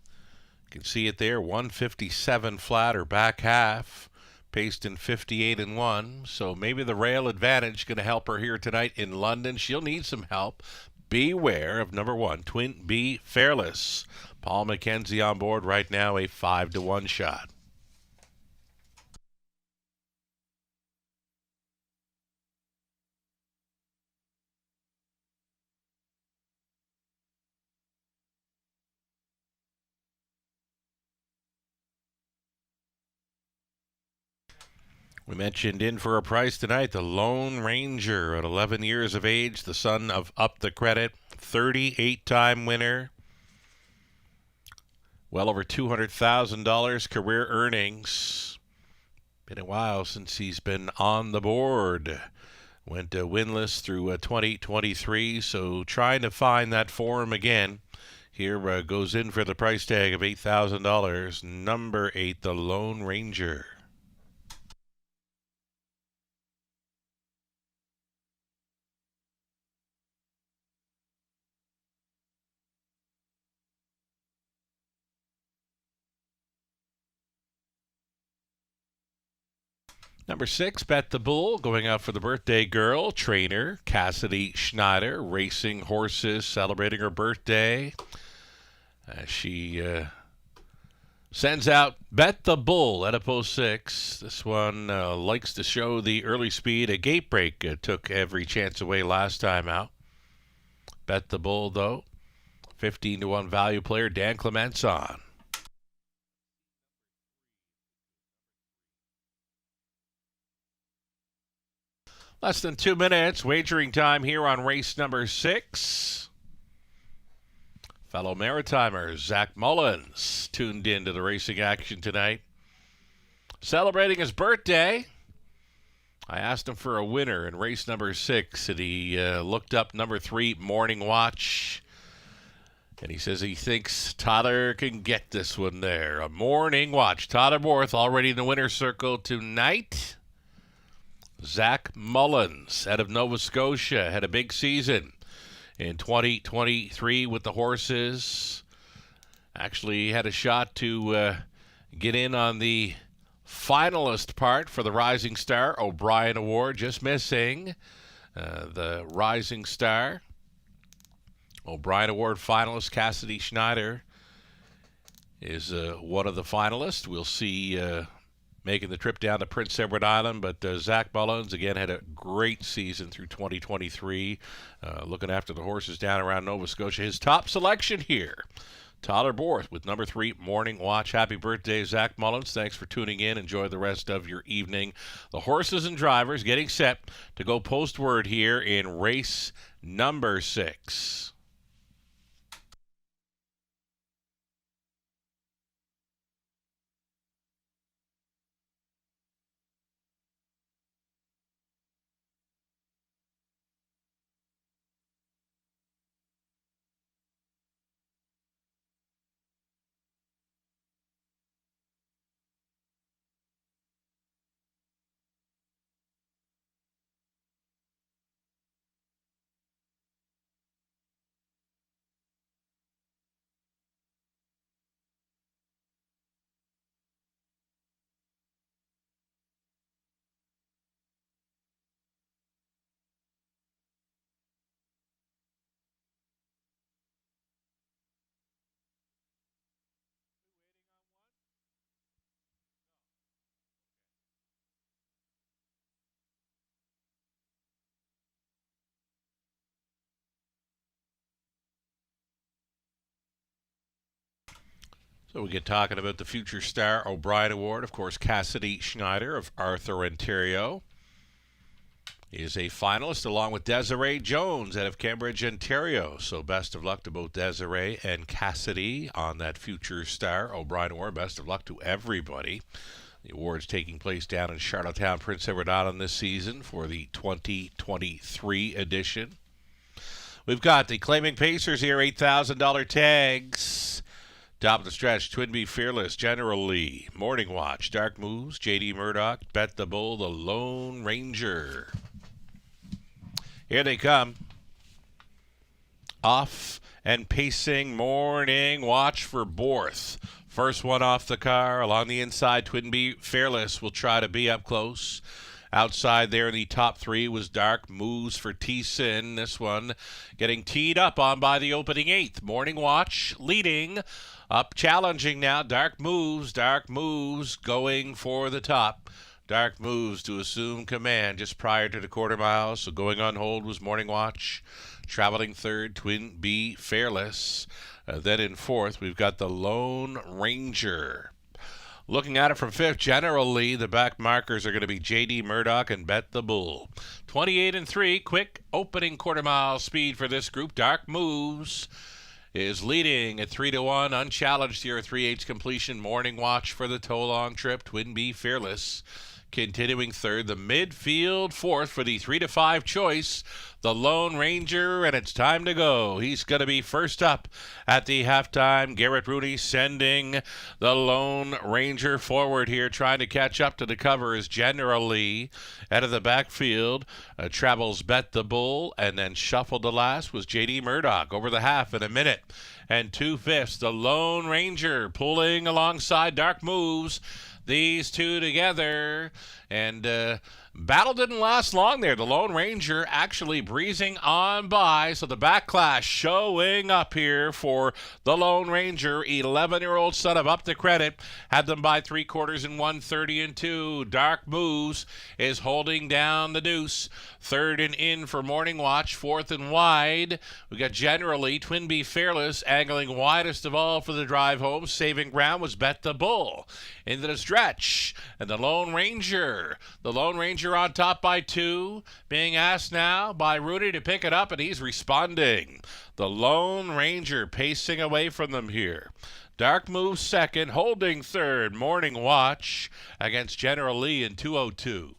You can see it there, 157 flat or back half, paced in 58-1. So maybe the rail advantage going to help her here tonight in London. She'll need some help. Beware of number 1, Twin Bee Fearless. Paul McKenzie on board right now, a 5-1 shot. We mentioned in for a price tonight, the Lone Ranger at 11 years of age, the son of Up the Credit, 38-time winner, well over $200,000 career earnings. Been a while since he's been on the board. Went winless through 2023, so trying to find that form again. Here goes in for the price tag of $8,000, number 8, the Lone Ranger. Number 6, Bet the Bull, going out for the birthday girl, trainer Cassidy Schneider, racing horses, celebrating her birthday. She sends out Bet the Bull at a post 6. This one likes to show the early speed. A gate break took every chance away last time out. Bet the Bull, though, 15-1 value player, Dan Clements on. Less than 2 minutes, wagering time here on race number 6. Fellow Maritimer Zach Mullins tuned in to the racing action tonight. Celebrating his birthday. I asked him for a winner in race number 6, and he looked up number 3, Morning Watch. And he says he thinks Totter can get this one there. A Morning Watch. Totterborth already in the winner's circle tonight. Zach Mullins out of Nova Scotia had a big season in 2023 with the horses. Actually had a shot to get in on the finalist part for the Rising Star O'Brien Award, just missing the Rising Star O'Brien Award finalist Cassidy Schneider is one of the finalists. We'll see making the trip down to Prince Edward Island. But Zach Mullins, again, had a great season through 2023, looking after the horses down around Nova Scotia. His top selection here, Tyler Borth with number 3, Morning Watch. Happy birthday, Zach Mullins. Thanks for tuning in. Enjoy the rest of your evening. The horses and drivers getting set to go post word here in race number 6. So we get talking about the Future Star O'Brien Award. Of course, Cassidy Schneider of Arthur, Ontario is a finalist, along with Desiree Jones out of Cambridge, Ontario. So best of luck to both Desiree and Cassidy on that Future Star O'Brien Award. Best of luck to everybody. The award's taking place down in Charlottetown, Prince Edward Island this season for the 2023 edition. We've got the Claiming Pacers here, $8,000 tags. Top of the stretch, Twinbee Fearless, General Lee, Morning Watch, Dark Moves, J.D. Murdoch, Bet the Bull, the Lone Ranger. Here they come. Off and pacing, Morning Watch for Borth. First one off the car, along the inside, Twinbee Fearless will try to be up close. Outside there in the top 3 was Dark Moves for T-Sin. This one getting teed up on by the opening 8th. Morning Watch leading. Up challenging now, Dark Moves going for the top. Dark Moves to assume command just prior to the quarter mile, so going on hold was Morning Watch. Traveling third, Twinbee Fearless. Then in fourth, we've got the Lone Ranger. Looking at it from fifth, General Lee, the back markers are going to be J.D. Murdoch and Bet the Bull. 28 and 3, quick opening quarter mile speed for this group. Dark Moves is leading at 3-1, unchallenged here, 3/8 completion. Morning Watch for the tow-long trip. Twinbee Fearless continuing third. The midfield fourth for the 3-5 choice, the Lone Ranger, and it's time to go. He's going to be first up at the halftime. Garrett Rooney sending the Lone Ranger forward here, trying to catch up to the cover is General Lee. Out of the backfield, travels Bet the Bull, and then shuffled the last was J.D. Murdoch over the half in a minute and 2/5. The Lone Ranger pulling alongside Dark Moves. These two together, and battle didn't last long there. The Lone Ranger actually breezing on by, so the backlash showing up here for the Lone Ranger. 11-year-old son of Up the Credit had them by 3/4 in 1:30 and 2. Dark Moves is holding down the deuce. Third and in for Morning Watch, fourth and wide. We got General Lee, Twinbee Fearless angling widest of all for the drive home. Saving ground was Bet the Bull. Into the stretch, and the Lone Ranger on top by 2, being asked now by Rudy to pick it up, and he's responding. The Lone Ranger pacing away from them here. Dark Moves second, holding third. Morning Watch against General Lee in 2:02.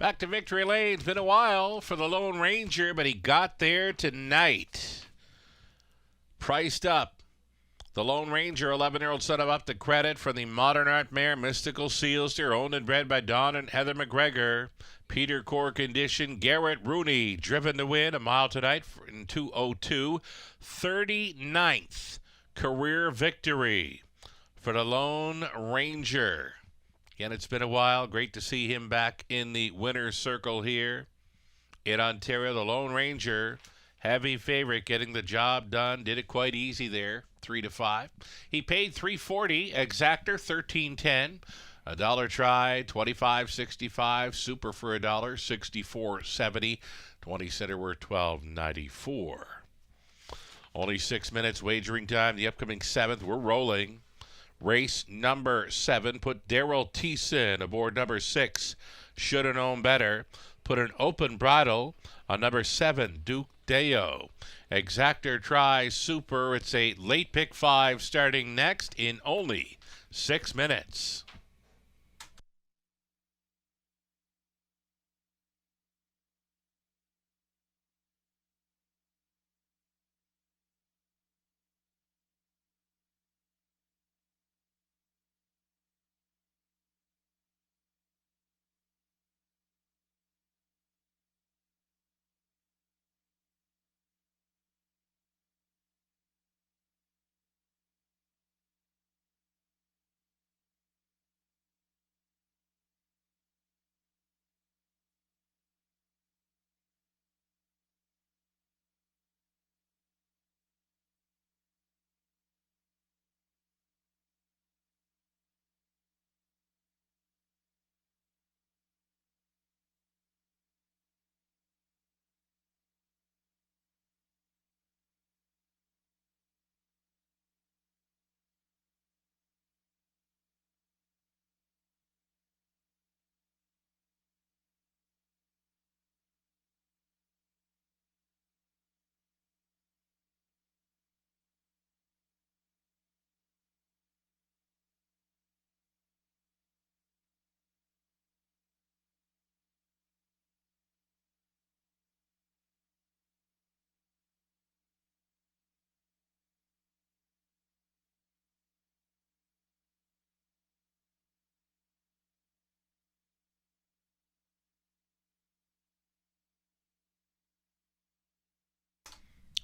Back to Victory Lane. It's been a while for the Lone Ranger, but he got there tonight. Priced up. The Lone Ranger, 11-year-old son of Up the Credit from the Modern Art mare Mystical Sealster, owned and bred by Don and Heather McGregor. Peter Core Condition, Garrett Rooney, driven to win a mile tonight in 2:02. 39th career victory for the Lone Ranger. Again, it's been a while. Great to see him back in the winner's circle here in Ontario. The Lone Ranger, heavy favorite, getting the job done. Did it quite easy there, 3-5. He paid $3.40. Exactor, $13.10. $1 try, $25.65. Super for $1, $64.70. 20 center were $12.94. Only 6 minutes wagering time. The upcoming 7th, we're rolling. Race number 7, put Daryl Thiessen aboard number 6. Should have known better. Put an open bridle on number 7, Duke Deo. Exactor try, super. It's a late pick 5 starting next in only 6 minutes.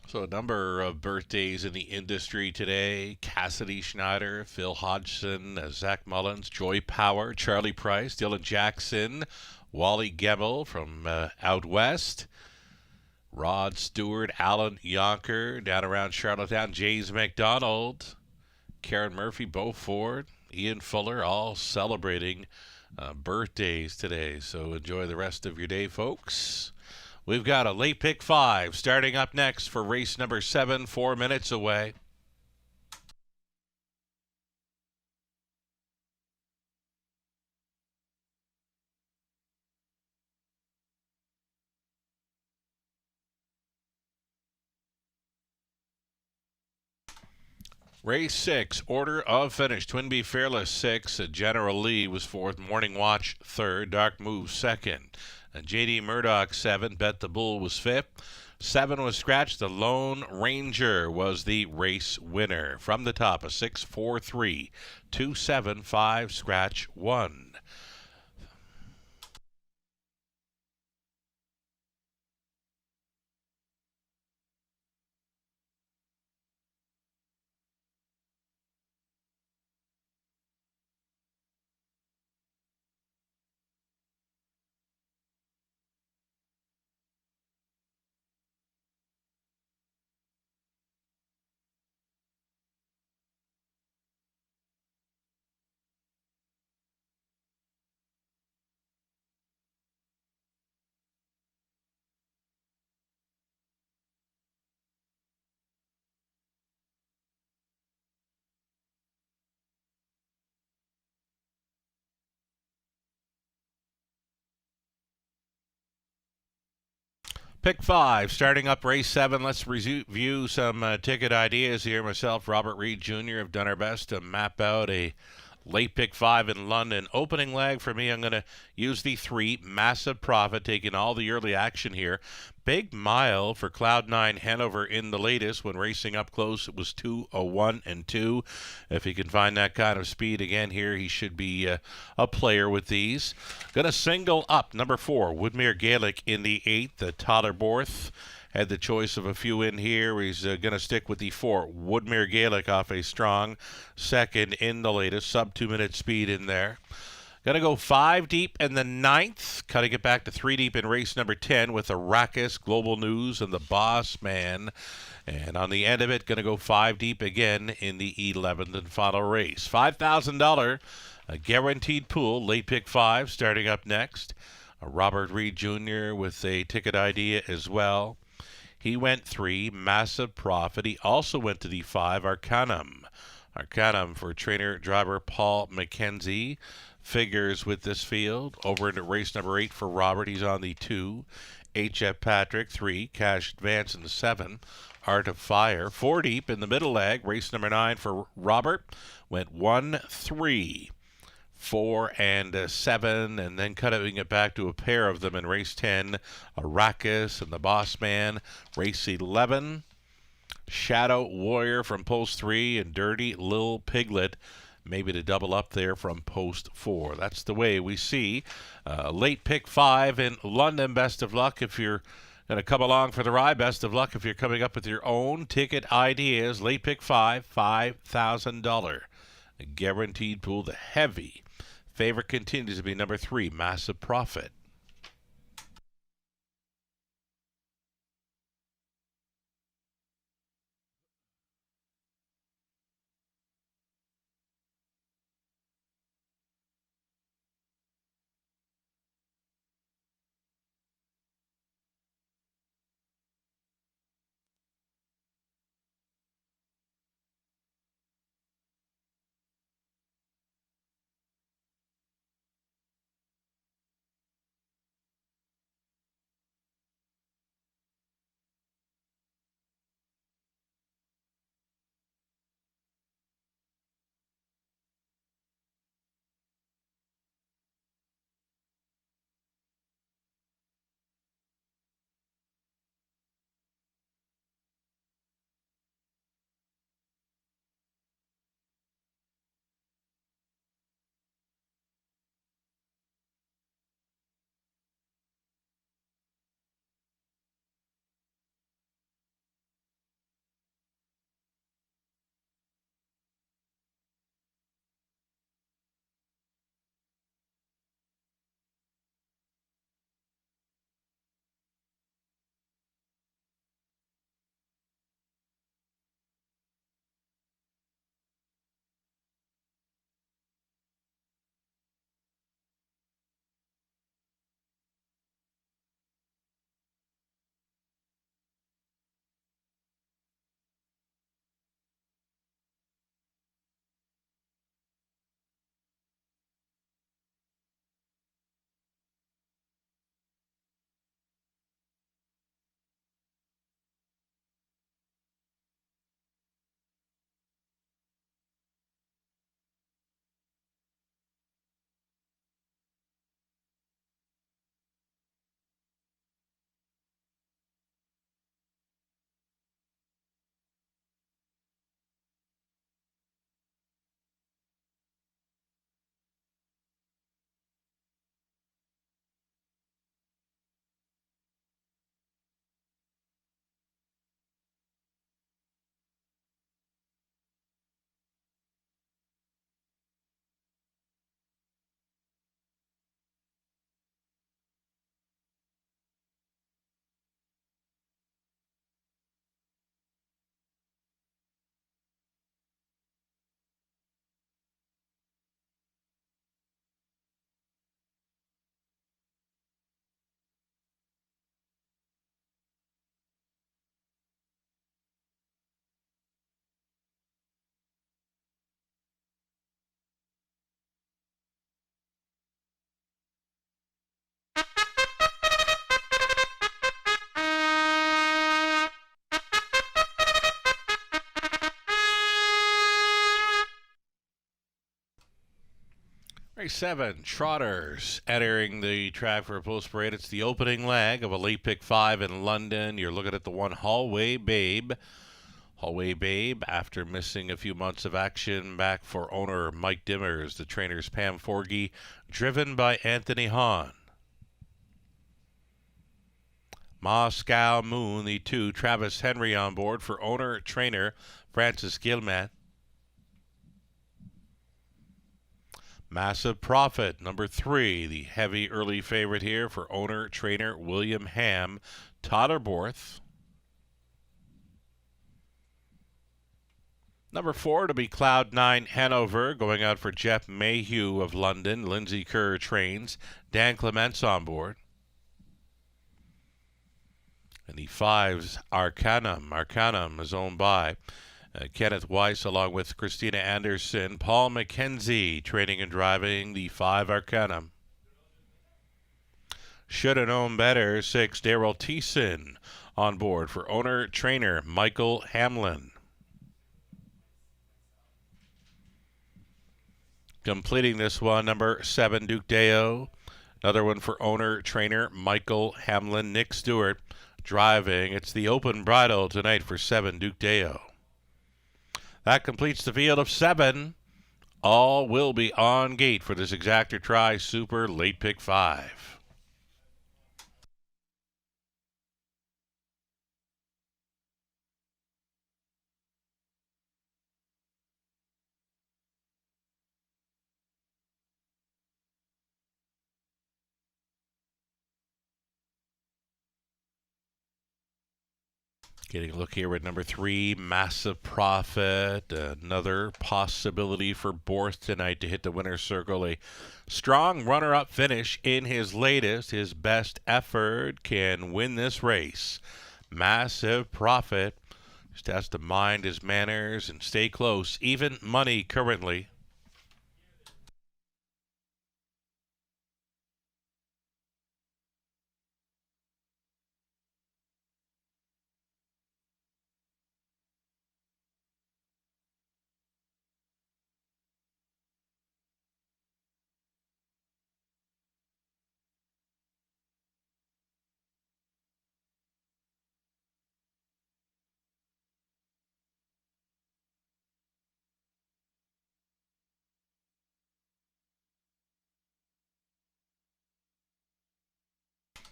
So a number of birthdays in the industry today. Cassidy Schneider, Phil Hodgson, Zach Mullins, Joy Power, Charlie Price, Dylan Jackson, Wally Gemmel from out west, Rod Stewart, Alan Yonker, down around Charlottetown, James McDonald, Karen Murphy, Beau Ford, Ian Fuller, all celebrating birthdays today. So enjoy the rest of your day, folks. We've got a late pick 5 starting up next for race number 7, 4 minutes away. Race 6, order of finish. Twinbee Fearless 6, General Lee was 4th, Morning Watch 3rd, Dark Move 2nd. J.D. Murdoch 7, Bet the Bull was 5th. 7 was scratched. The Lone Ranger was the race winner. From the top, a 6-4-3, 2-7-5, scratch 1. Pick 5, starting up race 7. Let's review some ticket ideas here. Myself, Robert Reed Jr. have done our best to map out a Late pick 5 in London. Opening leg for me, I'm going to use the 3. Massive Profit, taking all the early action here. Big mile for Cloud9 Hanover in the latest. When racing up close, it was 2:01 and 2. If he can find that kind of speed again here, he should be a player with these. Going to single up number 4, Woodmere Gaelic in the 8th. Tyler Borth had the choice of a few in here. He's going to stick with the 4, Woodmere Gaelic, off a strong second in the latest. Sub 2-minute speed in there. Going to go 5 deep in the 9th. Cutting it back to 3 deep in race number 10 with Arrakis, Global News, and the Boss Man. And on the end of it, going to go 5 deep again in the 11th and final race. $5,000, a guaranteed pool. Late pick 5 starting up next. Robert Reed Jr. with a ticket idea as well. He went 3, Massive Profit. He also went to the 5, Arcanum. Arcanum for trainer-driver Paul McKenzie. Figures with this field. Over into race number 8 for Robert. He's on the 2. H.F. Patrick, 3. Cash Advance in the 7. Art of Fire. 4 deep in the middle leg. Race number 9 for Robert. Went 1, 3. 4 and 7, and then cutting it back to a pair of them in race 10, Arrakis and the Boss Man. Race 11, Shadow Warrior from post 3, and Dirty Lil Piglet, maybe to double up there from post 4. That's the way we see late pick 5 in London. Best of luck if you're going to come along for the ride. Best of luck if you're coming up with your own ticket ideas. Late pick 5, $5,000. A guaranteed pool. The heavy favorite continues to be number 3, Massive Profit. Race 7, Trotters entering the track for a post parade. It's the opening leg of a late pick 5 in London. You're looking at the one Hallway Babe. Hallway Babe, after missing a few months of action, back for owner Mike Dimmers. The trainer's Pam Forgy, driven by Anthony Hahn. Moscow Moon, the 2, Travis Henry on board for owner-trainer Francis Gilman. Massive Profit, number 3, the heavy early favorite here for owner-trainer William Ham, Totterborth. Number 4 to be Cloud9 Hanover, going out for Jeff Mayhew of London. Lindsay Kerr trains. Dan Clements on board. And the 5's Arcanum. Arcanum is owned by Kenneth Weiss along with Christina Anderson. Paul McKenzie training and driving the 5 Arcanum. Should have known better. 6 Daryl Thiessen on board for owner-trainer Michael Hamlin. Completing this one, number 7 Duke Deo. Another one for owner-trainer Michael Hamlin. Nick Stewart driving. It's the open bridle tonight for 7 Duke Deo. That completes the field of 7. All will be on gate for this Exactor Tri Super Late Pick 5. Getting a look here at number 3, Massive Profit. Another possibility for Borth tonight to hit the winner's circle. A strong runner-up finish in his latest. His best effort can win this race. Massive Profit just has to mind his manners and stay close. Even money currently.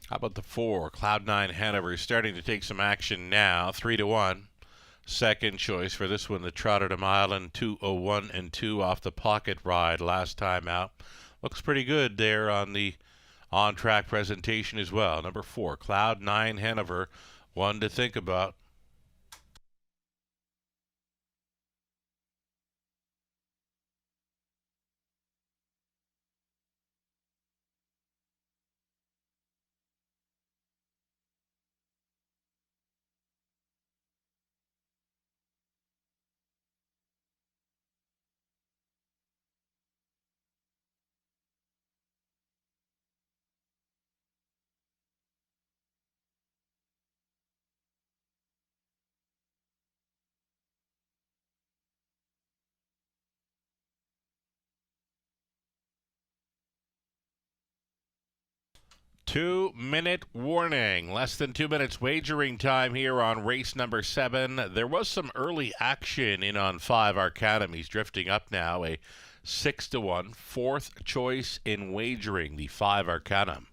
How about the 4, Cloud9 Hanover, starting to take some action now, 3-1. Second choice for this one, the Trotterdam Island 201 and 2 off the pocket ride last time out. Looks pretty good there on the on-track presentation as well. Number 4, Cloud9 Hanover, one to think about. Two-minute warning. Less than 2 minutes wagering time here on race number 7. There was some early action in on 5 Arcanum. He's drifting up now, a 6-1. Fourth choice in wagering, the 5 Arcanum.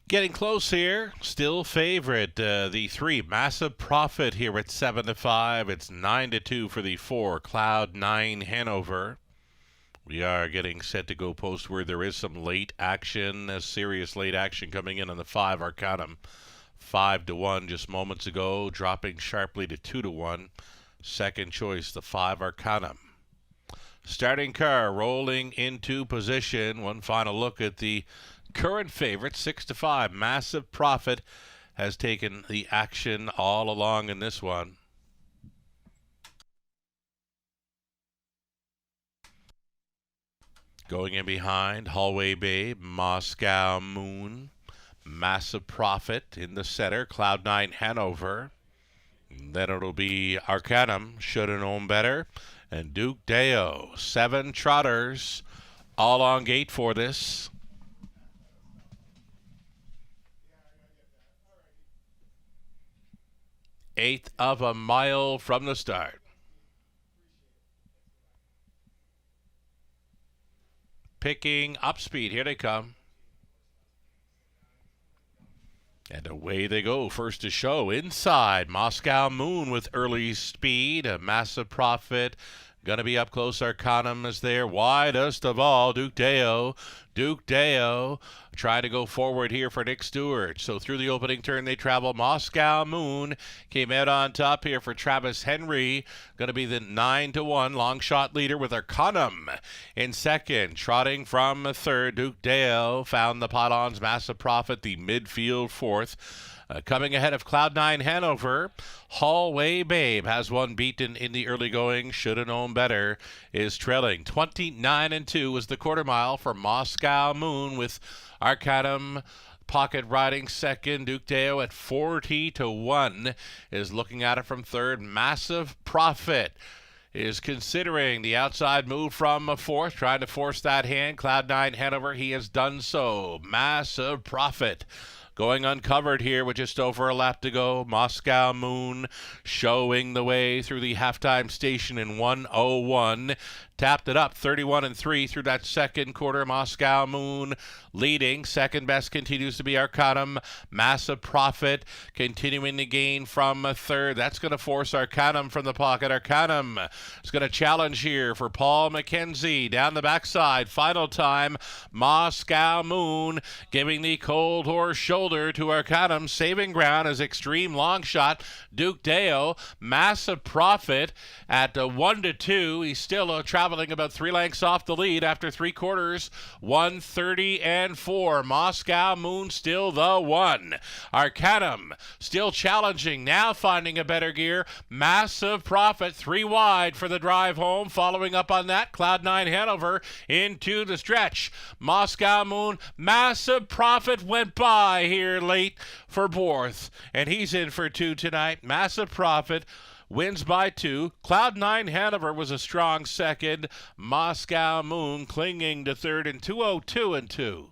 Getting close here. Still favorite. The 3, Massive Profit here at 7-5. It's 9-2 for the 4, Cloud 9 Hanover. We are getting set to go post where there is some late action, serious late action coming in on the 5, Arcanum. 5-1 just moments ago, dropping sharply to 2-1. Second choice, the 5, Arcanum. Starting car rolling into position. One final look at the current favorite, 6-5. Massive Profit has taken the action all along in this one. Going in behind, Hallway Babe, Moscow Moon, Massive Profit in the center, Cloud 9 Hanover. And then it'll be Arcanum, Shoulda Known Better, and Duke Deo. 7 trotters all on gate for this. Eighth of a mile from the start. Picking up speed. Here they come. And away they go. First to show inside. Moscow Moon with early speed. A Massive Profit. Going to be up close. Arcanum is there. Widest of all, Duke Deo. Duke Deo trying to go forward here for Nick Stewart. So through the opening turn they travel. Moscow Moon came out on top here for Travis Henry. Going to be the 9-1 long shot leader with Arcanum in second. Trotting from third, Duke Deo found the pot-ons. Massive Profit, the midfield fourth. Coming ahead of Cloud 9 Hanover, Hallway Babe has one beaten in the early going. Shoulda Known Better is trailing. 29-2 was the quarter mile for Moscow Moon with Arcanum pocket riding second. Duke Deo at 40-1 is looking at it from third. Massive Profit is considering the outside move from fourth, trying to force that hand. Cloud 9 Hanover, he has done so. Massive Profit going uncovered here with just over a lap to go. Moscow Moon showing the way through the halftime station in 1:01. Tapped it up 31-3 through that second quarter. Moscow Moon leading. Second best continues to be Arcanum. Massive Profit continuing to gain from third. That's going to force Arcanum from the pocket. Arcanum is going to challenge here for Paul McKenzie down the backside. Final time, Moscow Moon giving the cold horse shoulder to Arcanum. Saving ground is Extreme Long Shot. Duke Deo, Massive Profit at 1-2. He's still traveling about 3 lengths off the lead after 3 quarters. 1:30-4. Moscow Moon still the 1. Arcanum still challenging, now finding a better gear. Massive Profit 3 wide for the drive home. Following up on that, Cloud 9 Hanover into the stretch. Moscow Moon, Massive Profit went by here late for fourth, and he's in for 2 tonight. Massive Profit wins by 2. Cloud 9 Hanover was a strong second. Moscow Moon clinging to third in 2:02-2.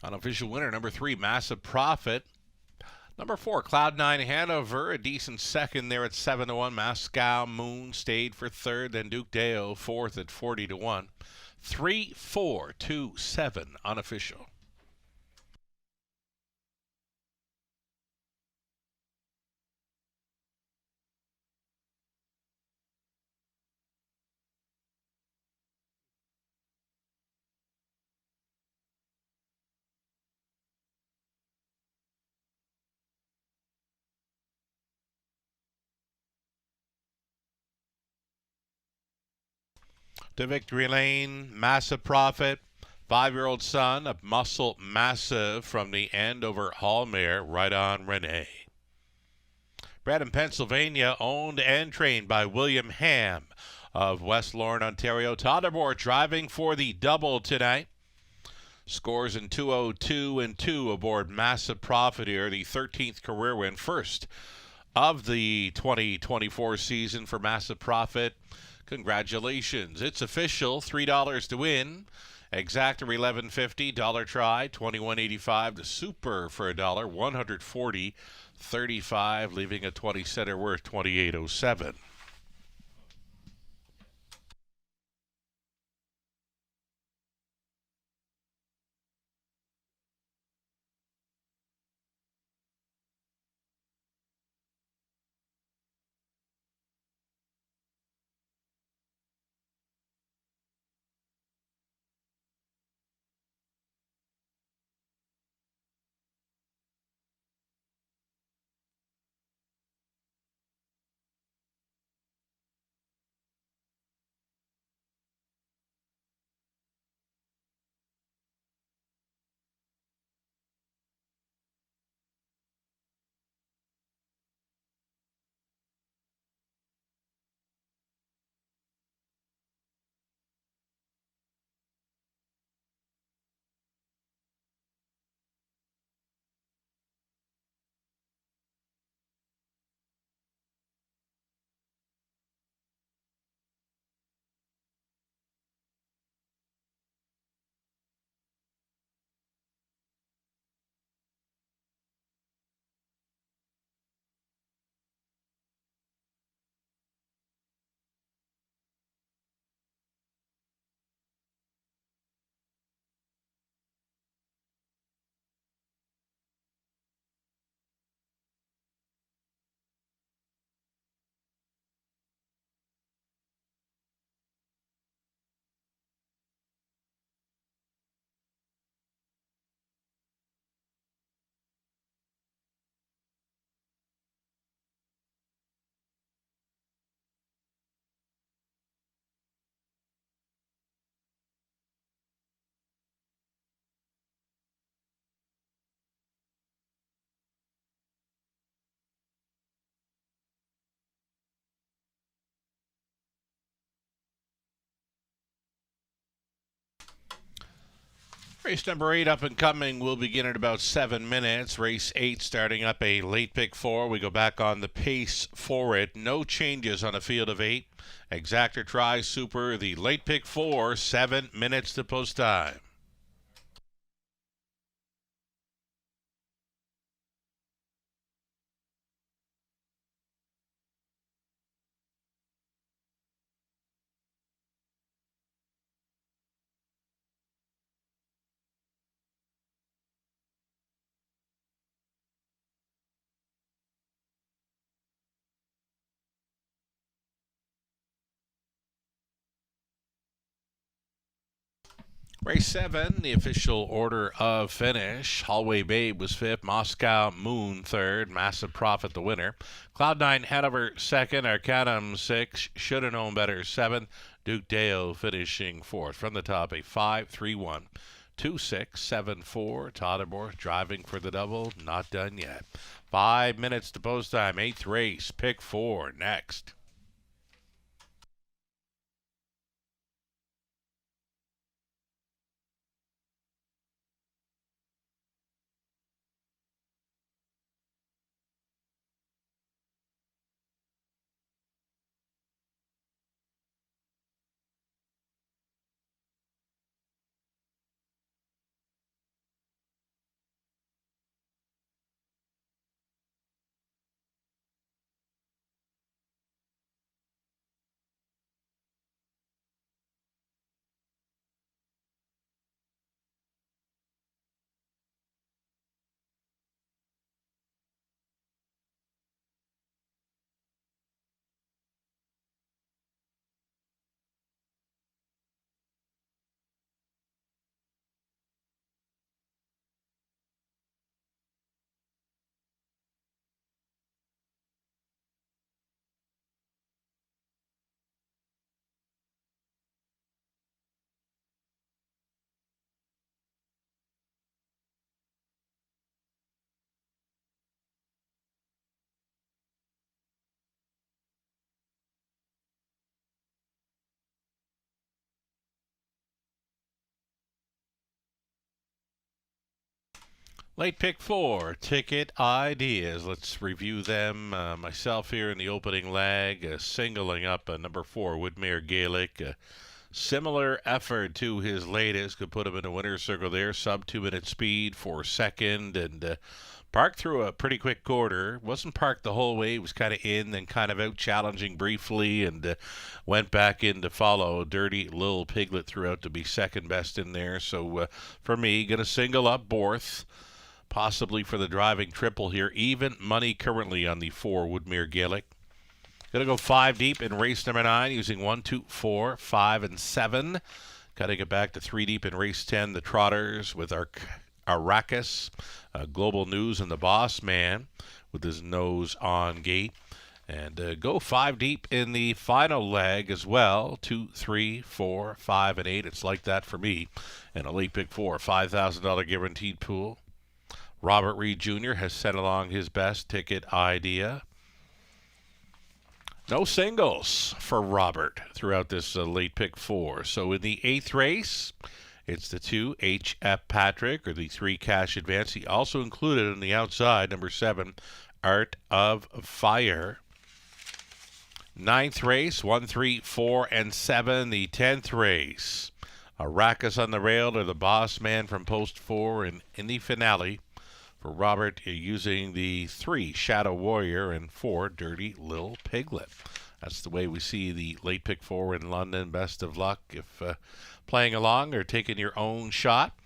Unofficial winner, number 3, Massive Profit. Number 4, Cloud 9 Hanover, a decent second there at 7-1. Moscow Moon stayed for third, then Duke Deo fourth at 40-1. 3, 4, 2, 7, unofficial. To victory lane, Massive Profit. 5-year-old son of Muscle Massive from the end over Hallmare, right on Renee. Bred in Pennsylvania, owned and trained by William Ham of West Lorne, Ontario. Toddermore driving for the double tonight. Scores in 2:02 and 2 aboard Massive Profiteer, the 13th career win, first of the 2024 season for Massive Profit. Congratulations. It's official. $3 to win. Exactor $11.50. Dollar try $21.85. The super for $1, $140.35, leaving a 20 center worth $28.07. Race number 8 up and coming will begin in about 7 minutes. Race 8 starting up a late pick 4. We go back on the pace for it. No changes on a field of 8. Exactor try super. The late pick 4, 7 minutes to post time. Race 7, the official order of finish. Hallway Babe was 5th. Moscow Moon 3rd. Massive Profit the winner. Cloud9 Hanover 2nd. Arcanum 6th. Shoulda Known Better 7th. Duke Dale finishing 4th. From the top, a 5-3-1. 2-6-7-4. Toddermore driving for the double. Not done yet. 5 minutes to post time. 8th race. Pick 4 next. Late pick 4, ticket ideas. Let's review them. Myself here in the opening leg, singling up number 4, Woodmere Gaelic. Similar effort to his latest. Could put him in a winner's circle there. Sub 2-minute speed for second. And parked through a pretty quick quarter. Wasn't parked the whole way. He was kind of in, then kind of out, challenging briefly, and went back in to follow. Dirty Little Piglet threw out to be second best in there. So for me, going to single up Borth, possibly for the driving triple here. Even money currently on the 4, Woodmere Gaelic. Going to go 5 deep in race number 9 using 1, 2, 4, 5, and 7. Cutting it back to 3 deep in race 10, the Trotters with our Arrakis, Global News, and the Boss Man with his nose on gate. And go 5 deep in the final leg as well. 2, 3, 4, 5, and 8. It's like that for me. And a late pick 4, $5,000 guaranteed pool. Robert Reed Jr. has sent along his best ticket idea. No singles for Robert throughout this late pick 4. So in the 8th race, it's the 2, H.F. Patrick, or the 3, Cash Advance. He also included on the outside, number 7, Art of Fire. 9th race, 1, 3, 4, and 7. The 10th race, Arrakis on the rail, or the Boss Man from post 4. And in the finale, for Robert, using the 3, Shadow Warrior, and 4, Dirty Little Piglet. That's the way we see the late pick 4 in London. Best of luck if playing along or taking your own shot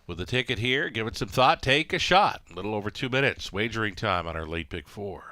with the ticket here. Give it some thought. Take a shot. A little over 2 minutes. Wagering time on our late pick 4.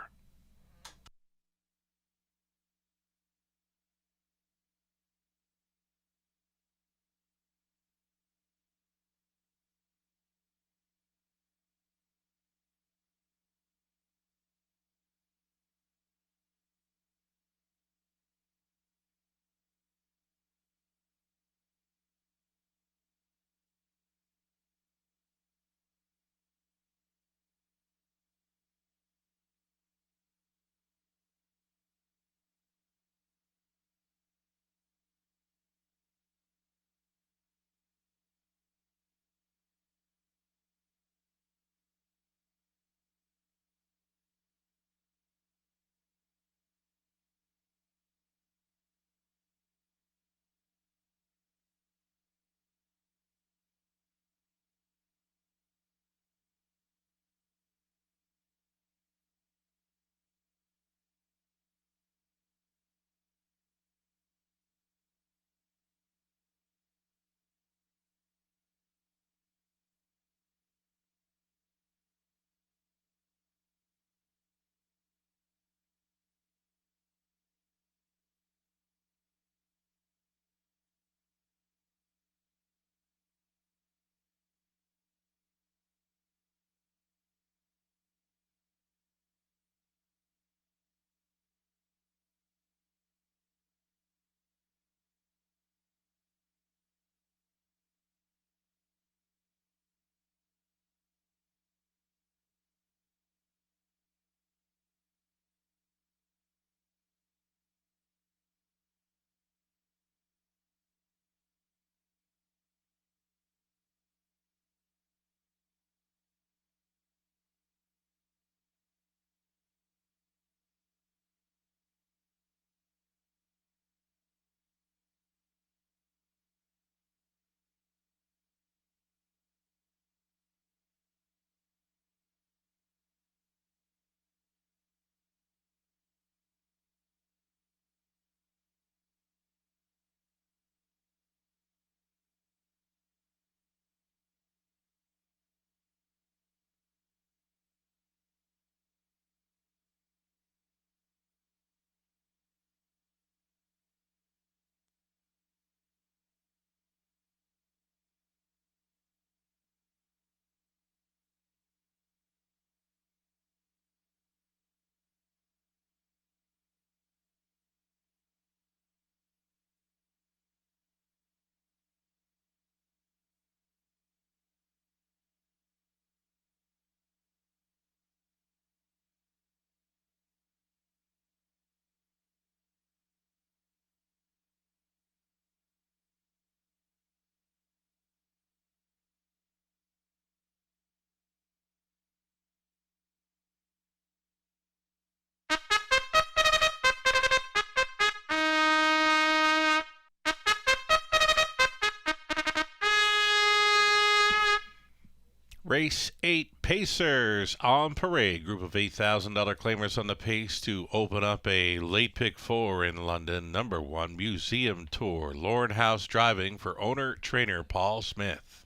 Race 8 Pacers on parade. Group of $8,000 claimers on the pace to open up a late pick 4 in London. Number 1 Museum Tour. Lauren House driving for owner-trainer Paul Smith.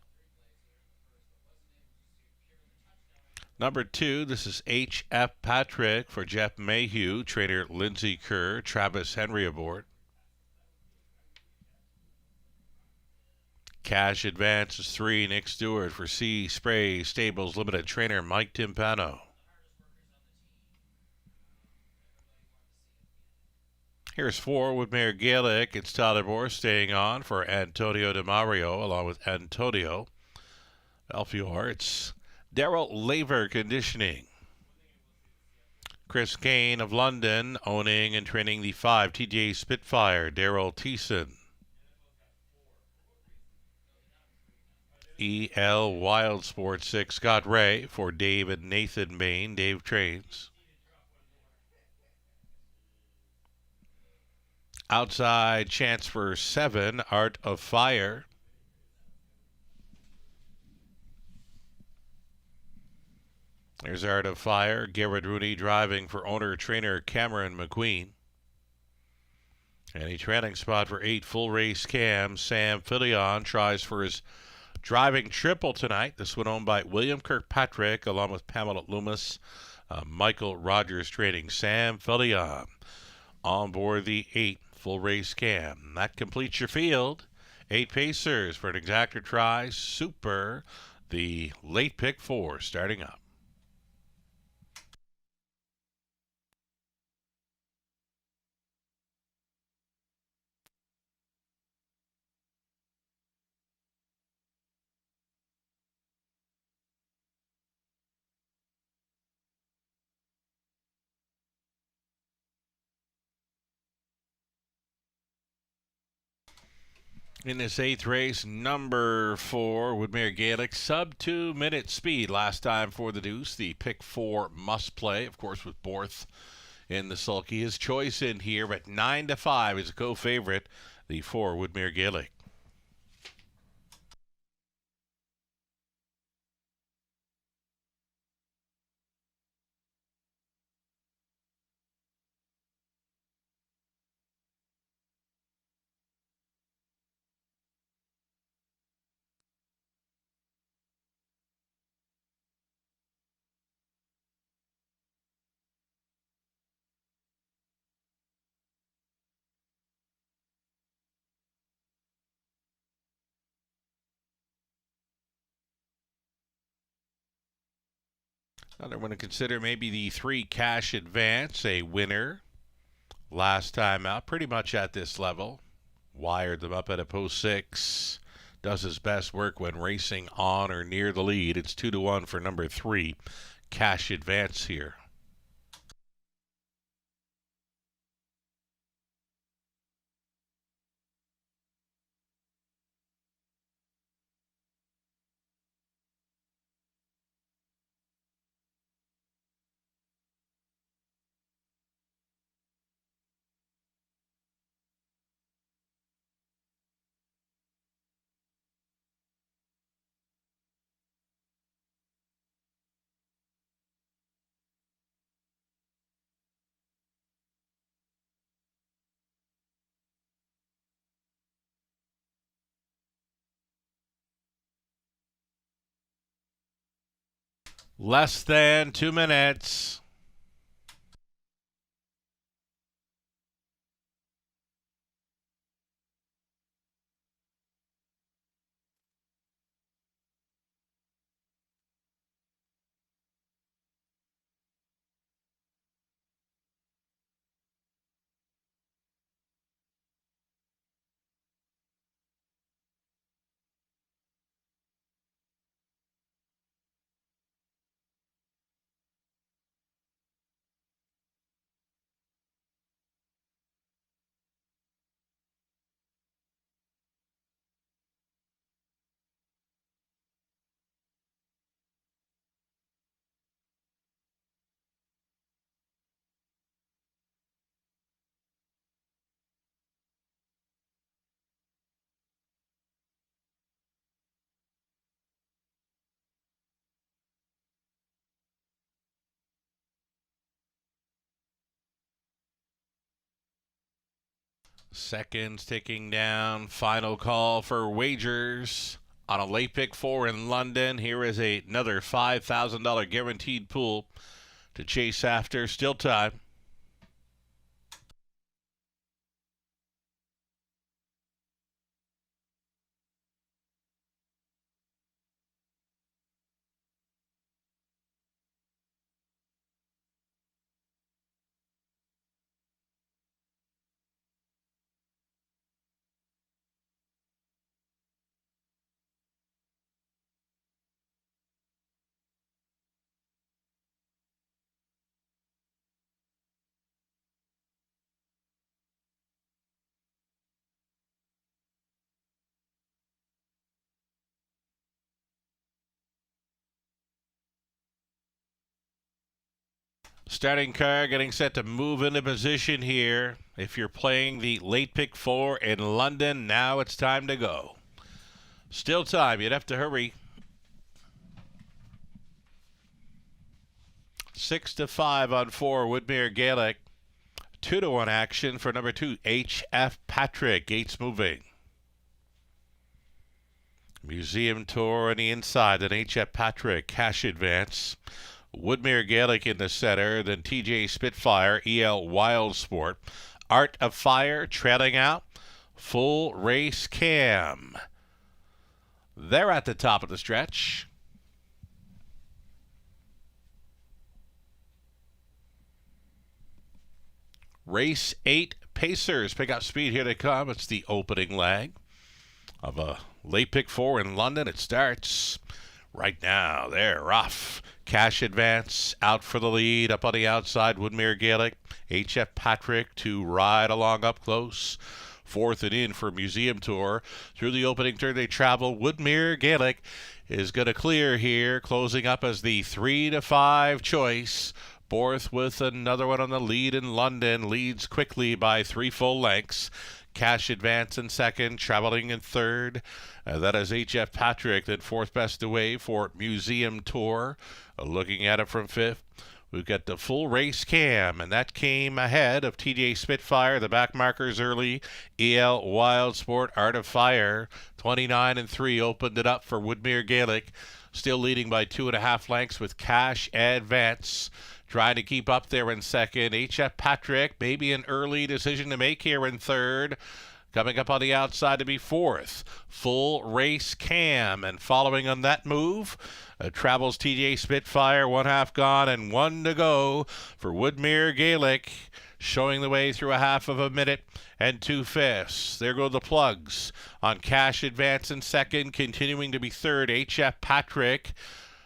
Number 2, this is H.F. Patrick for Jeff Mayhew. Trainer Lindsey Kerr, Travis Henry aboard. Cash Advance is 3, Nick Stewart for Sea Spray Stables Limited. Trainer Mike Timpano. Here's 4 with Mayor Gaelic. It's Tyler Bohr staying on for Antonio DeMario along with Antonio Alfior. It's Daryl Laver conditioning. Chris Kane of London owning and training the 5 TJ Spitfire. Daryl Thiessen. EL Wild Sports 6 Scott Ray for Dave and Nathan Main. Dave trains. Outside chance for 7 Art of Fire. There's Art of Fire. Garrett Rooney driving for owner-trainer Cameron McQueen. And a trailing spot for 8 full race Cam. Sam Filion tries for his driving triple tonight. This one owned by William Kirkpatrick along with Pamela Loomis. Michael Rogers training. Sam Filion on board the 8 full race Cam. That completes your field. 8 Pacers for an exactor try. Super. The late pick 4 starting up. In this 8th race, number 4 with Mayor Gaelic, sub 2 minute speed. Last time for the deuce, the pick 4 must play, of course, with Borth in the sulky. His choice in here, but 9-5 is a co-favorite, the 4 with Mayor Gaelic. Another one to consider, maybe the 3 Cash Advance, a winner. Last time out, pretty much at this level. Wired them up at a post 6. Does his best work when racing on or near the lead. It's 2-1 for number 3 Cash Advance here. Less than 2 minutes. Seconds ticking down. Final call for wagers on a late pick 4 in London. Here is another $5,000 guaranteed pool to chase after. Still time. Starting car getting set to move into position here. If you're playing the late pick 4 in London, now it's time to go. Still time. You'd have to hurry. 6-5 on 4, Woodmere Gaelic. 2-1 action for number 2, H.F. Patrick. Gates moving. Museum Tour on the inside, then H.F. Patrick. Cash advance. Woodmere Gaelic in the center, then TJ Spitfire, EL Wild Sport. Art of Fire trailing out. Full Race Cam. They're at the top of the stretch. Race 8 Pacers pick up speed. Here they come. It's the opening leg of a late pick 4 in London. It starts right now. They're off. Cash advance out for the lead. Up on the outside, Woodmere Gaelic. H.F. Patrick to ride along up close. Fourth and in for Museum Tour. Through the opening turn they travel. Woodmere Gaelic is going to clear here, closing up as the 3-5 choice. Borth with another one on the lead in London. Leads quickly by 3 full lengths. Cash advance in second, traveling in third. That is H.F. Patrick, then fourth best away for Museum Tour. Looking at it from fifth, we've got the Full Race Cam, and that came ahead of TJ Spitfire. The back markers early. EL Wild Sport, Art of Fire, 29-3 opened it up for Woodmere Gaelic. Still leading by 2.5 lengths with Cash advance. Trying to keep up there in second. H.F. Patrick, maybe an early decision to make here in third. Coming up on the outside to be fourth. Full Race Cam. And following on that move, travels TJ Spitfire. 1/2 gone and 1 to go for Woodmere Gaelic. Showing the way through a half of a minute and 2/5. There go the plugs on Cash advance in second. Continuing to be third, H.F. Patrick.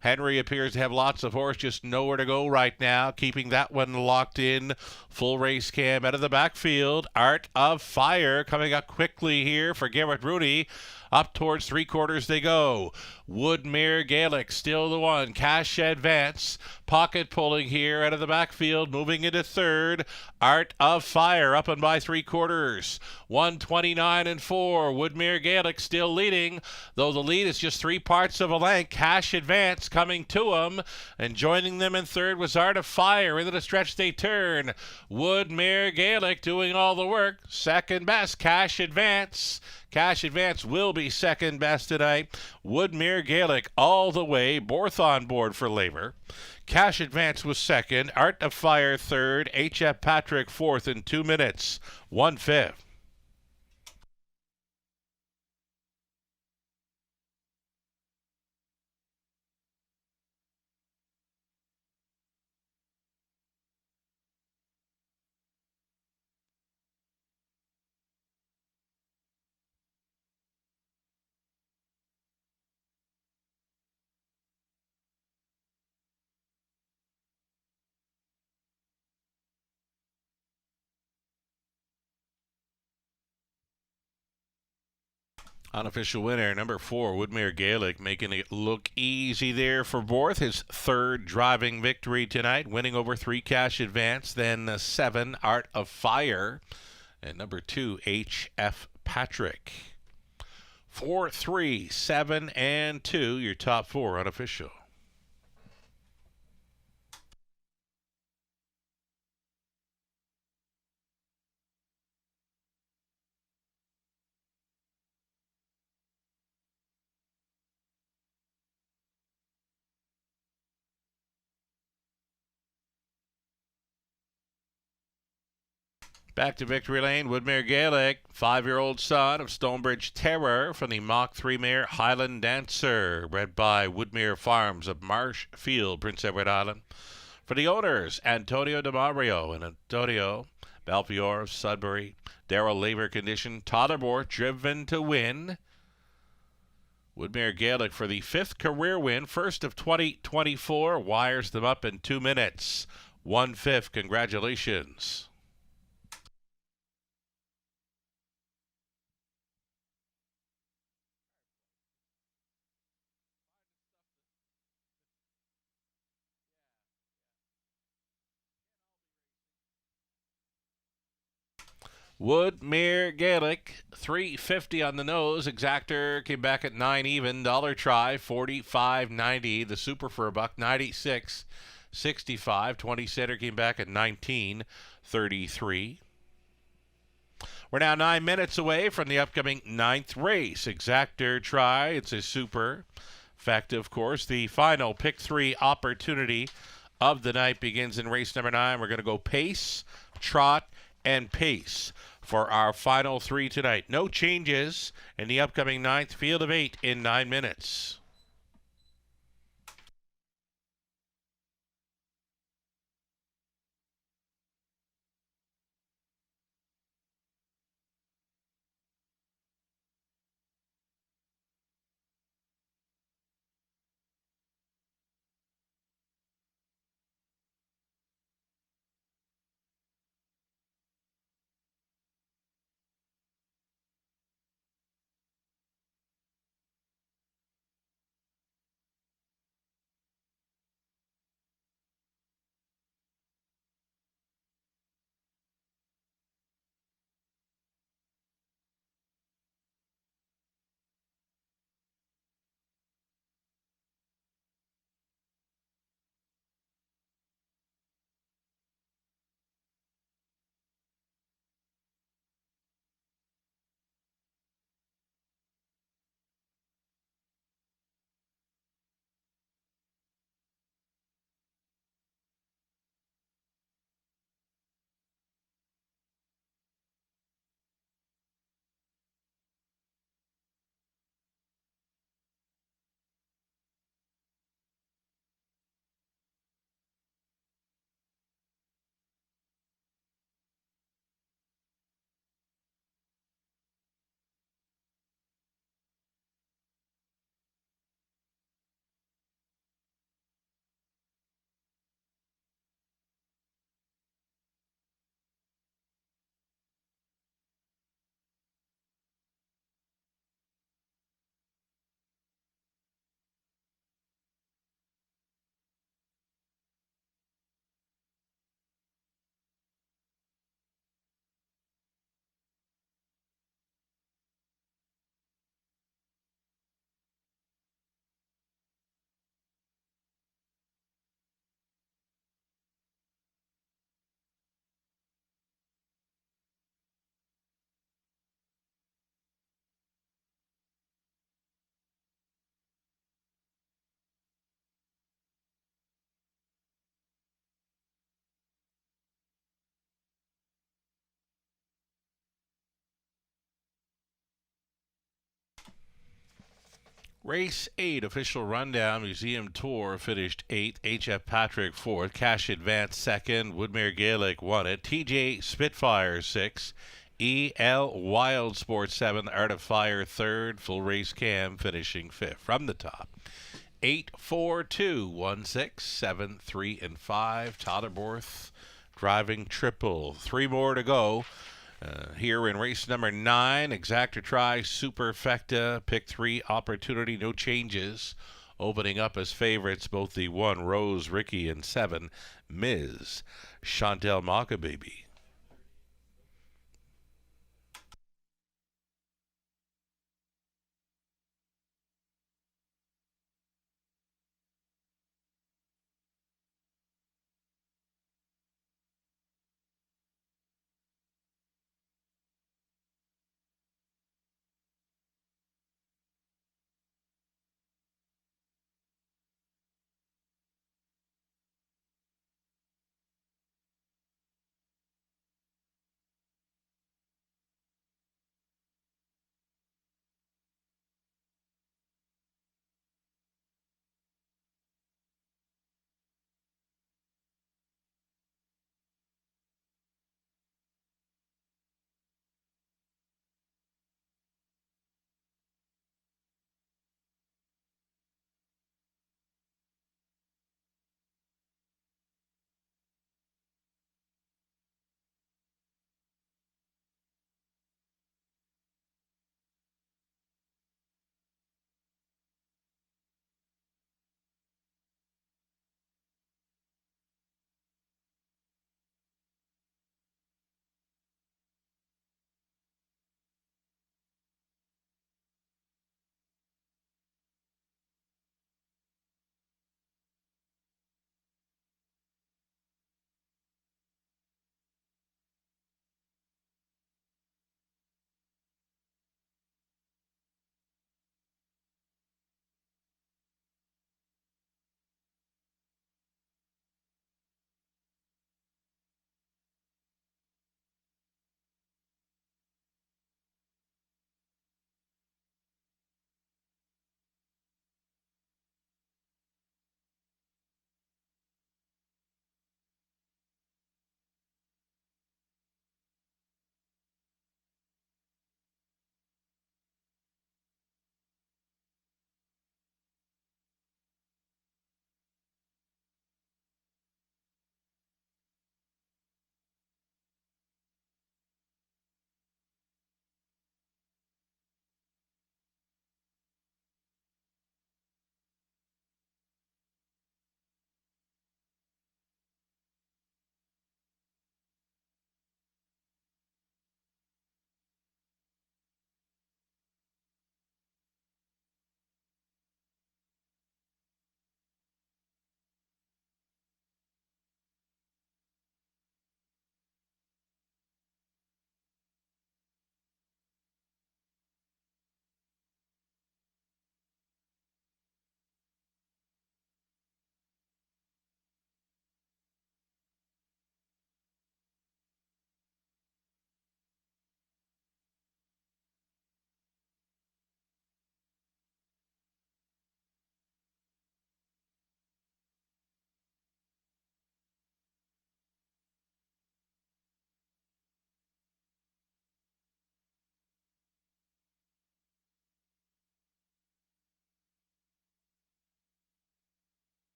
Henry appears to have lots of horse, just nowhere to go right now. Keeping that one locked in. Full Race Cam out of the backfield. Art of Fire coming up quickly here for Garrett Rooney. Up towards 3/4 they go. Woodmere Gaelic still the one. Cash advance. Pocket pulling here out of the backfield. Moving into third. Art of Fire up and by 3/4. 129-4. Woodmere Gaelic still leading, though the lead is just 3 parts of a length. Cash advance coming to him, and joining them in third was Art of Fire. Into the stretch they turn. Woodmere Gaelic doing all the work. Second best, Cash advance. Cash advance will be second best tonight. Woodmere Gaelic all the way. Borth on board for Labour. Cash advance was second. Art of Fire third. H.F. Patrick fourth in 2 minutes. 1/5. Unofficial winner, number 4, Woodmere Gaelic, making it look easy there for Borth. His third driving victory tonight, winning over 3 Cash advance, then 7 Art of Fire, and number 2, H.F. Patrick. 4, 3, 7, and 2, your top 4 unofficial. Back to Victory Lane, Woodmere Gaelic, 5-year-old son of Stonebridge Terror from the Mach 3 mare Highland Dancer, bred by Woodmere Farms of Marshfield, Prince Edward Island. For the owners, Antonio DeMario and Antonio Belfiore of Sudbury. Daryl Labor condition, Tottermore driven to win. Woodmere Gaelic for the 5th career win, first of 2024, wires them up in 2 minutes. 1/5, congratulations. Woodmere Gaelic, $3.50 on the nose. Exactor came back at 9 even. Dollar try, $45.90. The super for $1.96.65. 20 center came back at 19.33. We're now 9 minutes away from the upcoming 9th race. Exactor try. It's a super. In fact, of course, the final pick 3 opportunity of the night begins in race number 9. We're going to go pace, trot, and pace for our final 3 tonight. No changes in the upcoming 9th field of 8 in 9 minutes. Race 8, official rundown. Museum Tour finished 8th. H.F. Patrick 4th. Cash Advance 2nd. Woodmere Gaelic won it. T.J. Spitfire 6th. E.L. Wild Sports 7th. Art of Fire 3rd. Full Race Cam finishing 5th. From the top, 8, 4, 2, 1, 6, 7, 3, and 5. Totterborth driving triple. 3 more to go. Here in race number 9, Exactor Try, Superfecta, pick 3 opportunity, no changes. Opening up as favorites, both the 1, Rose, Ricky, and 7, Ms. Chantel Mockababy.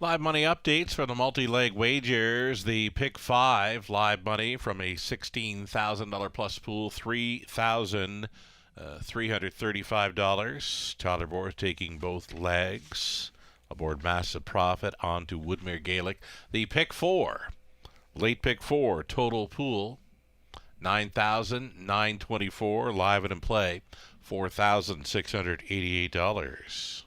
Live money updates for the multi-leg wagers. The pick 5 live money from a $16,000 plus pool, $3,335. Tyler Bohr taking both legs. Aboard Massive Profit onto Woodmere Gaelic. The pick 4, late pick 4, total pool, $9,924. Live and in play, $4,688.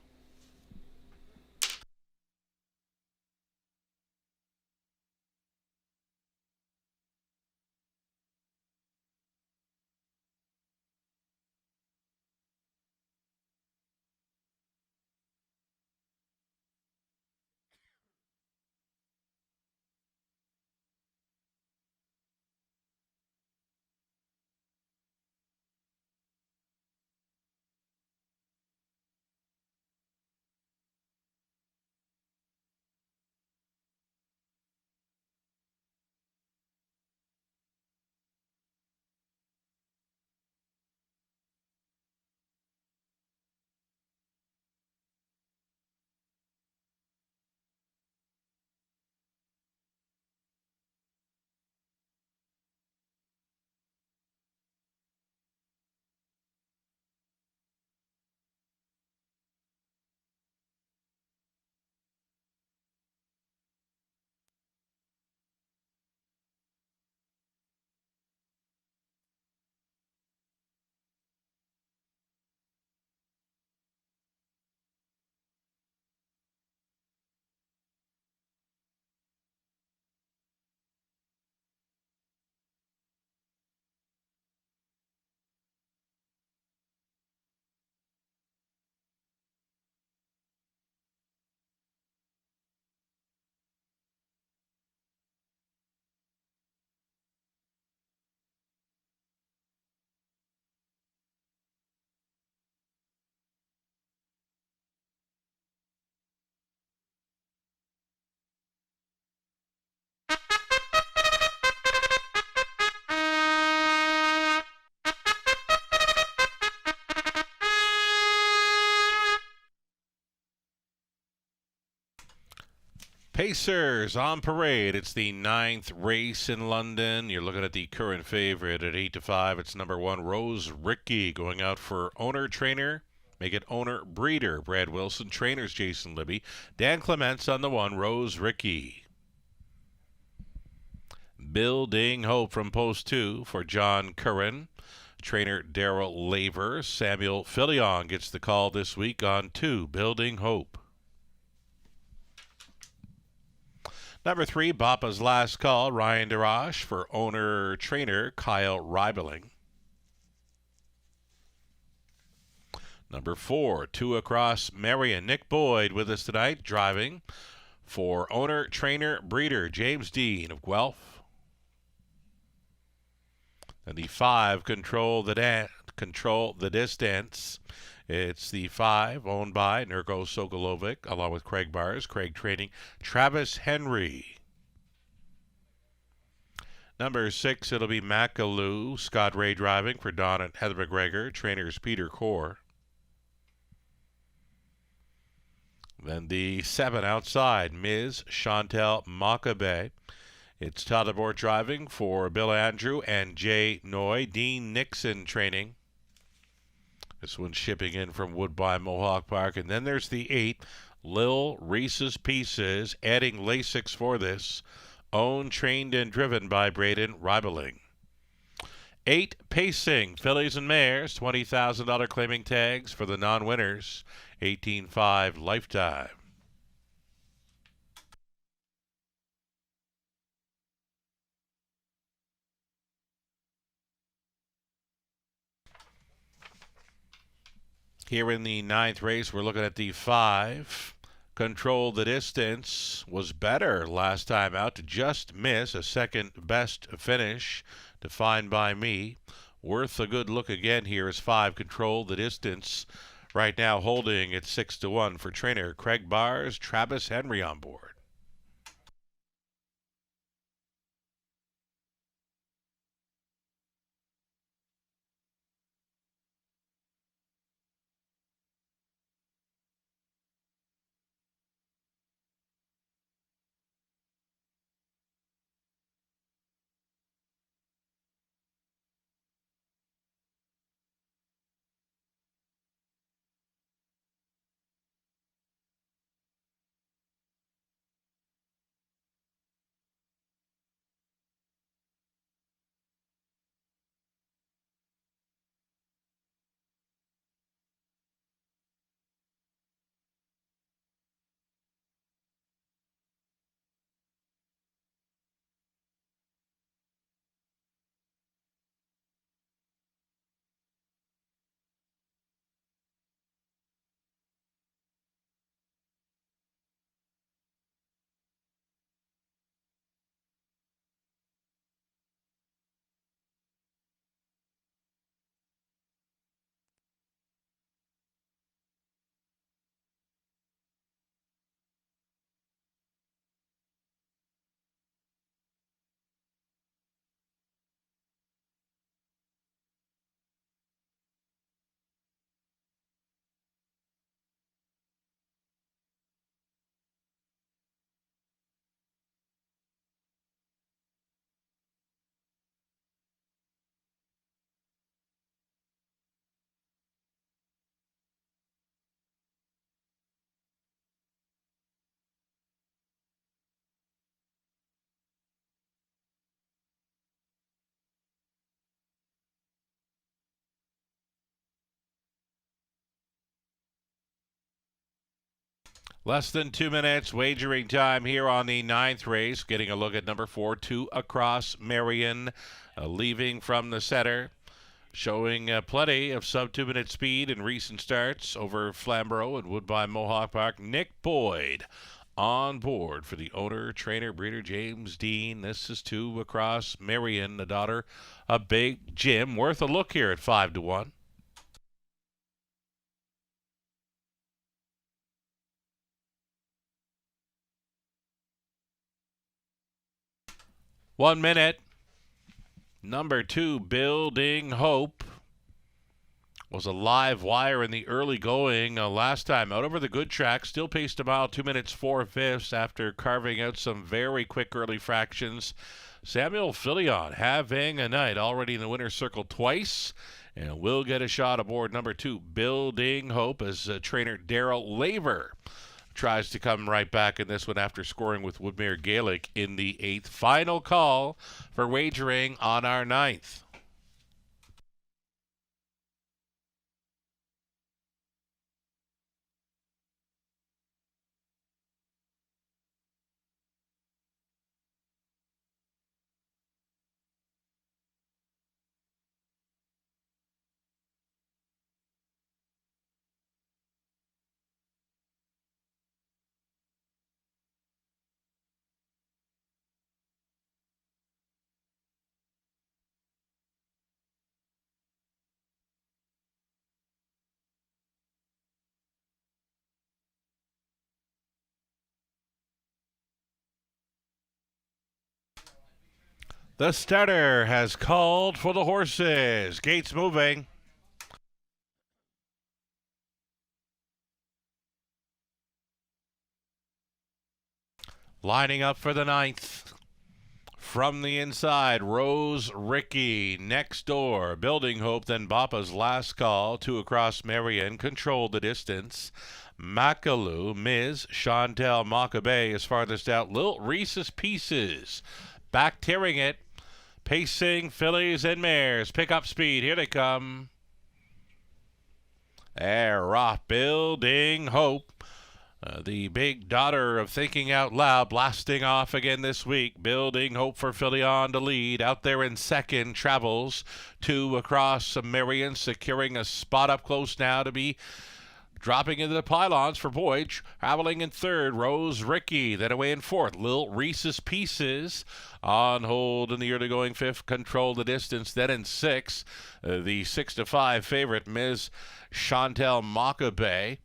Pacers on parade. It's the 9th race in London. You're looking at the current favorite at 8-5. It's number 1, Rose Ricky, going out for owner trainer. Make it owner breeder. Brad Wilson. Trainers Jason Libby. Dan Clements on the 1, Rose Ricky. Building Hope from post 2 for John Curran. Trainer Daryl Laver. Samuel Filion gets the call this week on 2, Building Hope. Number 3, Bapa's Last Call, Ryan DeRoche for owner-trainer Kyle Reibeling. Number 4, 2 Across Marion, Nick Boyd with us tonight, driving for owner-trainer breeder James Dean of Guelph. And the 5, Control the Distance. It's the 5, owned by Nurko Sokolovic, along with Craig Bars, Craig Training, Travis Henry. Number 6, it'll be Macaloo, Scott Ray driving for Don and Heather McGregor, trainers Peter Core. Then the 7 outside, Ms. Chantel Makabe. It's Tyler Bohr driving for Bill Andrew and Jay Noy, Dean Nixon training. This one's shipping in from Woodbine Mohawk Park. And then there's the 8, Lil Reese's Pieces, adding Lasix for this. Owned, trained, and driven by Braden Reibeling. 8, Pacing, Fillies and Mares, $20,000 claiming tags for the non-winners. 18.5 lifetime. Here in the 9th race, we're looking at the 5. Control the Distance was better last time out to just miss a second best finish, defined by me. Worth a good look again here is 5, Control the Distance. Right now holding at 6-1 for trainer Craig Bars, Travis Henry on board. Less than 2 minutes wagering time here on the ninth race. Getting a look at number 4, Two Across Marion, leaving from the center. Showing plenty of sub 2 minute speed in recent starts over Flamborough and Woodbine Mohawk Park. Nick Boyd on board for the owner, trainer, breeder James Dean. This is Two Across Marion, the daughter of Big Jim. Worth a look here at 5-1. One minute. Number 2, Building Hope, was a live wire in the early going last time out over the good track. Still paced a mile, 2 minutes 4/5 after carving out some very quick early fractions. Samuel Filion having a night, already in the winner's circle twice, and will get a shot aboard number 2, Building Hope, as trainer Daryl Laver tries to come right back in this one after scoring with Woodmere Gaelic in the 8th. Final call for wagering on our 9th. The starter has called for the horses. Gates moving. Lining up for the 9th. From the inside, Rose Ricky. Next door, Building Hope, then Bapa's Last Call. Two Across Marion controlled the distance. Makalu, Ms. Chantel Makabe is farthest out. Lil Reese's Pieces back tearing it. Pacing fillies and mares. Pick up speed. Here they come. They're off. Building Hope. The big daughter of Thinking Out Loud, blasting off again this week. Building Hope for Filion to lead. Out there in second, Travels. Two Across Marion, securing a spot up close now to be dropping into the pylons for Boyd. Traveling in third, Rose Ricky. Then away in fourth, Lil Reese's Pieces. On hold in the early going fifth, Control the Distance. Then in sixth, the 6-5 favorite, Ms. Chantel Makabe.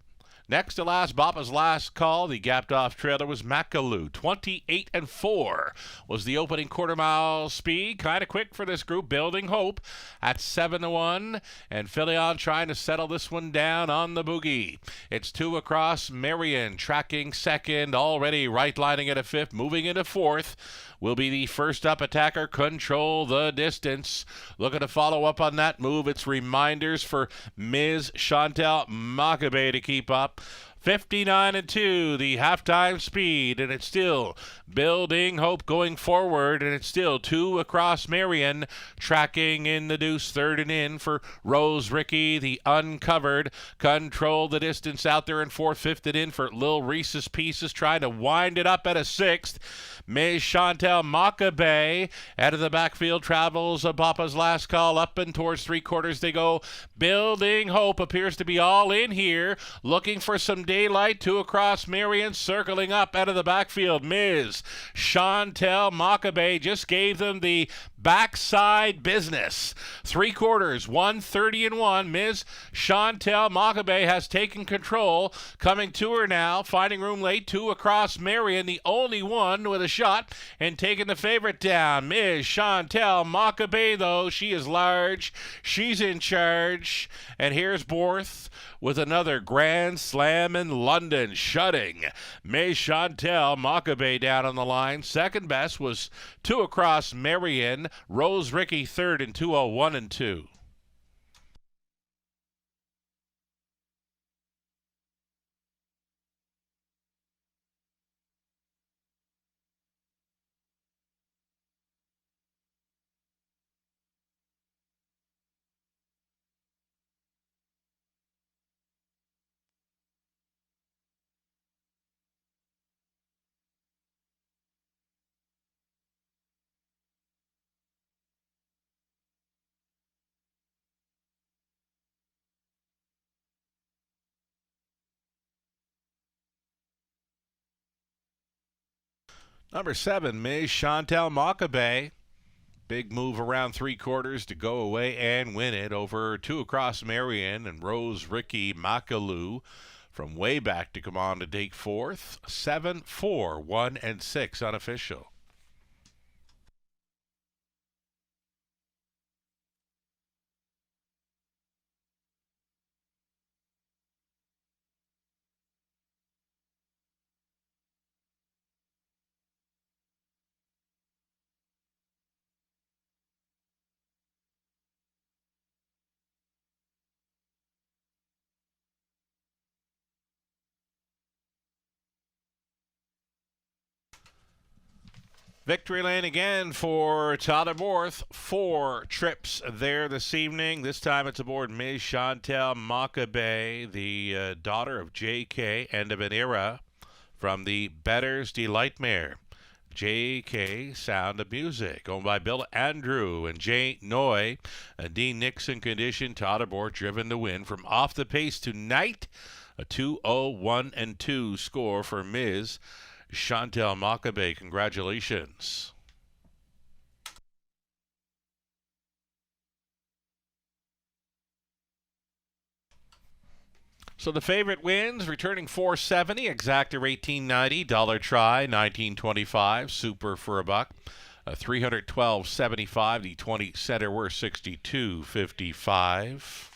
Next to last, Bapa's Last Call. The gapped off trailer was Makalu. 28-4 was the opening quarter mile speed. Kind of quick for this group. Building Hope at 7-1. And Filion trying to settle this one down on the boogie. It's Two Across Marion tracking second. Already right lining at a fifth. Moving into fourth will be the first up attacker, Control the Distance. Looking to follow up on that move. It's reminders for Ms. Chantel Makabe to keep up. 59-2, the halftime speed, and it's still Building Hope going forward, and it's still Two Across Marion tracking in the deuce, third and in for Rose Ricky, the uncovered. Control the Distance out there in fourth, fifth and in for Lil Reese's Pieces, trying to wind it up at a sixth. Ms. Chantel Makabe out of the backfield travels. Bapa's Last Call up and towards three quarters they go. Building Hope appears to be all in here, looking for some daylight. Two Across Marion circling up out of the backfield. Ms. Chantel Makabe just gave them the backside business. Three quarters, 1:30-1. Ms. Chantel Makabe has taken control. Coming to her now, finding room late. Two Across Marion, the only one with a shot, and taking the favorite down. Ms. Chantel Makabe, though, she is large. She's in charge. And here's Borth with another grand slam in London, shutting Ms. Chantel Makabe down on the line. Second best was Two Across Marion. Rose Ricky third in 2:01-2. Number 7, Ms. Chantel Makabe. Big move around 3/4 to go away and win it over 2 across Marion and Rose Ricky Makalu from way back to come on to take 4th. 7, 4, 1, and 6 unofficial. Victory lane again for Tyler Borth. 4 trips there this evening. This time it's aboard Ms. Chantel Makabe, the daughter of J.K. End of an Era from the Better's Delight Mare. J.K. Sound of Music, owned by Bill Andrew and Jay Noy. A Dean Nixon condition. Tyler Borth driven to win from off the pace tonight. A 2-0-1 and 2 score for Ms. Chantel Makabe, congratulations. So the favorite wins, returning $470, exactor $18.90, dollar try $19.25, super for a buck, $312.75, the 20 center worth $62.55.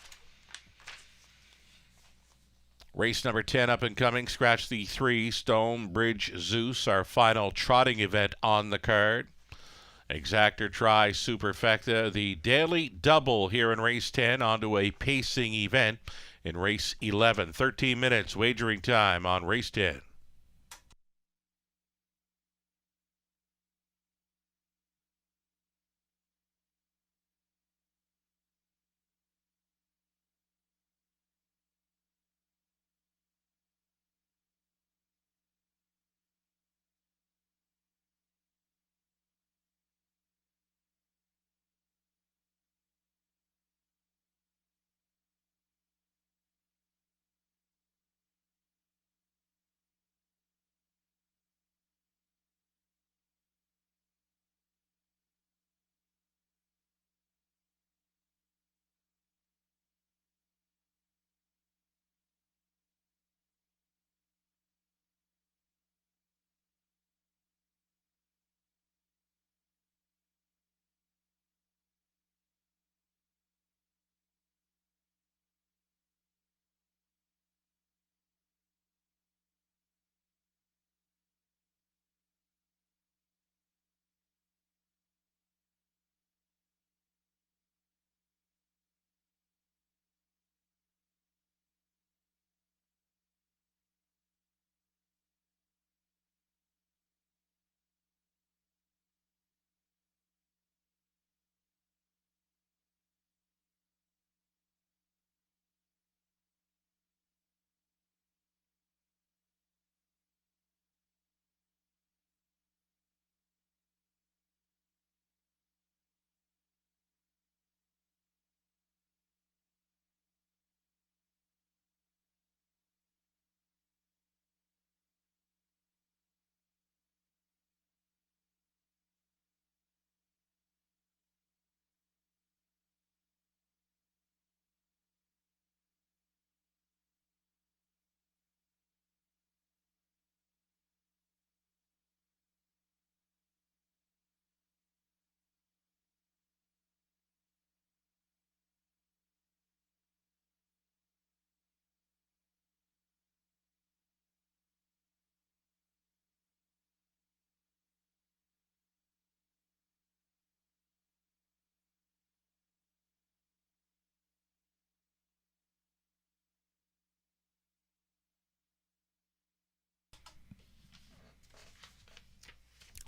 Race number 10 up and coming. Scratch the 3, Stone Bridge Zeus, our final trotting event on the card. Exactor try Superfecta, the daily double here in race 10, onto a pacing event in race 11. 13 minutes wagering time on race 10.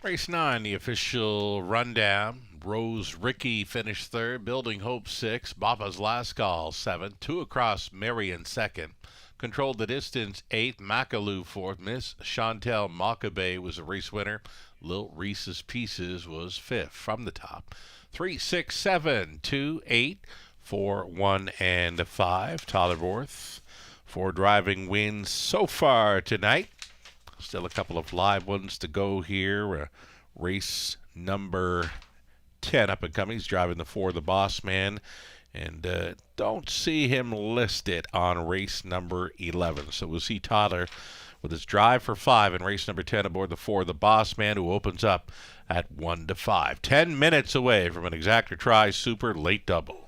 Race 9, the official rundown. Rose Ricky finished 3rd. Building Hope 6. Bapa's Last Call 7th. 2 across Marion 2nd. Controlled the Distance 8th. Makalu 4th. Miss Chantel Makabe was a race winner. Lil Reese's Pieces was 5th from the top. 3, 6, 7, 2, 8, 4, 1, and 5. Tyler Borth. 4 driving wins so far tonight. Still a couple of live ones to go here. Race number 10 up and coming. He's driving the 4, the Boss Man. And don't see him listed on race number 11. So we'll see Tyler with his drive for 5 in race number 10 aboard the 4, the Boss Man, who opens up at 1-5. 10 minutes away from an Exactor Tri Super late double.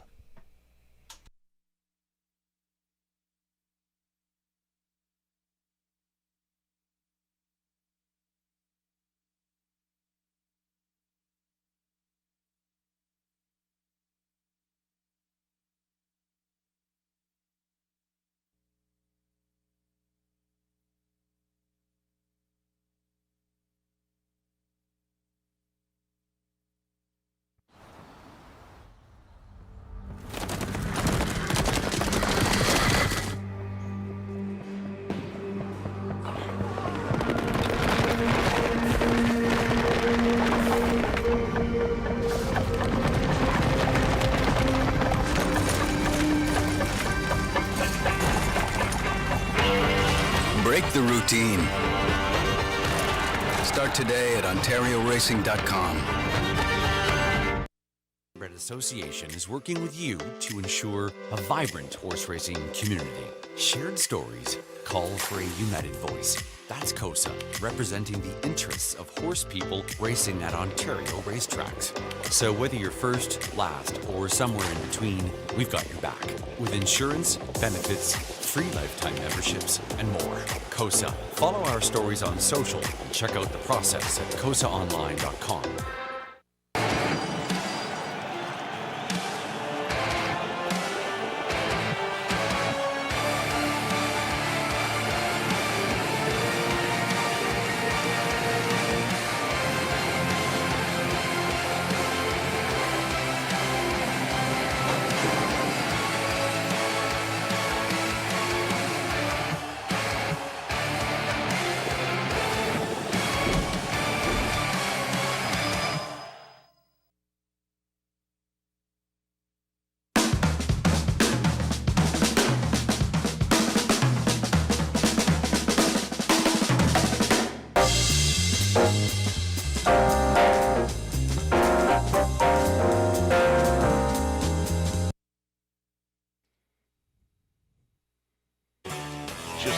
Break the routine. Start today at OntarioRacing.com. Red Association is working with you to ensure a vibrant horse racing community. Shared stories call for a united voice. That's COSA, representing the interests of horse people racing at Ontario racetracks. So whether you're first, last, or somewhere in between, we've got your back. With insurance, benefits, free lifetime memberships, and more. COSA. Follow our stories on social and check out the process at COSAonline.com.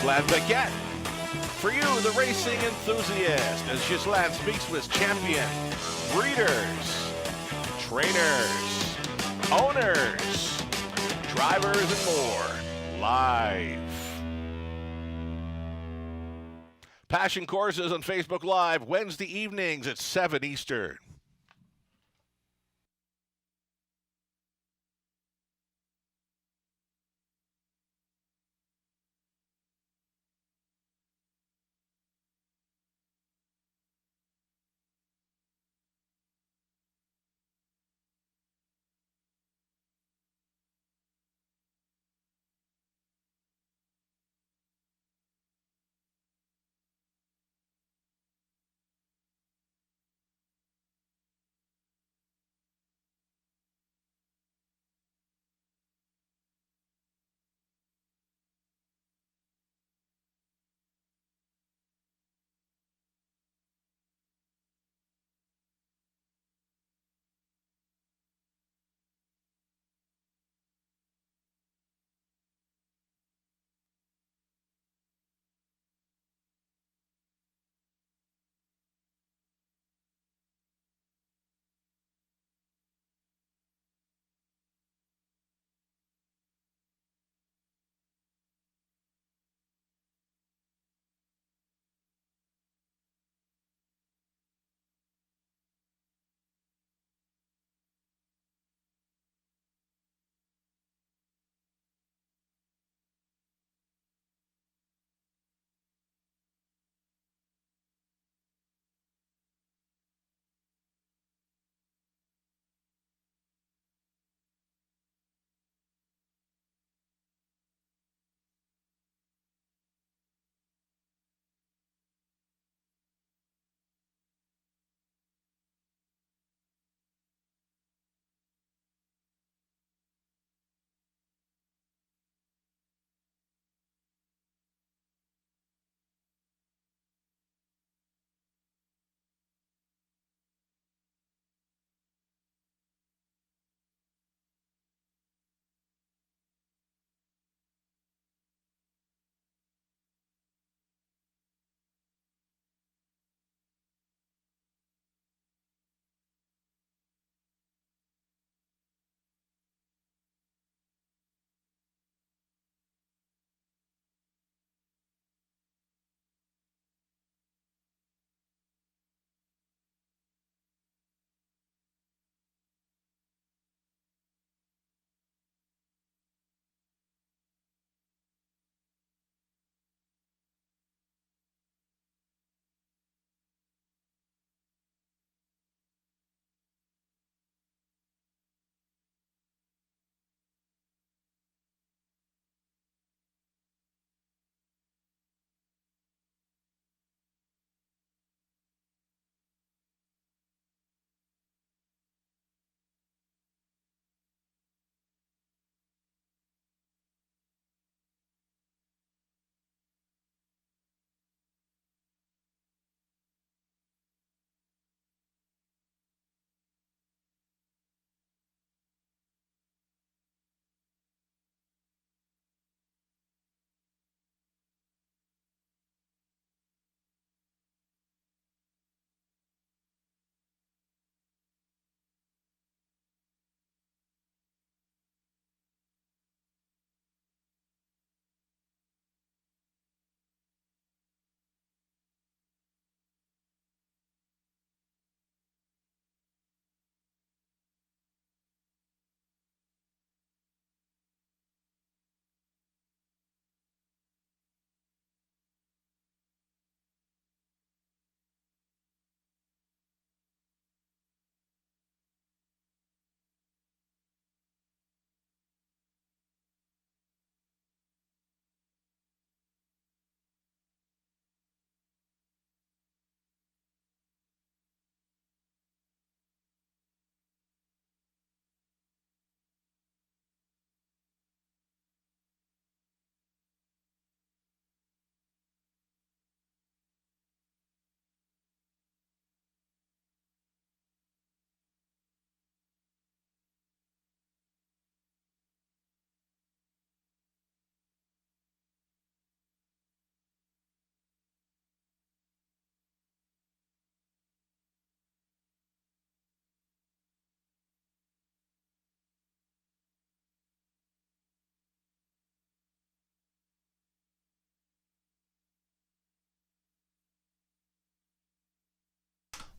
Ghislain Baguette. For you, the racing enthusiast, as Ghislain speaks with champion, breeders, trainers, owners, drivers, and more, live. Passion Courses on Facebook Live, Wednesday evenings at 7 Eastern.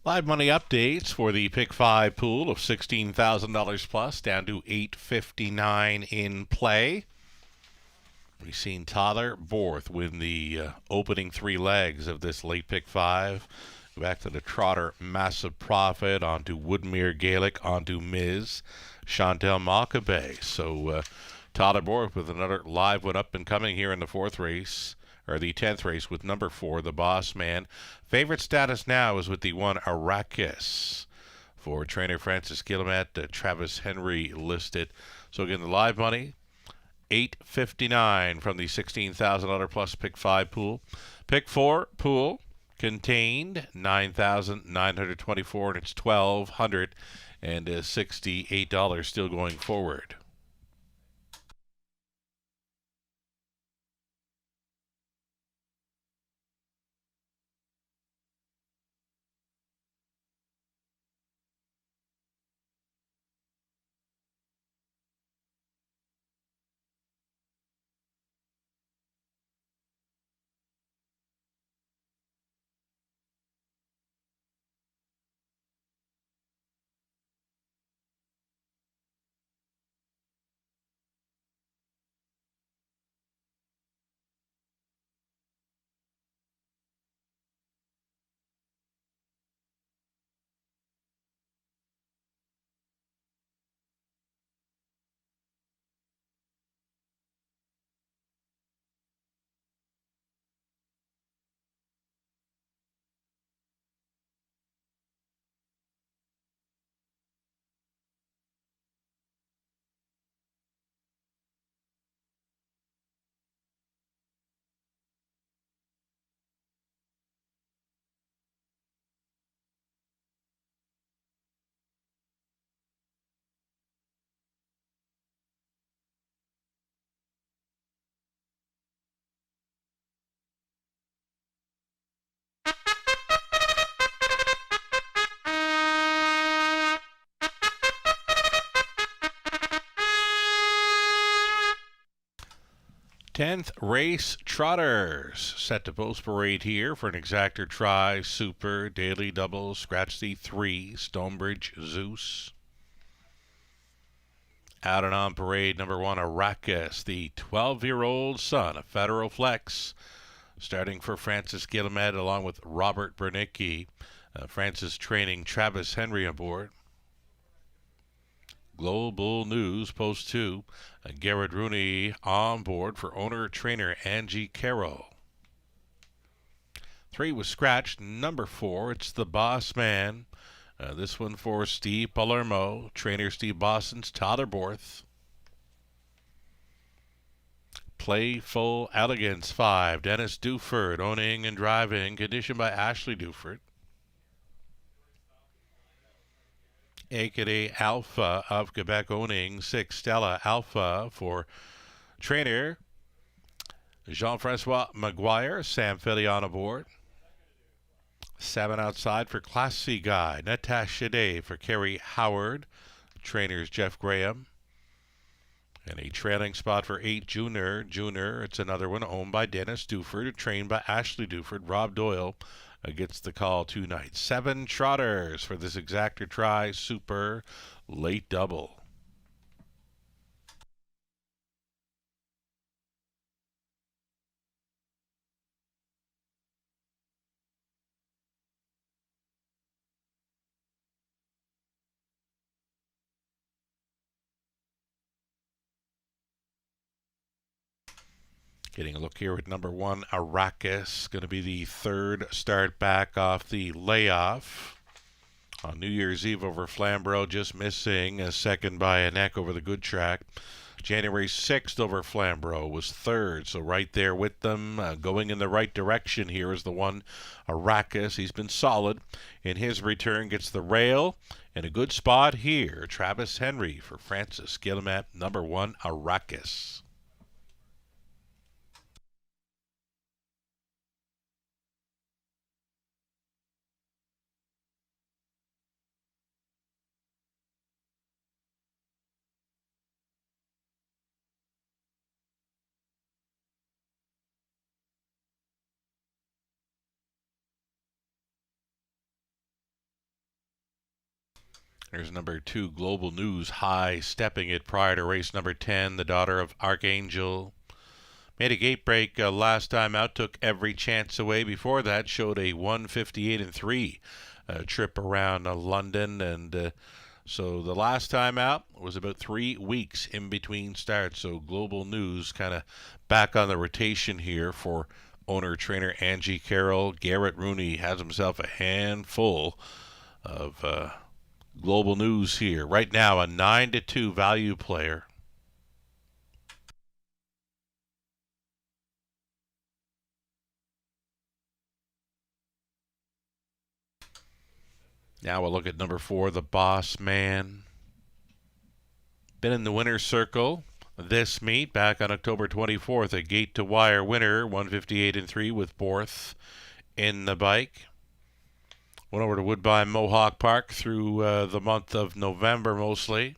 Live money updates for the Pick 5 pool of $16,000 plus, down to $8.59 in play. We've seen Tyler Borth win the opening three legs of this late Pick 5. Go back to the Trotter, Massive Profit, onto Woodmere Gaelic, onto Miz, Chantel Makabe. So Tyler Borth with another live one up and coming here in the fourth race, or the 10th race with number 4, the Boss Man. Favorite status now is with the one Arrakis for trainer Francis Guillemette, Travis Henry listed. So again, the live money, $8.59 from the $16,000 plus Pick 5 pool. Pick 4 pool contained $9,924, and it's $1,268 still going forward. Tenth race trotters set to post parade here for an exactor try, super, daily double, scratch the 3, Stonebridge Zeus. Out and on parade, number 1, Arrakis, the 12-year-old son of Federal Flex, starting for Francis Guillemette along with Robert Bernicki. Francis training Travis Henry aboard. Global News Post 2, Garrett Rooney on board for owner-trainer Angie Carroll. 3 was scratched. Number 4, it's the Boss Man. This one for Steve Palermo, trainer Steve Boston's Tyler Borth. Playful Elegance 5, Dennis Duford, owning and driving, conditioned by Ashley Duford. Acadie Alpha of Quebec, owning 6, Stella Alpha for trainer Jean-Francois Maguire, Sam Philly on aboard. 7 outside for Classy Guy, Natasha Day for Kerry Howard, trainers Jeff Graham. And a trailing spot for 8, Junior. It's another one owned by Dennis Duford, trained by Ashley Duford. Rob Doyle gets the call tonight. 7 trotters for this exactor try, super, late double. Getting a look here at number 1, Arrakis. Going to be the 3rd start back off the layoff. On New Year's Eve over Flamborough, just missing a second by a neck over the good track. January 6th over Flamborough was 3rd, so right there with them. Going in the right direction here is the one, Arrakis. He's been solid in his return. Gets the rail and a good spot here. Travis Henry for Francis Guillemette, number 1, Arrakis. There's number 2, Global News, high stepping it prior to race number 10, the Daughter of Archangel. Made a gate break last time out, took every chance away. Before that, showed a 1:58.3 trip around London, and so the last time out was about 3 weeks in between starts. So Global News kind of back on the rotation here for owner-trainer Angie Carroll. Garrett Rooney has himself a handful of Global News here. Right now, a 9-2 value player. Now we'll look at number 4, the Boss Man. Been in the winner's circle this meet back on October 24th. A gate-to-wire winner, 1:58.3 with Borth in the bike. Went over to Woodbine Mohawk Park through the month of November mostly.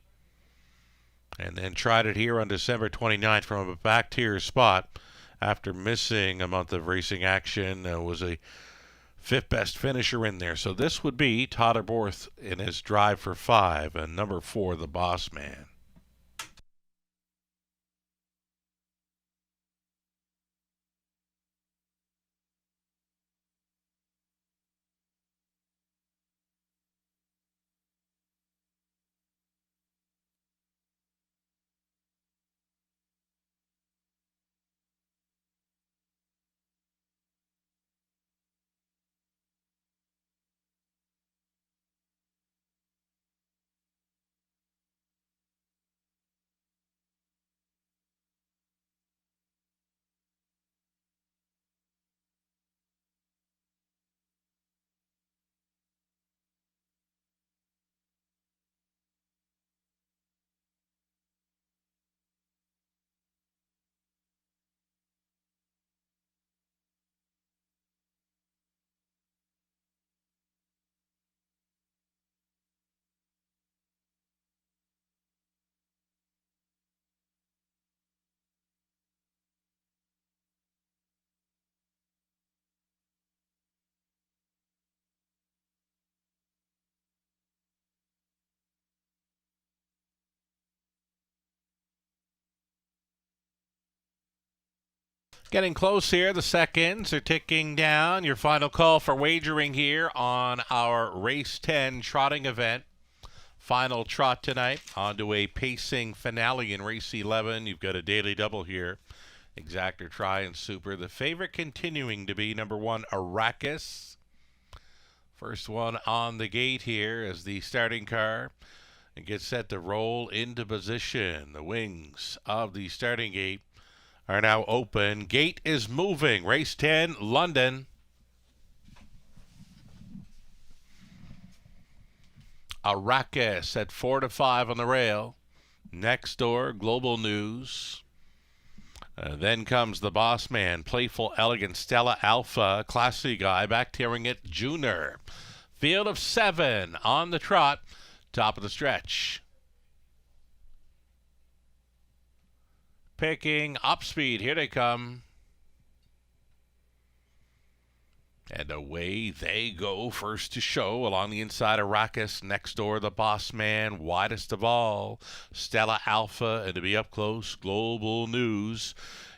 And then tried it here on December 29th from a back-tier spot after missing a month of racing action. Was a 5th best finisher in there. So this would be Tyler Borth in his drive for 5, and number 4, the Boss Man. Getting close here. The seconds are ticking down. Your final call for wagering here on our Race 10 trotting event. Final trot tonight. On to a pacing finale in Race 11. You've got a daily double here. Exactor, Try, and Super. The favorite continuing to be number 1, Arrakis. First one on the gate here as the starting car gets set to roll into position. The wings of the starting gate are now open. Gate is moving. Race 10, London. Arrakis at 4-5 on the rail. Next door, Global News. Then comes the Boss Man, Playful Elegant, Stella Alpha, Classy Guy, back tearing it, Junior. Field of 7 on the trot, top of the stretch. Picking up speed, here they come. And away they go, first to show along the inside of Arrakis. Next door, the Boss Man, widest of all, Stella Alpha, and to be up close, Global News.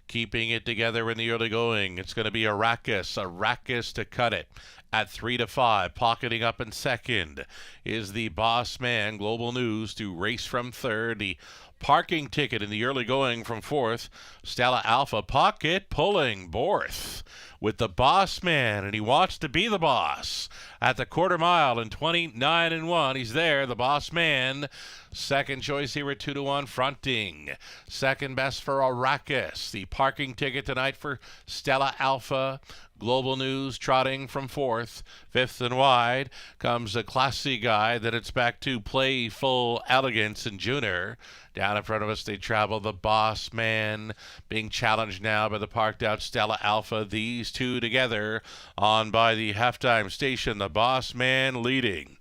Keeping it together in the early going, it's going to be Arrakis to cut it at 3-5. Pocketing up in second is the Boss Man, Global News, to race from third. The parking ticket in the early going from fourth, Stella Alpha. Pocket pulling Borth with the Boss Man, and he wants to be the boss at the quarter mile in 29-1. He's there, the Boss Man. Second choice here at 2-1, fronting. Second best for Arrakis. The parking ticket tonight for Stella Alpha. Global News trotting from fourth. Fifth and wide comes a Classy Guy. Then it's back to Playful Elegance and Junior. Down in front of us, they travel the Boss Man, being challenged now by the parked out Stella Alpha. These two together on by the halftime station. The Boss Man leading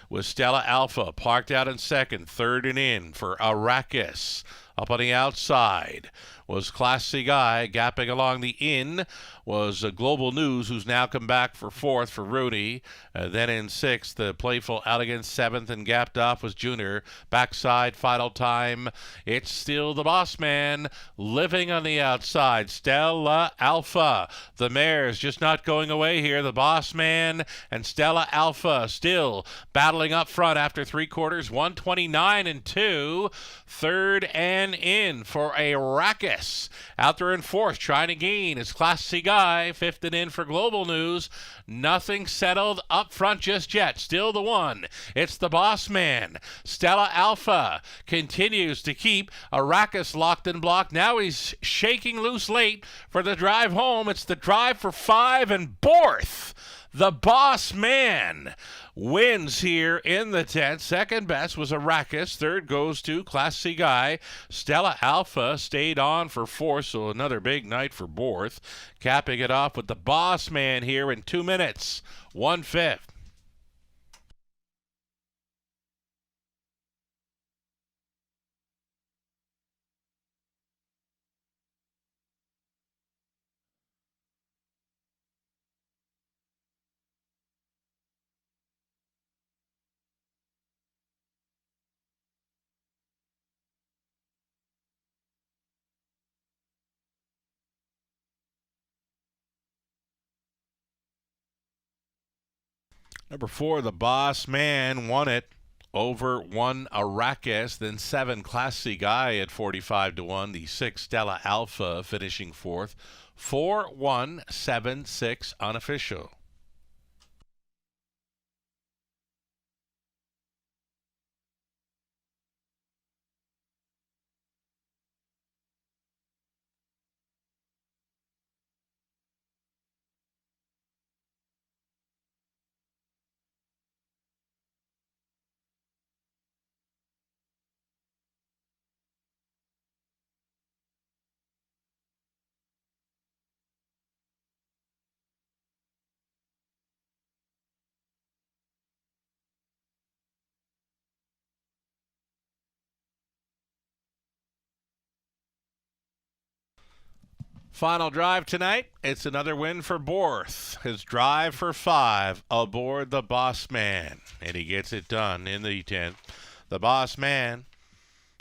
with Stella Alpha parked out in second. Third and in for Arrakis. Up on the outside was Class C Guy. Gapping along the in was Global News, who's now come back for fourth for Rooney. Then in sixth, Playful Elegance. Seventh and gapped off was Junior. Backside, final time. It's still the Boss Man living on the outside. Stella Alpha. The mare's just not going away here. The Boss Man and Stella Alpha still battling up front after three quarters. 129 and 2. Third and in for Arrakis. Out there in fourth, trying to gain is Class C Guy. Fifth and in for Global News. Nothing settled up front just yet. Still the one. It's the Boss Man. Stella Alpha continues to keep Arrakis locked and blocked. Now he's shaking loose late for the drive home. It's the drive for 5 and Borth. The Boss Man wins here in the 10th. Second best was Arrakis. Third goes to Class C Guy. Stella Alpha stayed on for fourth, so another big night for Borth. Capping it off with the Boss Man here in 2 minutes, 1/5. Number 4, the Boss Man won it over 1 Arrakis, then 7 Class C Guy at 45 to 1. The 6 Stella Alpha finishing fourth. 4-1-7-6 unofficial. Final drive tonight. It's another win for Borth. His drive for 5 aboard the Boss Man. And he gets it done in the 10th. The Boss Man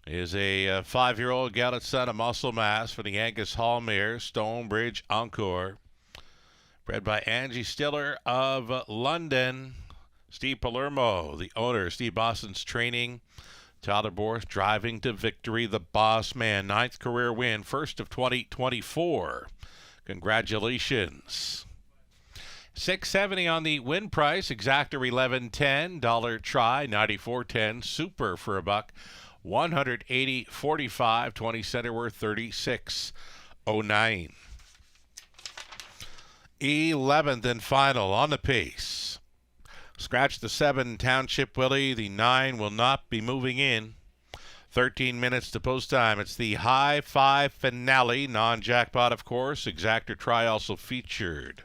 is a 5-year-old gelded son of Muscle Mass for the Angus Hall mare, Stonebridge Encore. Bred by Angie Stiller of London. Steve Palermo, the owner. Steve Boston's training. Tyler Borth driving to victory. The Boss Man, 9th career win, first of 2024. Congratulations. $6.70 on the win price. Exactor $11.10. Dollar try $94.10. Super for $1. 180.45. 20 center worth $36.09. 11th and final on the pace. Scratch the 7 Township Willie. The 9 will not be moving in. 13 minutes to post time. It's the High Five finale. Non-jackpot, of course. Exactor try also featured.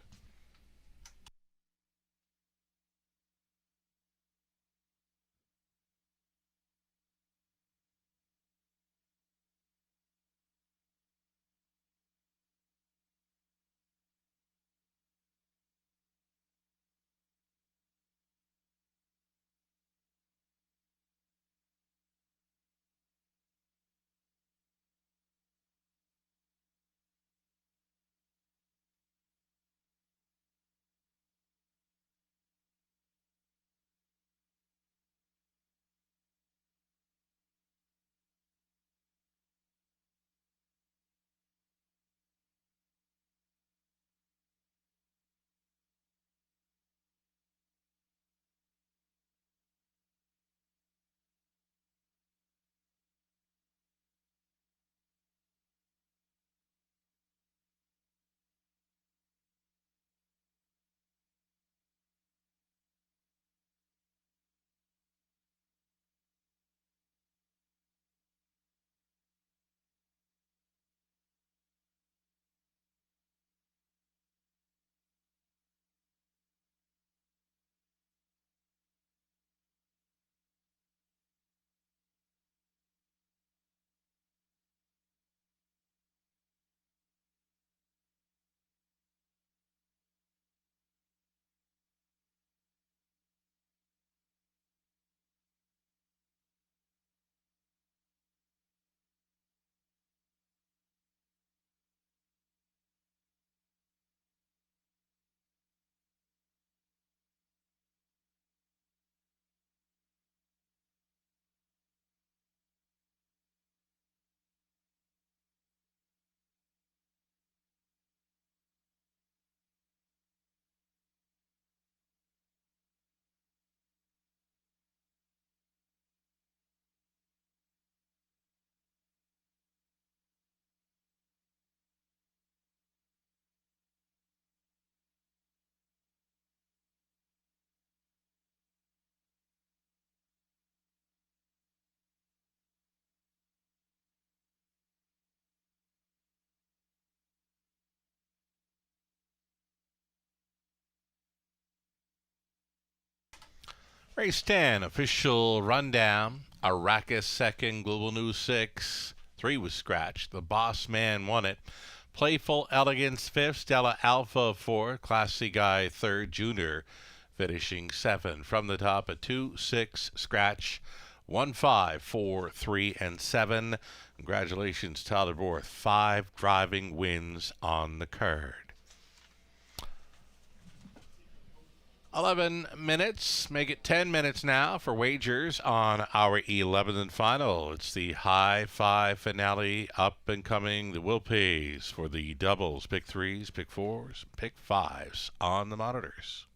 Race 10, official rundown. Arrakis second, Global News 6. 3 was scratched. The Boss Man won it. Playful Elegance 5th, Stella Alpha 4th, Classy Guy 3rd, Junior finishing 7th. From the top, a 2, 6, scratch, 1, 5, 4, 3, and 7. Congratulations, Tyler Borth. 5 driving wins on the card. 11 minutes, make it 10 minutes now for wagers on our 11th and final. It's the High Five finale, up and coming. The Will Pays for the doubles, pick 3s, pick 4s, pick 5s on the monitors.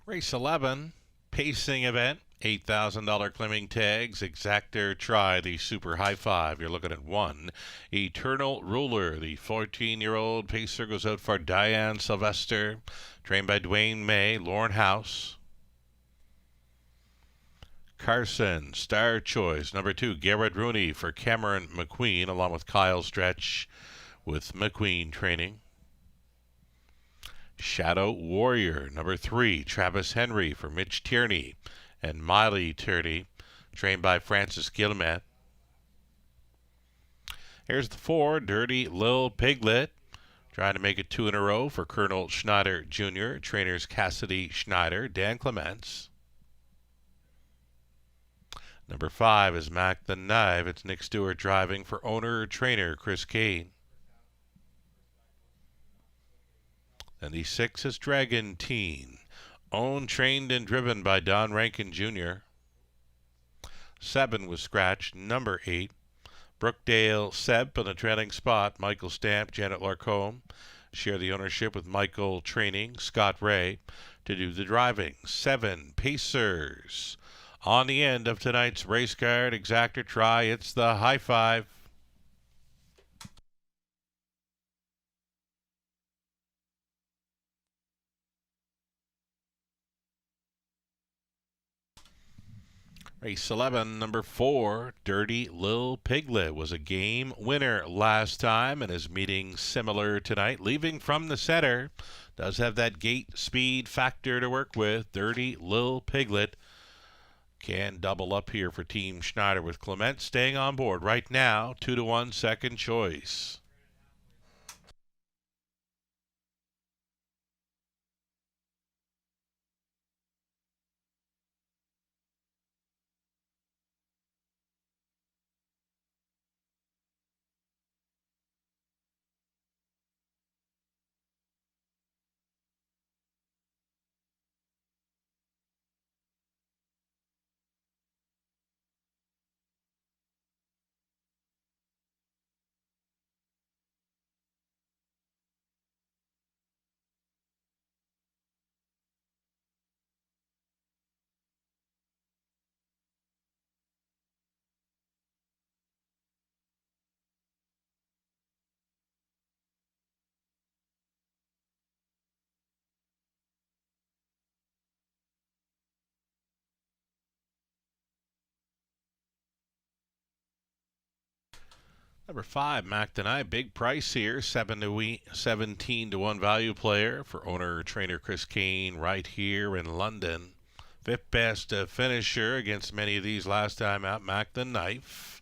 Race 11, pacing event. $8,000 claiming tags. Exactor Try, the super high five. You're looking at 1. Eternal Ruler, the 14-year-old pacer, goes out for Diane Sylvester. Trained by Dwayne May. Lauren House. Carson, Star Choice. Number 2, Garrett Rooney for Cameron McQueen, along with Kyle Stretch with McQueen training. Shadow Warrior. Number 3, Travis Henry for Mitch Tierney and Miley Tierney, trained by Francis Guillemette. Here's the 4, Dirty Lil Piglet, trying to make it 2 in a row for Colonel Schneider Jr., trainers Cassidy Schneider, Dan Clements. Number 5 is Mac the Knife. It's Nick Stewart driving for owner-trainer Chris Kane. And the 6 is Dragon Teen, owned, trained, and driven by Don Rankin Jr. 7 was scratched. Number 8, Brookdale Seb in the trailing spot. Michael Stamp, Janet Larcombe share the ownership with Michael Training, Scott Ray to do the driving. 7 Pacers. On the end of tonight's race card, Exactor Try, it's the high five. Race 11, number 4, Dirty Lil Piglet was a game winner last time and is meeting similar tonight. Leaving from the center, does have that gate speed factor to work with. Dirty Lil Piglet can double up here for Team Schneider with Clement staying on board right now. 2-1 second choice. Number 5, Mac Deny, big price here, 17-1 value player for owner-trainer Chris Kane right here in London. 5th best finisher against many of these last time out, Mac the Knife.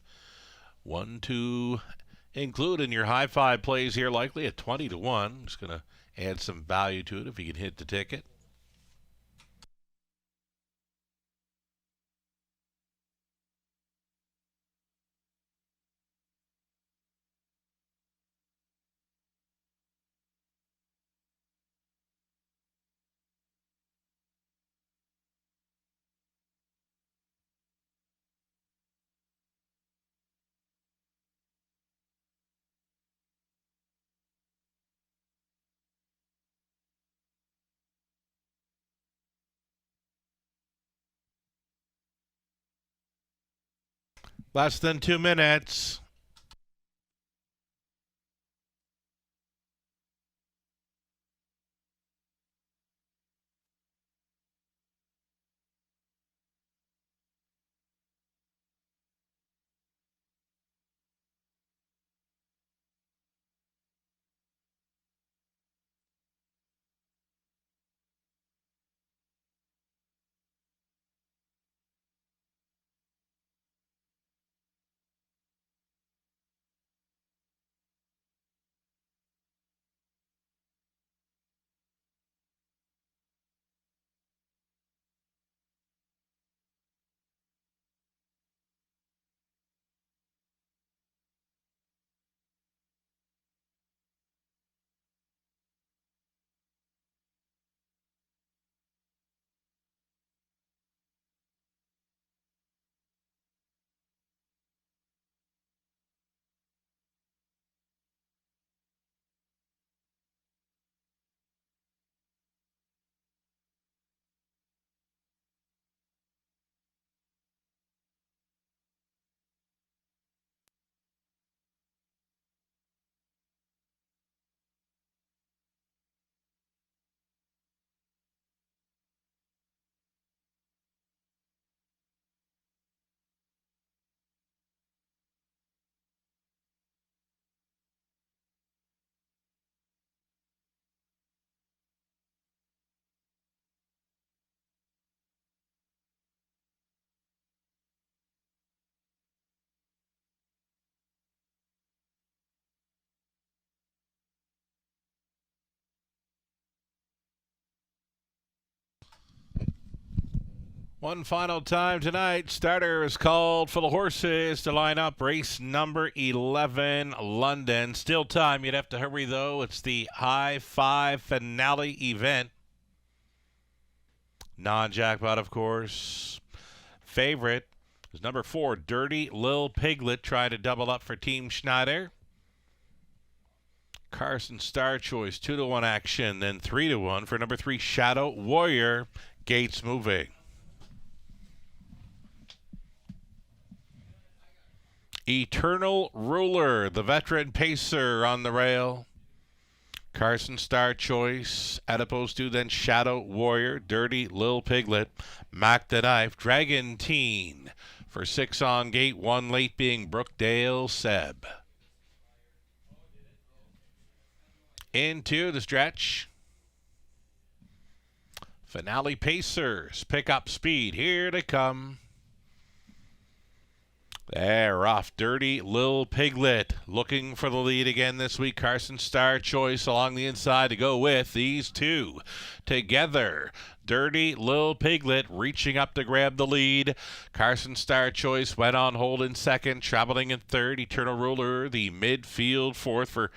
1 to include in your high five plays here, likely at 20-1. Just going to add some value to it if you can hit the ticket. Less than 2 minutes. One final time tonight. Starter is called for the horses to line up race number 11, London. Still time. You'd have to hurry, though. It's the High Five finale event. Non-jackpot, of course. Favorite is number 4, Dirty Lil Piglet, trying to double up for Team Schneider. Carson Star Choice, 2-1 action, then 3-1 for number 3, Shadow Warrior. Gates moving. Eternal Ruler, the veteran pacer on the rail. Carson Star Choice, adipose to then Shadow Warrior, Dirty Lil Piglet, Mac the Knife, Dragon Teen for 6 on gate, 1 late being Brookdale Seb. Into the stretch. Finale Pacers, pick up speed, here they come. They're off. Dirty Lil Piglet looking for the lead again this week. Carson Star Choice along the inside to go with these two together. Dirty Lil Piglet reaching up to grab the lead. Carson Star Choice went on hold in second, traveling in third. Eternal Ruler, the midfield fourth for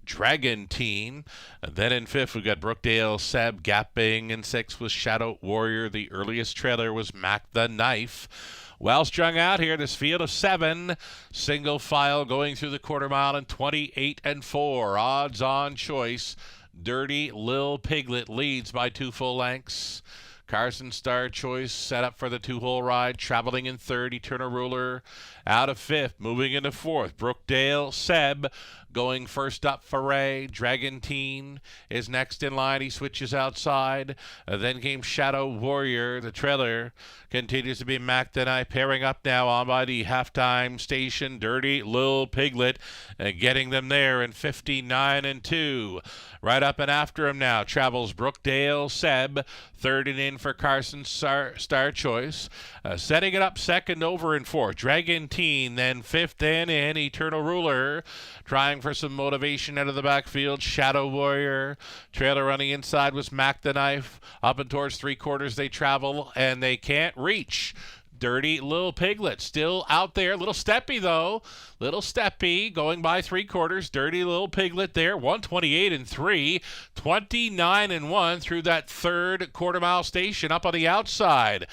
Dragon Teen. And then in fifth, we got Brookdale Seb gapping. In sixth was Shadow Warrior. The earliest trailer was Mac the Knife. Well strung out here, this field of 7. Single file going through the quarter mile in 28 and 4. Odds on choice. Dirty Lil Piglet leads by 2 full lengths. Carson Star Choice set up for the 2-hole ride, traveling in third. Eternal Ruler out of fifth, moving into fourth. Brookdale Seb going first up for Ray. Dragon Teen is next in line. He switches outside. Then came Shadow Warrior. The trailer continues to be Mac the Knife, pairing up now on by the halftime station. Dirty Lil Piglet getting them there in 59 and 2. Right up and after him now travels Brookdale Seb, third and in for Carson Star Choice. Setting it up second over and fourth. Dragon Teen, then fifth and in. Eternal Ruler trying for some motivation out of the backfield. Shadow Warrior. Trailer on the inside was Mac the Knife. Up and towards 3/4 they travel, and they can't reach. Dirty Lil Piglet still out there. Little steppy, though. Little steppy going by 3/4. Dirty Lil Piglet there. 128 and 3. 29 and 1 through that third quarter-mile station up on the outside.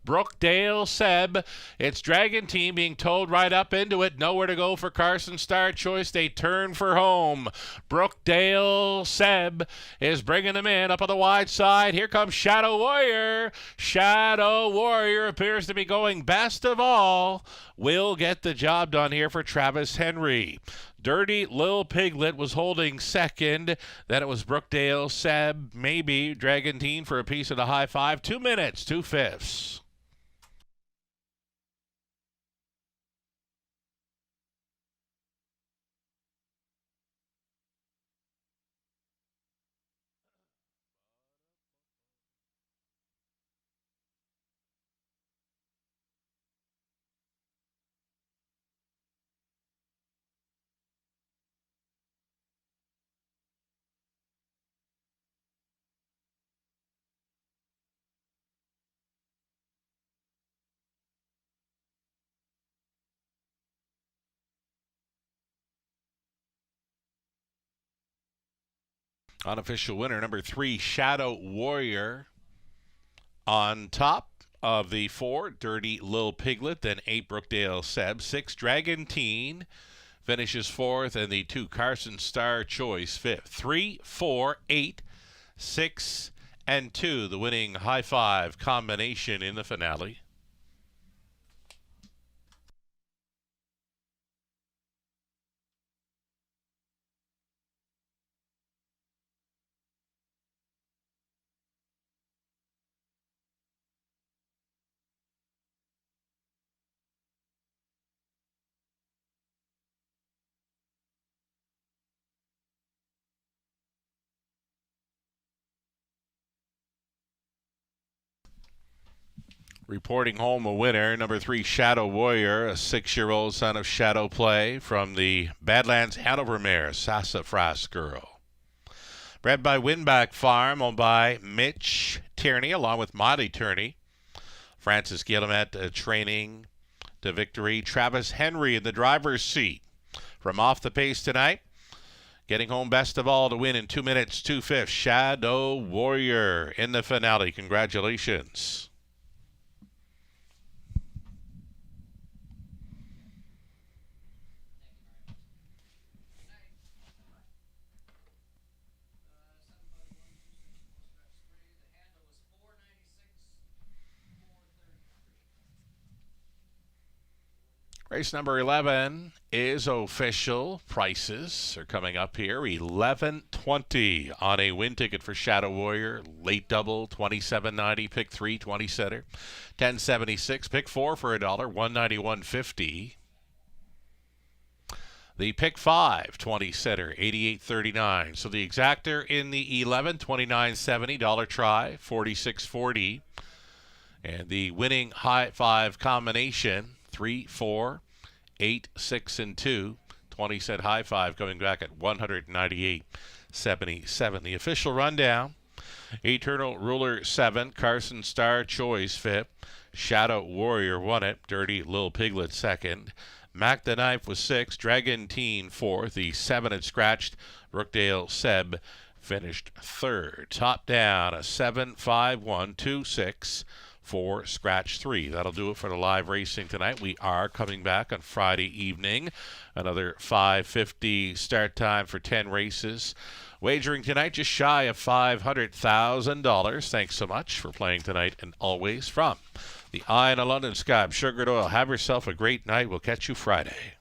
Brookdale Seb. It's Dragon Team being towed right up into it. Nowhere to go for Carson Star Choice. They turn for home. Brookdale Seb is bringing them in up on the wide side. Here comes Shadow Warrior. Shadow Warrior appears to be going best of all. Will get the job done here for Travis Henry. Dirty Lil Piglet was holding second. Then it was Brookdale Seb, maybe Dragon Teen for a piece of the high five. 2 minutes, 2/5. Unofficial winner, number 3, Shadow Warrior. On top of the 4, Dirty Lil Piglet, then 8, Brookdale Seb, 6, Dragon Teen finishes 4th, and the 2, Carson Star Choice 5th. 3, 4, 8, 6, and 2, the winning high five combination in the finale. Reporting home a winner, number 3, Shadow Warrior, a 6-year-old son of Shadow Play from the Badlands Hanover mare, Sassafras Girl. Bred by Winback Farm, owned by Mitch Tierney, along with Molly Tierney. Francis Guillemette training to victory. Travis Henry in the driver's seat from off the pace tonight. Getting home best of all to win in 2 minutes, 2/5. Shadow Warrior in the finale. Congratulations. Race number 11 is official. Prices are coming up here. $11.20 on a win ticket for Shadow Warrior. Late double, $27.90. Pick 3, 20 setter. $10.76. Pick 4 for $1. $191.50. The pick 5, 20 setter, $88.39. So the exactor in the 11, $29.70. Dollar try, $46.40. And the winning high 5 combination, 3, 4, 8, 6, and 2. 20 cent high 5 coming back at $198.77. The official rundown: Eternal Ruler 7, Carson Star Choice 5th, Shadow Warrior won it, Dirty Lil Piglet 2nd, Mac the Knife was 6th, Dragon Teen 4th, the 7 had scratched, Brookdale Seb finished 3rd. Top down, a 7, 5, 1, 2, 6. 4, scratch 3. That'll do it for the live racing tonight. We are coming back on Friday evening. Another 5:50 start time for 10 races. Wagering tonight just shy of $500,000. Thanks so much for playing tonight and always from the Eye on the London Sky. I'm Sugar Doyle. Have yourself a great night. We'll catch you Friday.